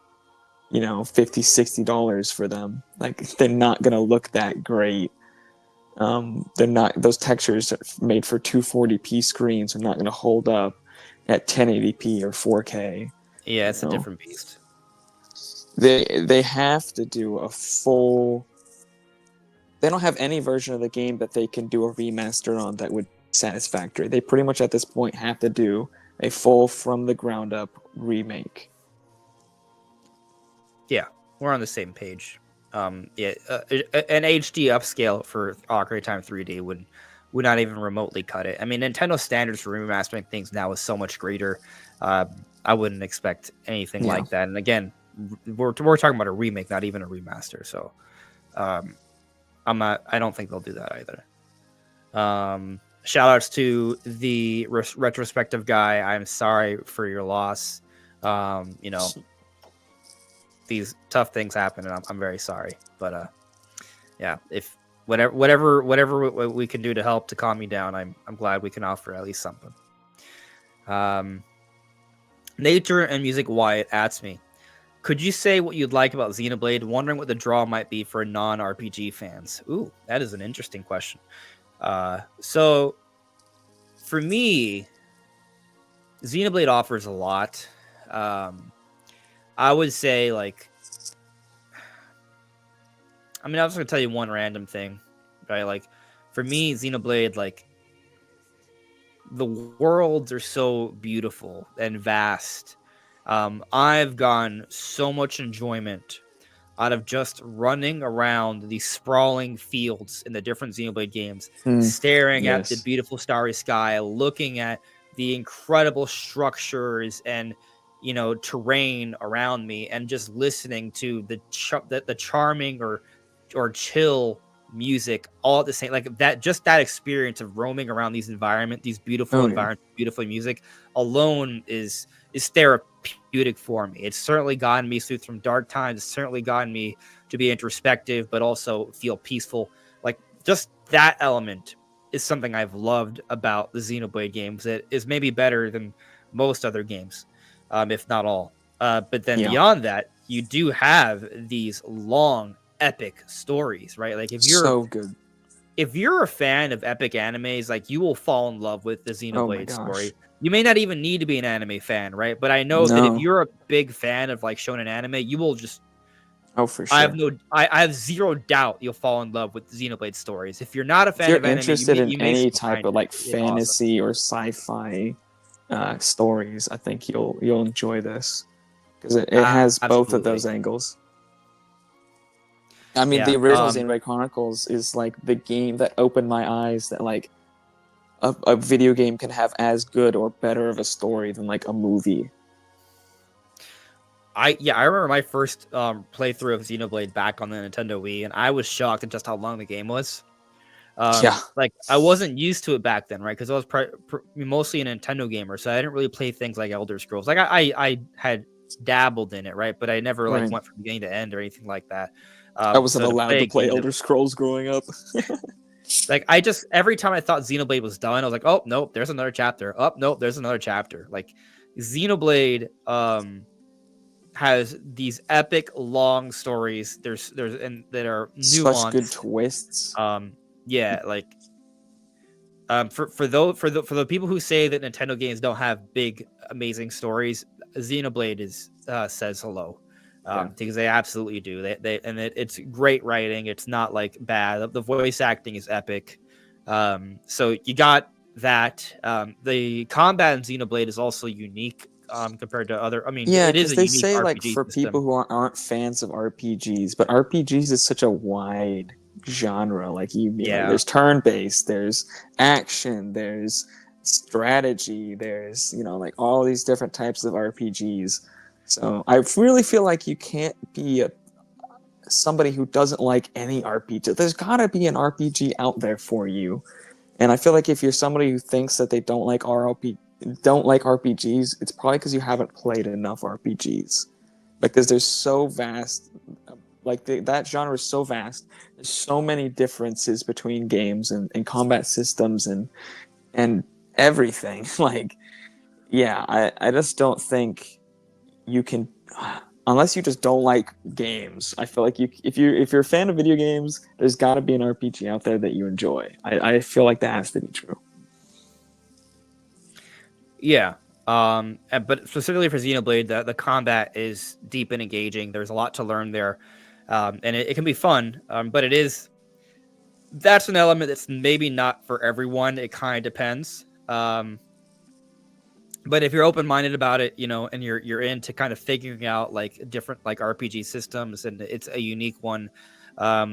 $50, $60 for them. Like they're not gonna look that great. They're not, those textures made for 240p screens are not gonna hold up at 1080p or 4K. Yeah, it's a different beast. They have to do a full. They don't have any version of the game that they can do a remaster on that would be satisfactory. They pretty much at this point have to do a full from the ground up remake. Yeah, we're on the same page. An HD upscale for Ocarina of Time 3D would not even remotely cut it. I mean, Nintendo standards for remastering things now is so much greater. I wouldn't expect anything like that. And again, we're talking about a remake, not even a remaster. So, I don't think they'll do that either. Shout outs to the retrospective guy. I'm sorry for your loss. These tough things happen, and I'm very sorry. But yeah, if whatever we can do to help to calm you down, I'm glad we can offer at least something. Nature and Music Wyatt asks me, could you say what you'd like about Xenoblade? Wondering what the draw might be for non-RPG fans. Ooh, that is an interesting question. So for me, Xenoblade offers a lot. I would say, I was going to tell you one random thing, right? Like, for me, Xenoblade, the worlds are so beautiful and vast. I've gotten so much enjoyment out of just running around these sprawling fields in the different Xenoblade games, staring at the beautiful starry sky, looking at the incredible structures and terrain around me, and just listening to the charming or chill music all at the same, that experience of roaming around these environments, these beautiful environments, beautiful music alone is therapeutic for me. It's certainly gotten me through some dark times. It's certainly gotten me to be introspective, but also feel peaceful. Just that element is something I've loved about the Xenoblade games. That is maybe better than most other games, if not all. But then beyond that, you do have these long, epic stories, right? If you're so good. If you're a fan of epic animes, you will fall in love with the Xenoblade story. You may not even need to be an anime fan, right? But I know that if you're a big fan of shonen anime, you will just. Oh, for sure. I have zero doubt you'll fall in love with Xenoblade stories. If you're not a fan of anime, interested in any type of fantasy awesome. or sci-fi stories, I think you'll enjoy this because it has both of those angles. I mean, the original Xenoblade Chronicles is the game that opened my eyes that a video game can have as good or better of a story than a movie. I remember my first playthrough of Xenoblade back on the Nintendo Wii, and I was shocked at just how long the game was. I wasn't used to it back then, right? Because I was mostly a Nintendo gamer, so I didn't really play things like Elder Scrolls. I had dabbled in it, right? But I never went from beginning to end or anything like that. I wasn't allowed to play Elder Scrolls growing up. Every time I thought Xenoblade was done, I was like, oh nope, there's another chapter. Oh nope, there's another chapter. Xenoblade has these epic long stories. There's that are nuanced. Such good twists. For the people who say that Nintendo games don't have big amazing stories, Xenoblade says hello. because they absolutely do. It's great writing. It's not like bad. The voice acting is epic. So you got that. The combat in Xenoblade is also unique compared to other. I mean, Yeah, it is because a they unique say like RPG for people system. who aren't fans of RPGs, but RPGs is such a wide genre. Like you know, Yeah, there's turn based, there's action, there's strategy, there's like all these different types of RPGs. So I really feel like you can't be somebody who doesn't like any RPG. There's gotta be an RPG out there for you. And I feel like if you're somebody who thinks that they don't like RPGs, it's probably because you haven't played enough RPGs. Because there's so vast, like that genre is so vast. There's so many differences between games and combat systems and everything. Like, yeah, I just don't think you can, unless you just don't like games. I feel like if you're a fan of video games, there's got to be an RPG out there that you enjoy. I feel like that has to be true. yeah. But specifically for Xenoblade, the combat is deep and engaging. There's a lot to learn there, and it can be fun. But that's an element that's maybe not for everyone. It kind of depends. But if you're open-minded about it, and you're into kind of figuring out like different like RPG systems, and it's a unique one,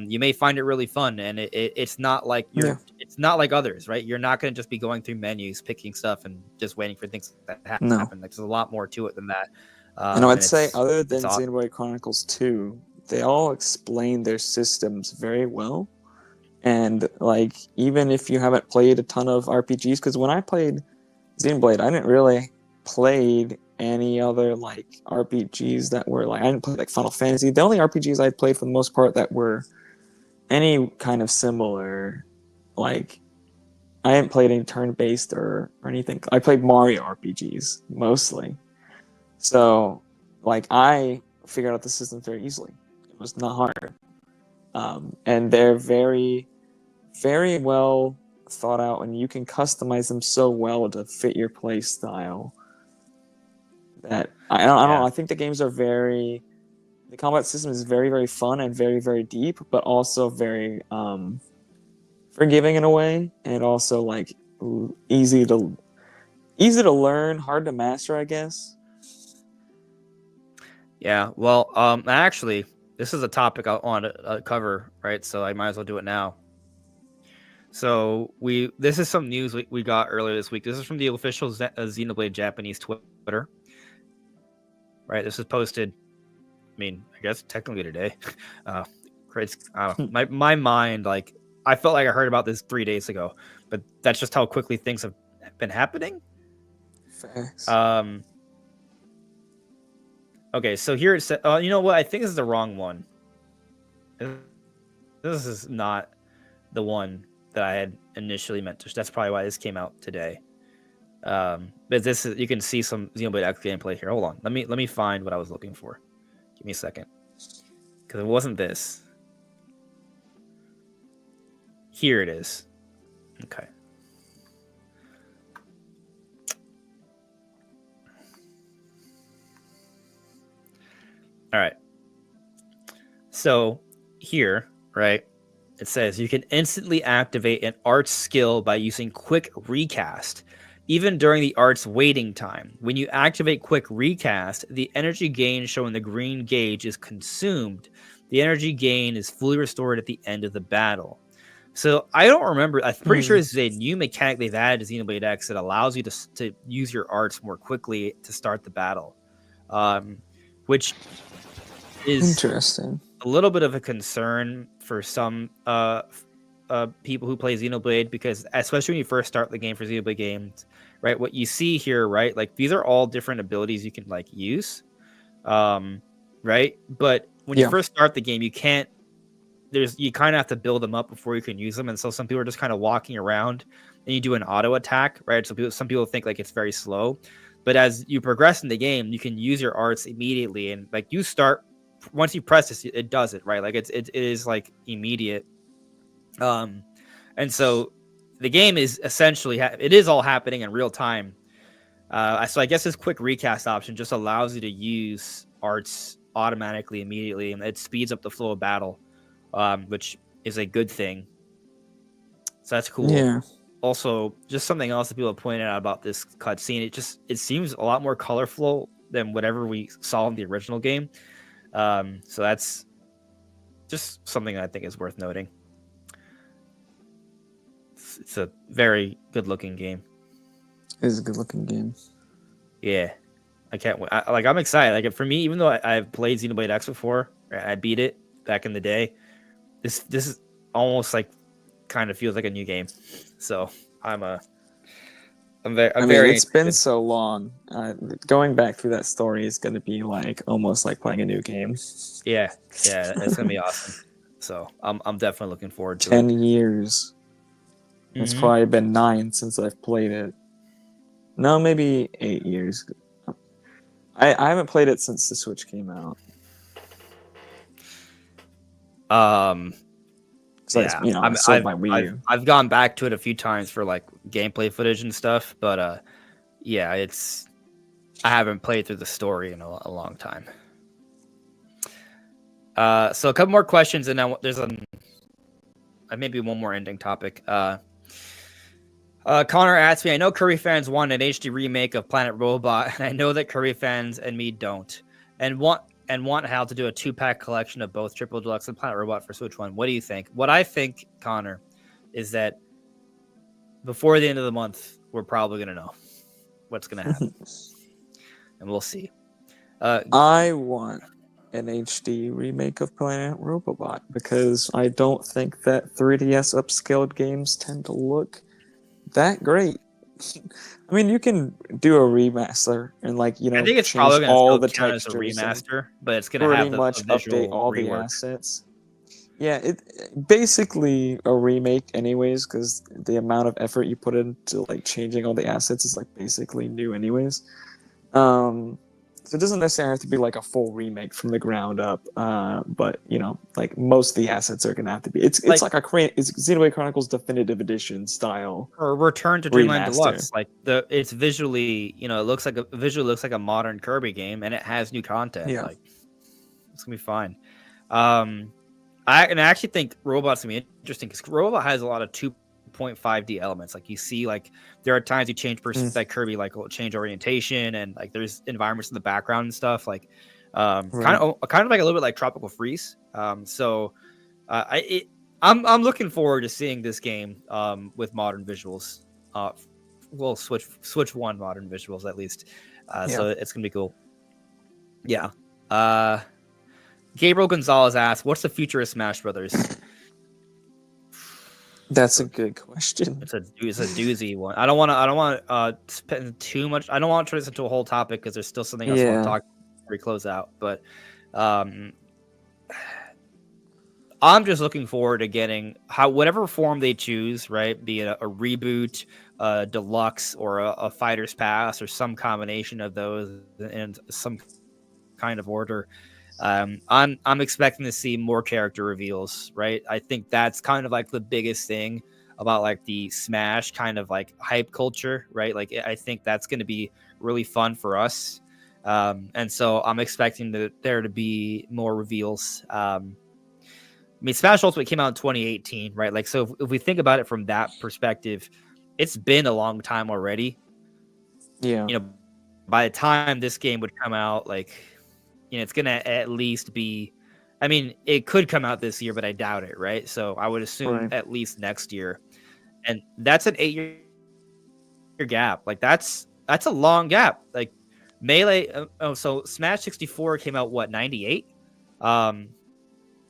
you may find it really fun. And it's not like it's not like others, right? You're not going to just be going through menus, picking stuff, and just waiting for things that happen. No. Like, there's a lot more to it than that. And I'd say, other than awesome. Xenoblade Chronicles 2, they all explain their systems very well. And like, even if you haven't played a ton of RPGs, because when I played Xenoblade, I didn't really played any other like RPGs that were like, I didn't play like Final Fantasy. The only RPGs I played for the most part that were any kind of similar, like I hadn't played any turn-based or anything. I played Mario RPGs mostly. So like I figured out the system very easily. It was not hard. And they're very, very well thought out, and you can customize them so well to fit your play style that I don't know. I think the combat system is very, very fun and very, very deep, but also very forgiving in a way, and also like easy to learn, hard to master, I guess. Yeah, well, actually, this is a topic I want to cover, right? So I might as well do it now. So this is some news we got earlier this week. This is from the official Xenoblade Japanese Twitter, right? This is posted, I guess technically today. I don't know. My mind, like, I felt like I heard about this 3 days ago, but that's just how quickly things have been happening. Facts. Okay, so here it says, you know what? I think this is the wrong one. This is not the one that I had initially meant to. That's probably why this came out today. But this is, you can see some Xenoblade X gameplay here. Hold on, let me find what I was looking for. Give me a second, because it wasn't this. Here it is. Okay. All right. So here, right, it says you can instantly activate an arts skill by using Quick Recast, even during the art's waiting time. When you activate Quick Recast, the energy gain shown in the green gauge is consumed. The energy gain is fully restored at the end of the battle. So I don't remember. I'm pretty sure this is a new mechanic they've added to Xenoblade X that allows you to use your arts more quickly to start the battle, which is interesting. A little bit of a concern for some people who play Xenoblade, because especially when you first start the game for Xenoblade games, right? What you see here, right? Like, these are all different abilities you can like use, right? But when you first start the game, you can't. You kind of have to build them up before you can use them, and so some people are just kind of walking around, and you do an auto attack, right? So some people think like it's very slow, but as you progress in the game, you can use your arts immediately, and like you start. Once you press this, it does it, right? Like it is like immediate. And so the game is essentially it is all happening in real time. So I guess this Quick Recast option just allows you to use arts automatically immediately, and it speeds up the flow of battle, which is a good thing. So that's cool. Yeah. Also, just something else that people have pointed out about this cutscene, it seems a lot more colorful than whatever we saw in the original game. So that's just something I think is worth noting. It's a very good looking game. It is a good looking game. Yeah, I can't wait. I'm excited. Like for me, even though I've played Xenoblade X before, I beat it back in the day. This is almost like kind of feels like a new game. So I'm very it's been so long. Going back through that story is going to be like almost like playing a new game. Yeah, it's gonna be awesome. So I'm definitely looking forward to 10 it. years. It's Mhm. probably been 9 since I've played it. No, maybe 8 years. I haven't played it since the Switch came out. Yeah, I sold my Wii U. I've gone back to it a few times for like gameplay footage and stuff, but yeah, I haven't played through the story in a long time. So a couple more questions, and then there's maybe one more ending topic. Connor asked me, I know Kirby fans want an HD remake of Planet Robot, and I know that Kirby fans and me don't, and want Hal to do a 2-pack collection of both Triple Deluxe and Planet Robot for Switch 1. What do you think? What I think, Connor, is that before the end of the month, we're probably going to know what's going to happen. And we'll see. I want an HD remake of Planet Robot because I don't think that 3DS upscaled games tend to look that great. I mean, you can do a remaster and I think it's change probably all going the to count as a textures and remaster, but it's going to pretty have much a visual update all the rework. assets. Yeah, it basically a remake anyways, because the amount of effort you put into like changing all the assets is like basically new anyways. So it doesn't necessarily have to be like a full remake from the ground up, but like most of the assets are gonna have to be. It's like it's Xenoblade Chronicles Definitive Edition style or Return to Dreamland remaster. Deluxe. Like it's visually, it looks like a modern Kirby game, and it has new content. Yeah. Like it's gonna be fine. I actually think Robot's gonna be interesting because Robot has a lot of 2.5D elements. Like you see, like there are times you change like Kirby, like will change orientation, and like there's environments in the background and stuff. Like kind of like a little bit like Tropical Freeze. I'm looking forward to seeing this game with modern visuals. Well, Switch 1 modern visuals at least. So it's gonna be cool. Yeah. Gabriel Gonzalez asked, "What's the future of Smash Brothers?" That's a good question. It's a doozy one. I don't want to spend too much. I don't want to turn this into a whole topic because there's still something else I want to talk before we close out. But I'm just looking forward to getting whatever form they choose, right? Be it a reboot, deluxe, or a fighter's pass, or some combination of those in some kind of order. I'm expecting to see more character reveals, right? I think that's kind of like the biggest thing about like the Smash kind of like hype culture, right? Like I think that's going to be really fun for us, and so I'm expecting there to be more reveals. I mean, Smash Ultimate came out in 2018, right? Like, so if we think about it from that perspective, it's been a long time already. Yeah. By the time this game would come out, like, it's going to at least be, I mean, it could come out this year, but I doubt it, right? So I would assume at least next year. And that's an 8-year gap. Like, that's a long gap. Like, Melee, so Smash 64 came out, 98?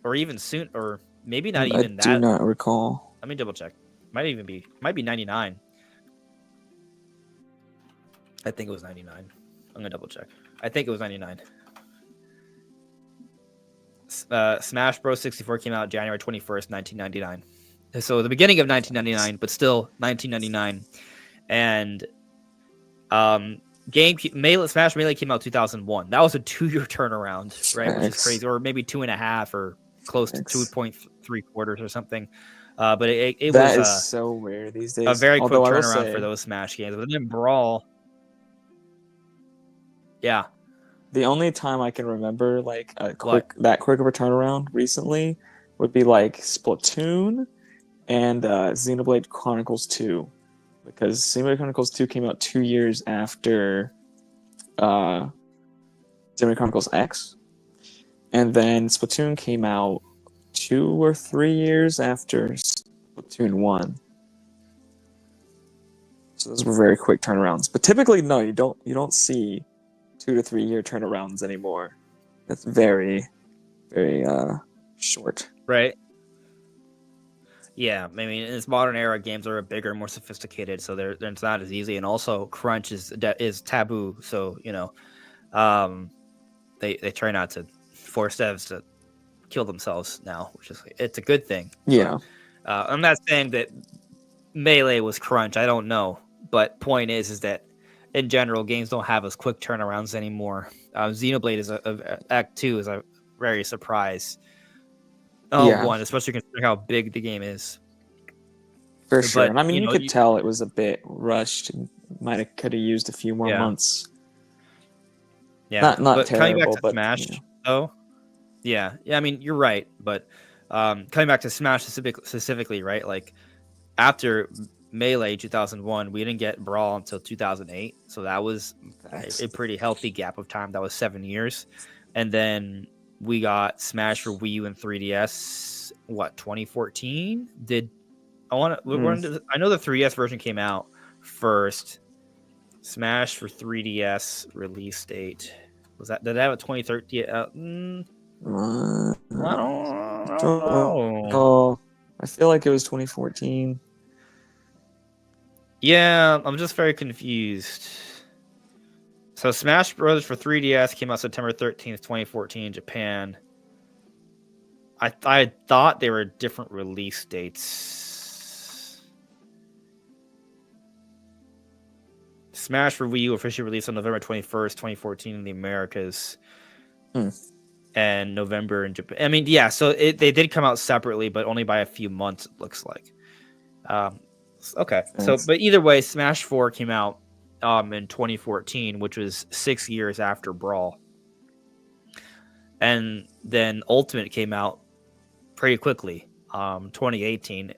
Or even soon, or maybe not even that. I do not recall. Let me double check. Might be 99. I think it was 99. I'm gonna double check. I think it was 99. Smash Bros. 64 came out January 21st, 1999. So the beginning of 1999, but still 1999. And Smash Melee came out 2001. That was a 2-year turnaround, right? Which is crazy, or maybe 2.5, or close to 2.3 quarters or something. But it that was is so rare these days. A very quick turnaround for those Smash games. But then Brawl, yeah. The only time I can remember like What? quick of a turnaround recently would be like Splatoon and Xenoblade Chronicles 2, because Xenoblade Chronicles 2 came out 2 years after uh, Xenoblade Chronicles X, and then Splatoon came out 2 or 3 years after Splatoon 1. So those were very quick turnarounds. But typically, no, you don't see 2 to 3 year turnarounds anymore. That's very, very short. Right. Yeah, I mean, in this modern era, games are bigger, more sophisticated, so it's not as easy. And also, crunch is taboo, so they try not to force devs to kill themselves now, which is it's a good thing. Yeah. But, I'm not saying that Melee was crunch. I don't know, but point is that in general, games don't have as quick turnarounds anymore. Xenoblade is Act 2 is a very surprise. Yeah. One, especially considering how big the game is. For sure. But, And I mean, you could tell it was a bit rushed. Could have used a few more months. Yeah. Not but terrible, coming back to but Smash, though. Yeah. I mean, you're right. But coming back to Smash specifically, right? Like, after Melee 2001, we didn't get Brawl until 2008. So that was a pretty healthy gap of time. That was 7 years. And then we got Smash for Wii U and 3DS, 2014? I know the 3DS version came out first. Smash for 3DS release date. Did I have a 2013? I don't know. Oh, I feel like it was 2014. Yeah, I'm just very confused. So Smash Bros. For 3DS came out September 13th, 2014 in Japan. I thought they were different release dates. Smash for Wii U officially released on November 21st, 2014 in the Americas. And November in Japan. I mean, yeah, so they did come out separately, but only by a few months, it looks like. Okay, so but either way, Smash 4 came out in 2014, which was 6 years after Brawl. And then Ultimate came out pretty quickly, 2018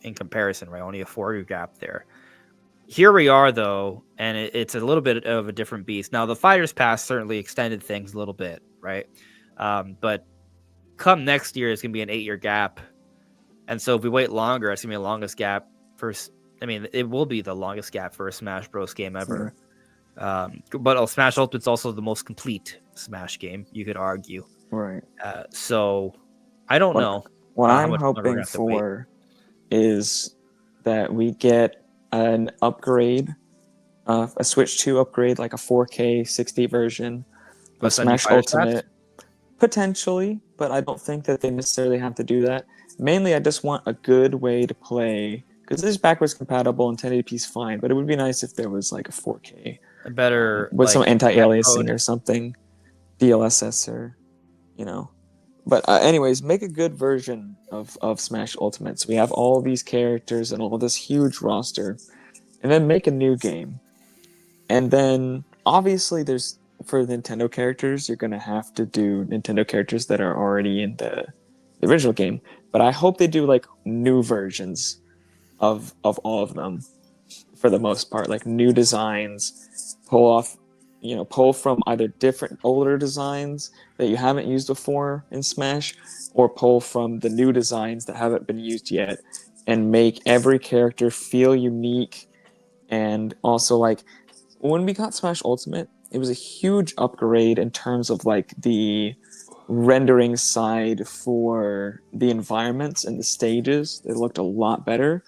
in comparison, right? Only a 4-year gap there. Here we are, though, and it's a little bit of a different beast. Now, the Fighters Pass certainly extended things a little bit, right? But come next year, it's going to be an 8-year gap. And so if we wait longer, it's going to be the longest gap it will be the longest gap for a Smash Bros. Game ever. But Smash Ultimate's also the most complete Smash game, you could argue. Right. So I don't know. What I'm hoping for is that we get an upgrade, a Switch 2 upgrade, like a 4K 60 version of Smash Ultimate. Potentially, but I don't think that they necessarily have to do that. Mainly, I just want a good way to play, because this is backwards compatible and 1080p is fine, but it would be nice if there was like a 4K. A better... with some anti-aliasing or something. DLSS or, But anyways, make a good version of Smash Ultimate. So we have all these characters and all this huge roster. And then make a new game. And then, obviously, for Nintendo characters, you're going to have to do Nintendo characters that are already in the original game. But I hope they do, like, new versions of all of them, for the most part. Like, new designs, pull from either different older designs that you haven't used before in Smash, or pull from the new designs that haven't been used yet, and make every character feel unique. And also, like, when we got Smash Ultimate, it was a huge upgrade in terms of, like, the rendering side for the environments and the stages. They looked a lot better.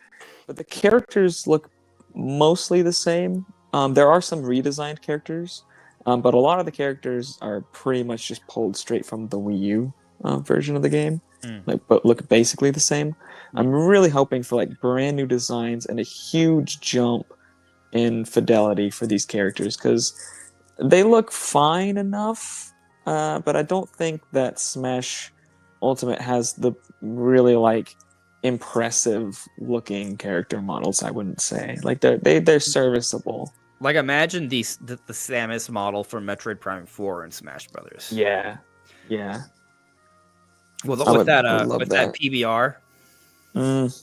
But the characters look mostly the same. There are some redesigned characters, but a lot of the characters are pretty much just pulled straight from the Wii U version of the game, but look basically the same. I'm really hoping for, like, brand new designs and a huge jump in fidelity for these characters, because they look fine enough, but I don't think that Smash Ultimate has the really, like, impressive looking character models. I wouldn't say, like, they're serviceable. Like imagine the Samus model from Metroid Prime 4 and Smash Brothers. Yeah. With I would love with that that. PBR.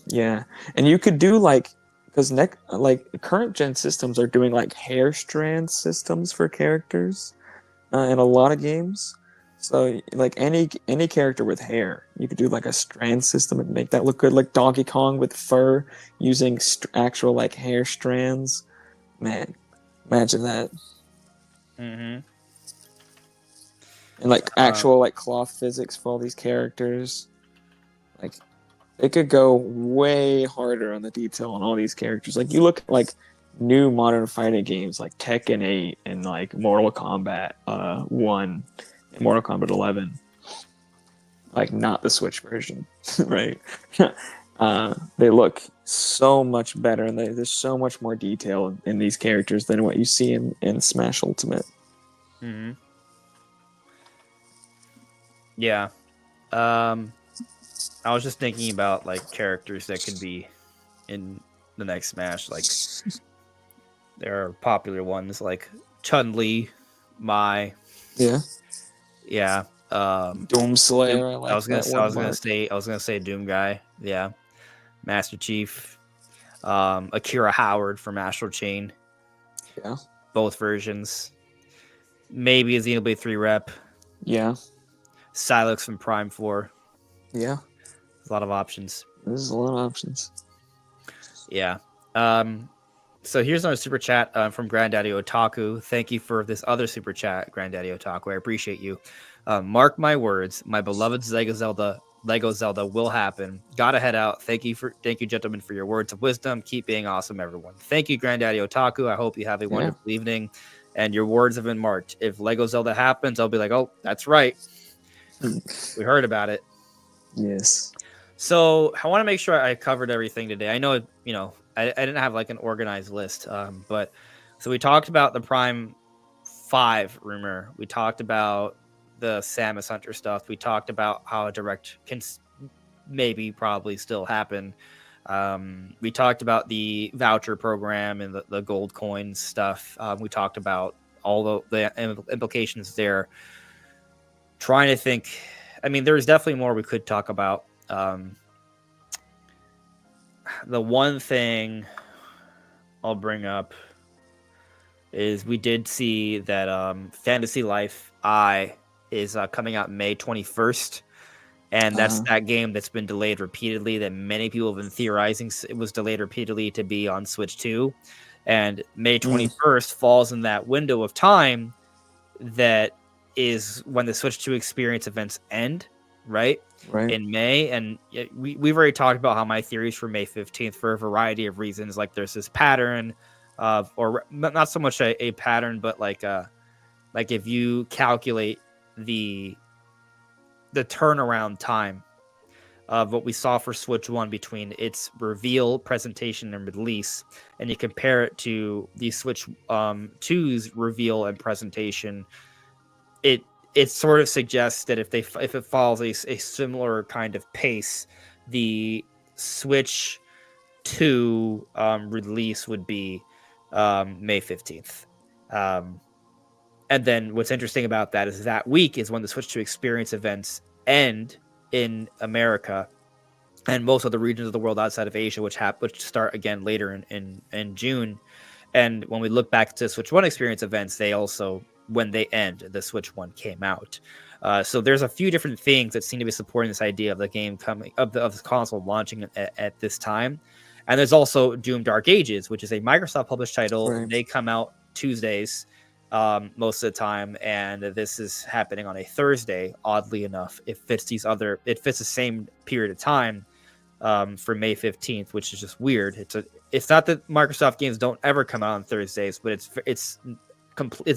Yeah, and you could do like because like current gen systems are doing like hair strand systems for characters in a lot of games. So like any character with hair, you could do like a strand system and make that look good. Like Donkey Kong with fur using actual like hair strands. Man, imagine that. Mm-hmm. And like actual like cloth physics for all these characters. Like they could go way harder on the detail on all these characters. Like you look at like new modern fighting games like Tekken 8 and like Mortal Kombat 1 and Mortal Kombat 11. Like not the Switch version, right? They look so much better and there's so much more detail in these characters than what you see in Smash Ultimate. Mm-hmm. Yeah. I was just thinking about like characters that could be in the next Smash. Like there are popular ones like Chun-Li, Mai. Yeah. Yeah. Doomslayer, I like that one. I was gonna say Doom Guy. Yeah. Master Chief. Akira Howard from Astral Chain. Yeah. Both versions. Maybe a Xenoblade 3 rep. Yeah. Silex from Prime 4. Yeah. There's a lot of options. There's a lot of options. Yeah. So here's another super chat from Granddaddy Otaku. Thank you for this other super chat, Granddaddy Otaku. I appreciate you. Mark my words, my beloved Lego Zelda will happen. Gotta head out. Thank you, gentlemen, for your words of wisdom. Keep being awesome, everyone. Thank you, Granddaddy Otaku. I hope you have a wonderful evening. And your words have been marked. If Lego Zelda happens, I'll be like, oh, that's right. We heard about it. Yes. So I want to make sure I covered everything today. I know, I didn't have like an organized list, but so we talked about the Prime 5 rumor. We talked about the Samus Hunter stuff. We talked about how a direct can probably still happen. We talked about the voucher program and the gold coins stuff. We talked about all the implications there. Trying to think. I mean, there's definitely more we could talk about. The one thing I'll bring up is we did see that Fantasy Life I is coming out May 21st. And that's that game that's been delayed repeatedly, that many people have been theorizing it was delayed repeatedly to be on Switch 2. And May 21st falls in that window of time that is when the Switch 2 experience events end, right? In May. And we've already talked about how my theories for May 15th for a variety of reasons. Like there's this pattern of, or not so much a pattern, but like if you calculate the turnaround time of what we saw for Switch 1 between its reveal, presentation, and release, and you compare it to the Switch 2's reveal and presentation, it sort of suggests that if it follows a similar kind of pace, the Switch 2 release would be May 15th. And then what's interesting about that is that week is when the Switch 2 experience events end in America and most of the regions of the world outside of Asia, which start again later in June. And when we look back to Switch 1 experience events, they also, when they end, the Switch 1 came out. So there's a few different things that seem to be supporting this idea of the game coming, of the console launching at this time. And there's also Doom Dark Ages, which is a Microsoft published title. Right. They come out Tuesdays most of the time, and this is happening on a Thursday. Oddly enough, it fits the same period of time for May 15th, which is just weird. It's not that Microsoft games don't ever come out on Thursdays, but it's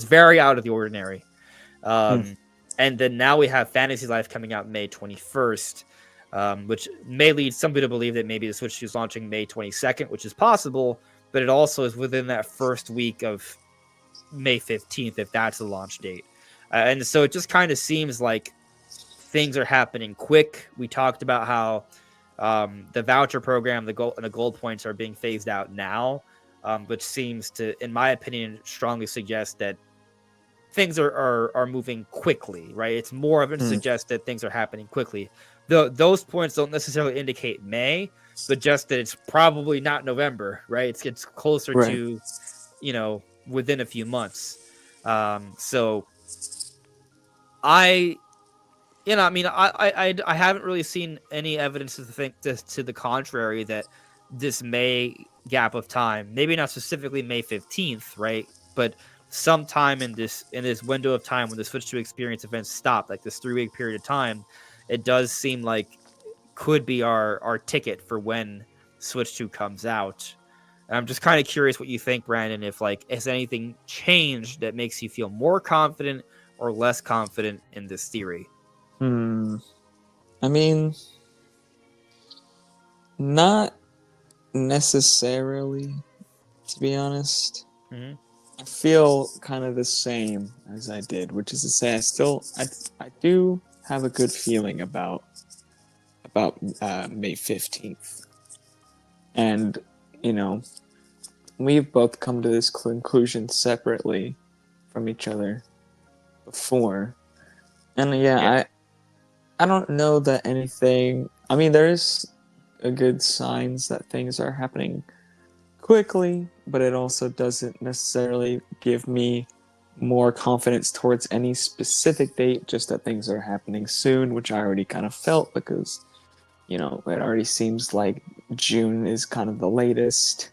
very out of the ordinary. And then now we have Fantasy Life coming out May 21st, which may lead somebody to believe that maybe the Switch 2 is launching May 22nd, which is possible, but it also is within that first week of May 15th, if that's the launch date. And so it just kind of seems like things are happening quick. We talked about how the voucher program, the gold points are being phased out now. which seems to, in my opinion, strongly suggest that things are moving quickly, right? It's more of it suggests that things are happening quickly. Those points don't necessarily indicate May, but just that it's probably not November, right? It's closer to, within a few months. So I haven't really seen any evidence to think to the contrary that this May gap of time, maybe not specifically May 15th, right? But sometime in this window of time when the Switch 2 experience events stop, like this 3-week period of time, it does seem like could be our ticket for when Switch 2 comes out. And I'm just kind of curious what you think, Brandon, if has anything changed that makes you feel more confident or less confident in this theory? I mean, not necessarily, to be honest. Mm-hmm. I feel kind of the same as I did, which is to say, I do have a good feeling about May 15th, and we've both come to this conclusion separately from each other before, and I don't know that anything. I mean, there's a good signs that things are happening quickly, but it also doesn't necessarily give me more confidence towards any specific date, just that things are happening soon, which I already kind of felt because, it already seems like June is kind of the latest.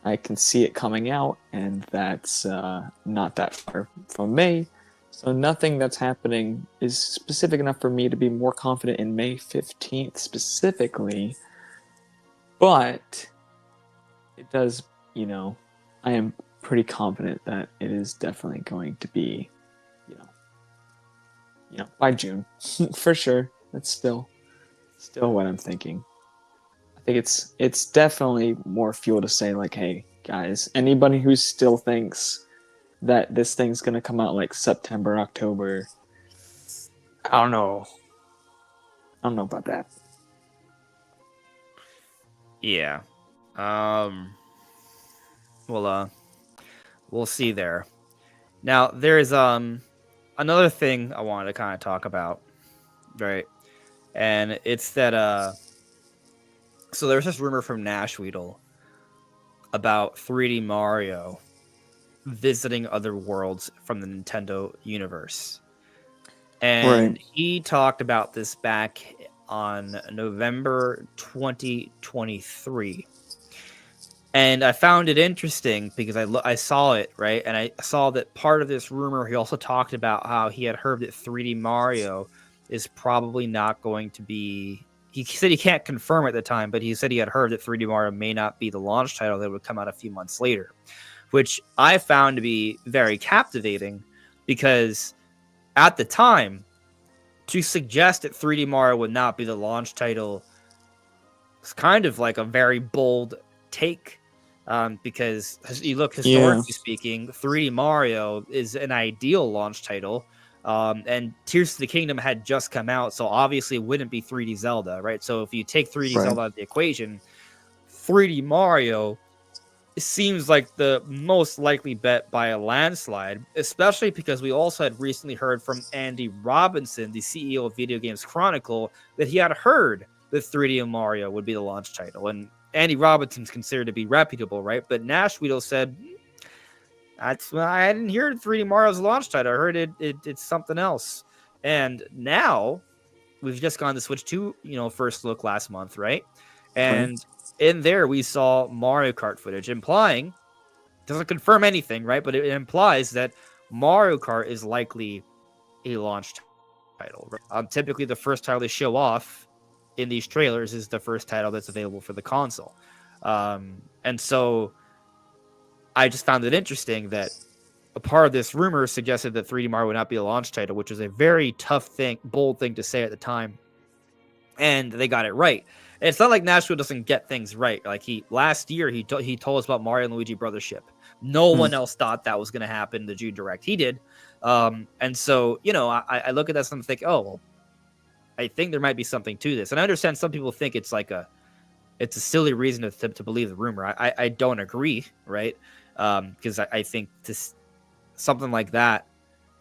I can see it coming out, and that's not that far from May. So nothing that's happening is specific enough for me to be more confident in May 15th specifically, but it does, I am pretty confident that it is definitely going to be, by June, for sure. That's still what I'm thinking. I think it's definitely more fuel to say, like, hey, guys, anybody who still thinks that this thing's gonna come out like September, October, I don't know about that. Yeah. We'll see there. Now, there's another thing I wanted to kind of talk about, right? And it's that so there's this rumor from Nashweedle about 3D Mario visiting other worlds from the Nintendo universe. And he talked about this back on November 2023. And I found it interesting because I saw it, right? And I saw that part of this rumor, he also talked about how he had heard that 3D Mario is probably not going to be... He said he can't confirm at the time, but he said he had heard that 3D Mario may not be the launch title that would come out a few months later, which I found to be very captivating because at the time, to suggest that 3D Mario would not be the launch title was kind of like a very bold take, because you look historically speaking, 3D Mario is an ideal launch title, and Tears of the Kingdom had just come out, so obviously it wouldn't be 3D Zelda, right? So if you take 3D Zelda out of the equation, 3D Mario seems like the most likely bet by a landslide, especially because we also had recently heard from Andy Robinson, the CEO of Video Games Chronicle, that he had heard that 3D Mario would be the launch title. And Andy Robinson's considered to be reputable, right? But Nashweedle said, I didn't hear 3D Mario's launch title. I heard it's something else. And now we've just gone to Switch 2, first look last month, right? And in there, we saw Mario Kart footage, implying, doesn't confirm anything, right? But it implies that Mario Kart is likely a launch title. Right? Typically, the first title they show off in these trailers is the first title that's available for the console. And so I just found it interesting that a part of this rumor suggested that 3D Mario would not be a launch title, which was a very bold thing to say at the time. And they got it right. And it's not like Nashville doesn't get things right. Like last year, he told us about Mario and Luigi Brothership. No one else thought that was going to happen in the June Direct. He did. And so, I look at this and think, oh, well, I think there might be something to this. And I understand some people think it's like it's a silly reason to believe the rumor. I don't agree, right? Because I think something like that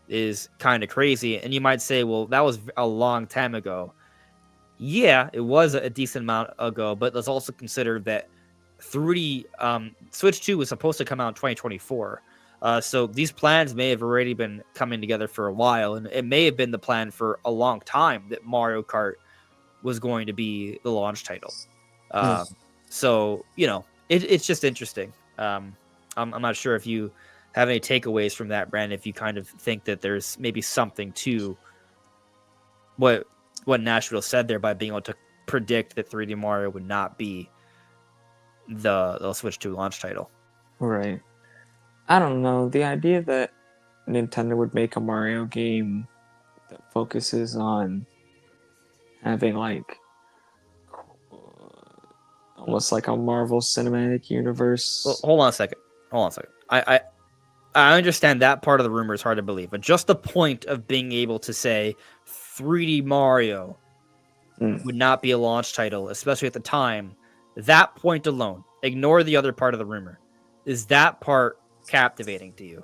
is kind of crazy. And you might say, well, that was a long time ago. Yeah, it was a decent amount ago, but let's also consider that 3D Switch 2 was supposed to come out in 2024. So these plans may have already been coming together for a while, and it may have been the plan for a long time that Mario Kart was going to be the launch title. So, it's just interesting. I'm not sure if you have any takeaways from that, Brandon, if you kind of think that there's maybe something to what Nashville said there by being able to predict that 3D Mario would not be the Switch 2 launch title. Right. I don't know. The idea that Nintendo would make a Mario game that focuses on having like almost like a Marvel Cinematic Universe. Well, hold on a second. I understand that part of the rumor is hard to believe, but just the point of being able to say 3D Mario would not be a launch title, especially at the time, that point alone, ignore the other part of the rumor. Is that part captivating to you?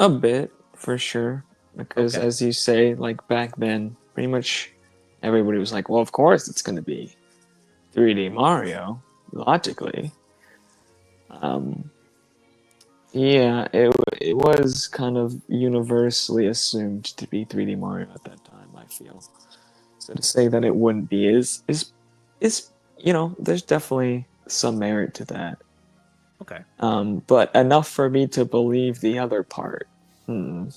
A bit, for sure. Because as you say, like back then, pretty much everybody was like, well, of course it's going to be 3D Mario, logically. Yeah, it was kind of universally assumed to be 3D Mario at that time, I feel. So to say that it wouldn't be is there's definitely some merit to that. Okay. But enough for me to believe the other part. And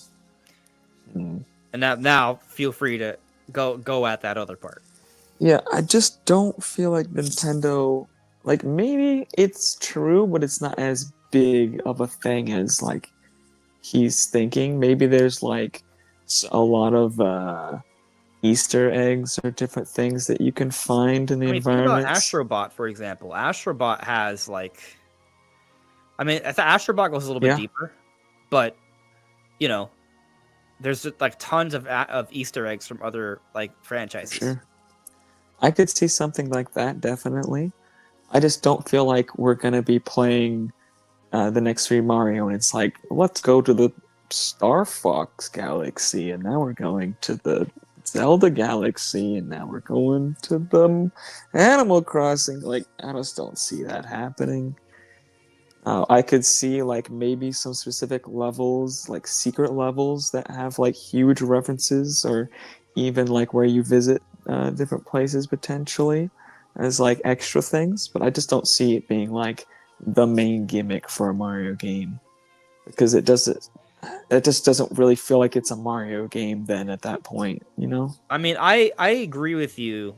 now feel free to go at that other part. Yeah, I just don't feel like Nintendo, like maybe it's true, but it's not as big of a thing as like he's thinking. Maybe there's like a lot of Easter eggs or different things that you can find in the environment. Think about Astrobot, for example. Astrobot has like, I thought Astrobot goes a little bit deeper, but there's like tons of Easter eggs from other like franchises. Sure. I could see something like that, definitely. I just don't feel like we're going to be playing the next 3 Mario and it's like, let's go to the Star Fox Galaxy and now we're going to the Zelda Galaxy and now we're going to the Animal Crossing. Like, I just don't see that happening. I could see like maybe some specific levels, like secret levels that have like huge references or even like where you visit different places potentially as like extra things, but I just don't see it being like the main gimmick for a Mario game because it just doesn't really feel like it's a Mario game then at that point, I agree with you.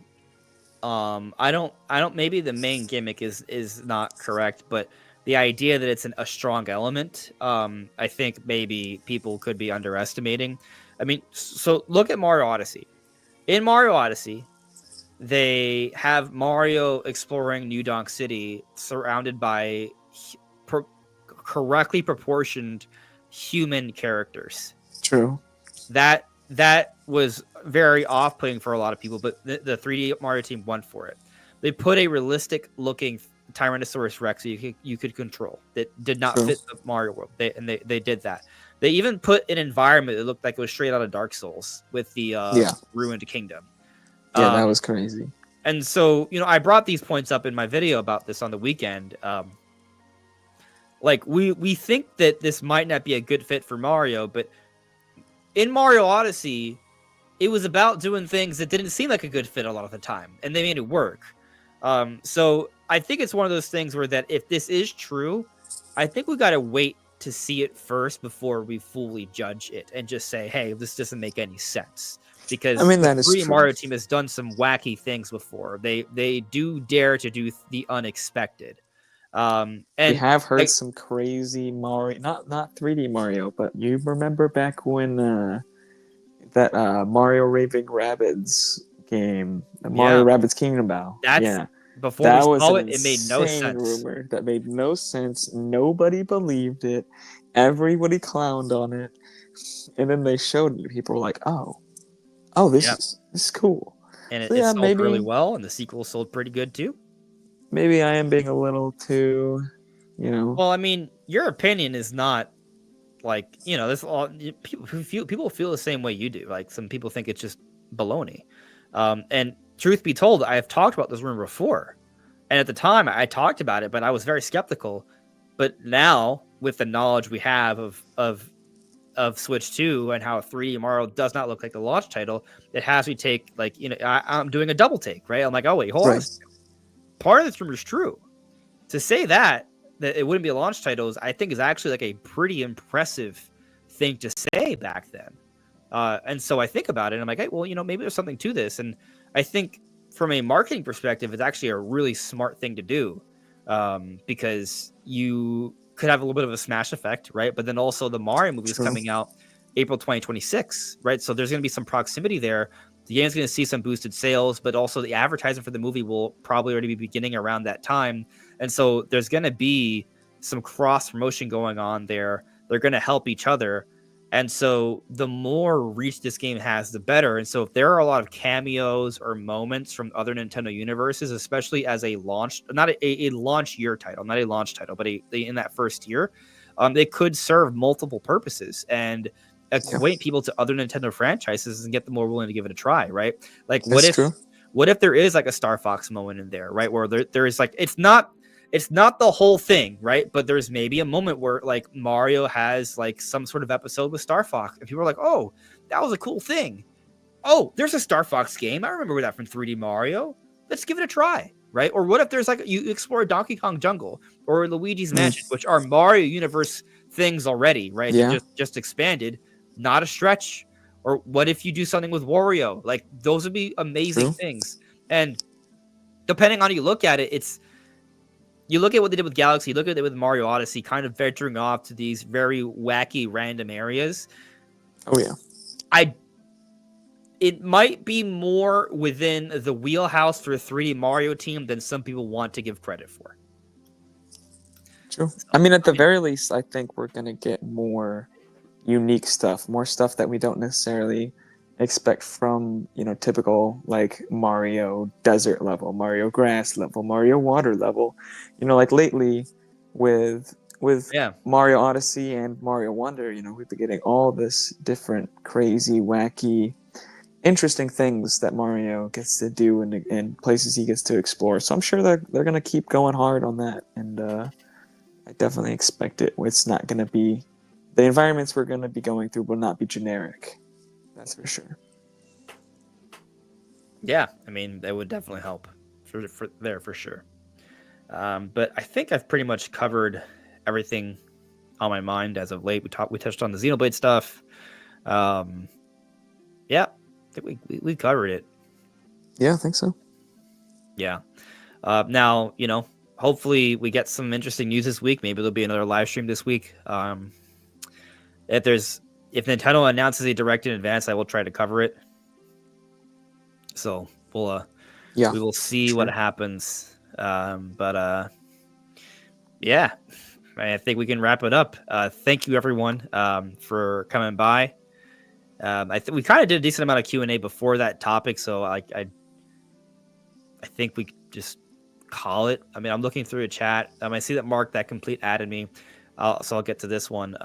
I don't maybe the main gimmick is not correct, but the idea that it's a strong element, I think maybe people could be underestimating. So look at Mario Odyssey. In Mario Odyssey, they have Mario exploring New Donk City surrounded by correctly proportioned human characters. True. That was very off-putting for a lot of people, but the 3D Mario team went for it. They put a realistic-looking Tyrannosaurus Rex you could control that did not fit the Mario world. They did that. They even put an environment that looked like it was straight out of Dark Souls with the ruined kingdom. Yeah, that was crazy. And so, I brought these points up in my video about this on the weekend. Like we think that this might not be a good fit for Mario, but in Mario Odyssey, it was about doing things that didn't seem like a good fit a lot of the time, and they made it work. So I think it's one of those things where that if this is true, I think we got to wait to see it first before we fully judge it and just say, hey, this doesn't make any sense. Because the 3D Mario team has done some wacky things before. They do dare to do the unexpected. And we have heard some crazy Mario, not 3D Mario, but you remember back when that Mario Raving Rabbids game, the Mario Rabbids Kingdom Battle. Before that we saw it made no sense. Rumor that made no sense. Nobody believed it. Everybody clowned on it, and then they showed it. People were like, "Oh, this is cool." And it sold really well, and the sequel sold pretty good too. maybe I am being a little too, Well, I mean, your opinion is not like, there's all people feel the same way you do. Like some people think it's just baloney. And truth be told, I have talked about this rumor before. And at the time I talked about it, but I was very skeptical. But now with the knowledge we have of Switch 2 and how 3D Mario does not look like the launch title, it has me take like, I'm doing a double take, right? I'm like, oh wait, hold on. Part of this rumor is true. To say that it wouldn't be a launch title, I think is actually like a pretty impressive thing to say back then. And so I think about it and I'm like, hey, well, maybe there's something to this. And I think from a marketing perspective, it's actually a really smart thing to do, because you could have a little bit of a smash effect, right? But then also the Mario movie is coming out April 2026, right? So there's going to be some proximity there. The game's going to see some boosted sales, but also the advertising for the movie will probably already be beginning around that time. And so there's going to be some cross promotion going on there. They're going to help each other. And so the more reach this game has, the better. And so if there are a lot of cameos or moments from other Nintendo universes, especially as a launch, not a launch year title, not a launch title, but in that first year, they could serve multiple purposes and acquaint people to other Nintendo franchises and get them more willing to give it a try, right? Like what if there is like a Star Fox moment in there, right? Where there is like, it's not the whole thing, right? But there's maybe a moment where like Mario has like some sort of episode with Star Fox and people are like, oh, that was a cool thing. Oh, there's a Star Fox game. I remember that from 3D Mario. Let's give it a try, right? Or what if there's like, you explore Donkey Kong Jungle or Luigi's Mansion, which are Mario universe things already, right? Yeah. Just expanded, not a stretch. Or what if you do something with Wario? Like those would be amazing things. And depending on how you look at it, you look at what they did with Galaxy, you look at it with Mario Odyssey, kind of venturing off to these very wacky, random areas. Oh, yeah. It might be more within the wheelhouse for a 3D Mario team than some people want to give credit for. True. I mean, at the very least, I think we're going to get more unique stuff, more stuff that we don't necessarily expect from, typical like Mario desert level, Mario grass level, Mario water level. Like lately with Mario Odyssey and Mario Wonder, we've been getting all this different crazy, wacky, interesting things that Mario gets to do and places he gets to explore. So I'm sure they're going to keep going hard on that. And I definitely expect it. It's not going to be, the environments we're going to be going through will not be generic. That's for sure. Yeah, I mean, that would definitely help for sure. But I think I've pretty much covered everything on my mind as of late. We touched on the Xenoblade stuff. Yeah, I think we covered it. Yeah, I think so. Yeah. Now, hopefully we get some interesting news this week. Maybe there'll be another live stream this week. If Nintendo announces a direct in advance, I will try to cover it. So we will see what happens. But yeah, I think we can wrap it up. Thank you everyone for coming by. I think we kind of did a decent amount of Q&A before that topic, so I think we just call it. I mean, I'm looking through a chat. I see that Mark that complete added me, so I'll get to this one.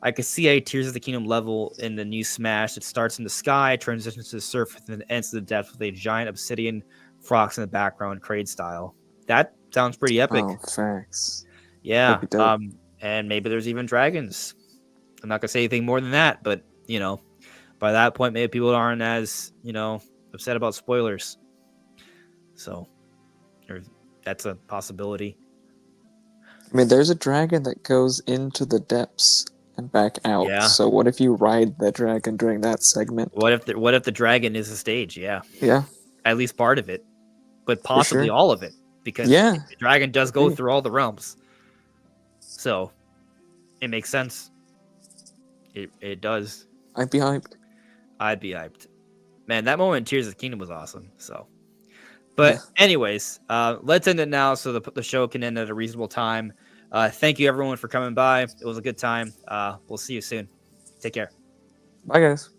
I could see a Tears of the Kingdom level in the new Smash. It starts in the sky, transitions to the surface, and then ends to the depths with a giant obsidian frogs in the background, Kraid style. That sounds pretty epic. Oh, thanks. Yeah. And maybe there's even dragons. I'm not gonna say anything more than that, but by that point, maybe people aren't as upset about spoilers. So that's a possibility. I mean, there's a dragon that goes into the depths and back out. Yeah. So what if you ride the dragon during that segment? What if the dragon is a stage? Yeah. Yeah. At least part of it, but possibly all of it, because the dragon does go through all the realms. So it makes sense. It does. I'd be hyped. Man, that moment in Tears of the Kingdom was awesome. So, but anyways, let's end it now so the show can end at a reasonable time. Thank you everyone for coming by. It was a good time. We'll see you soon. Take care. Bye guys.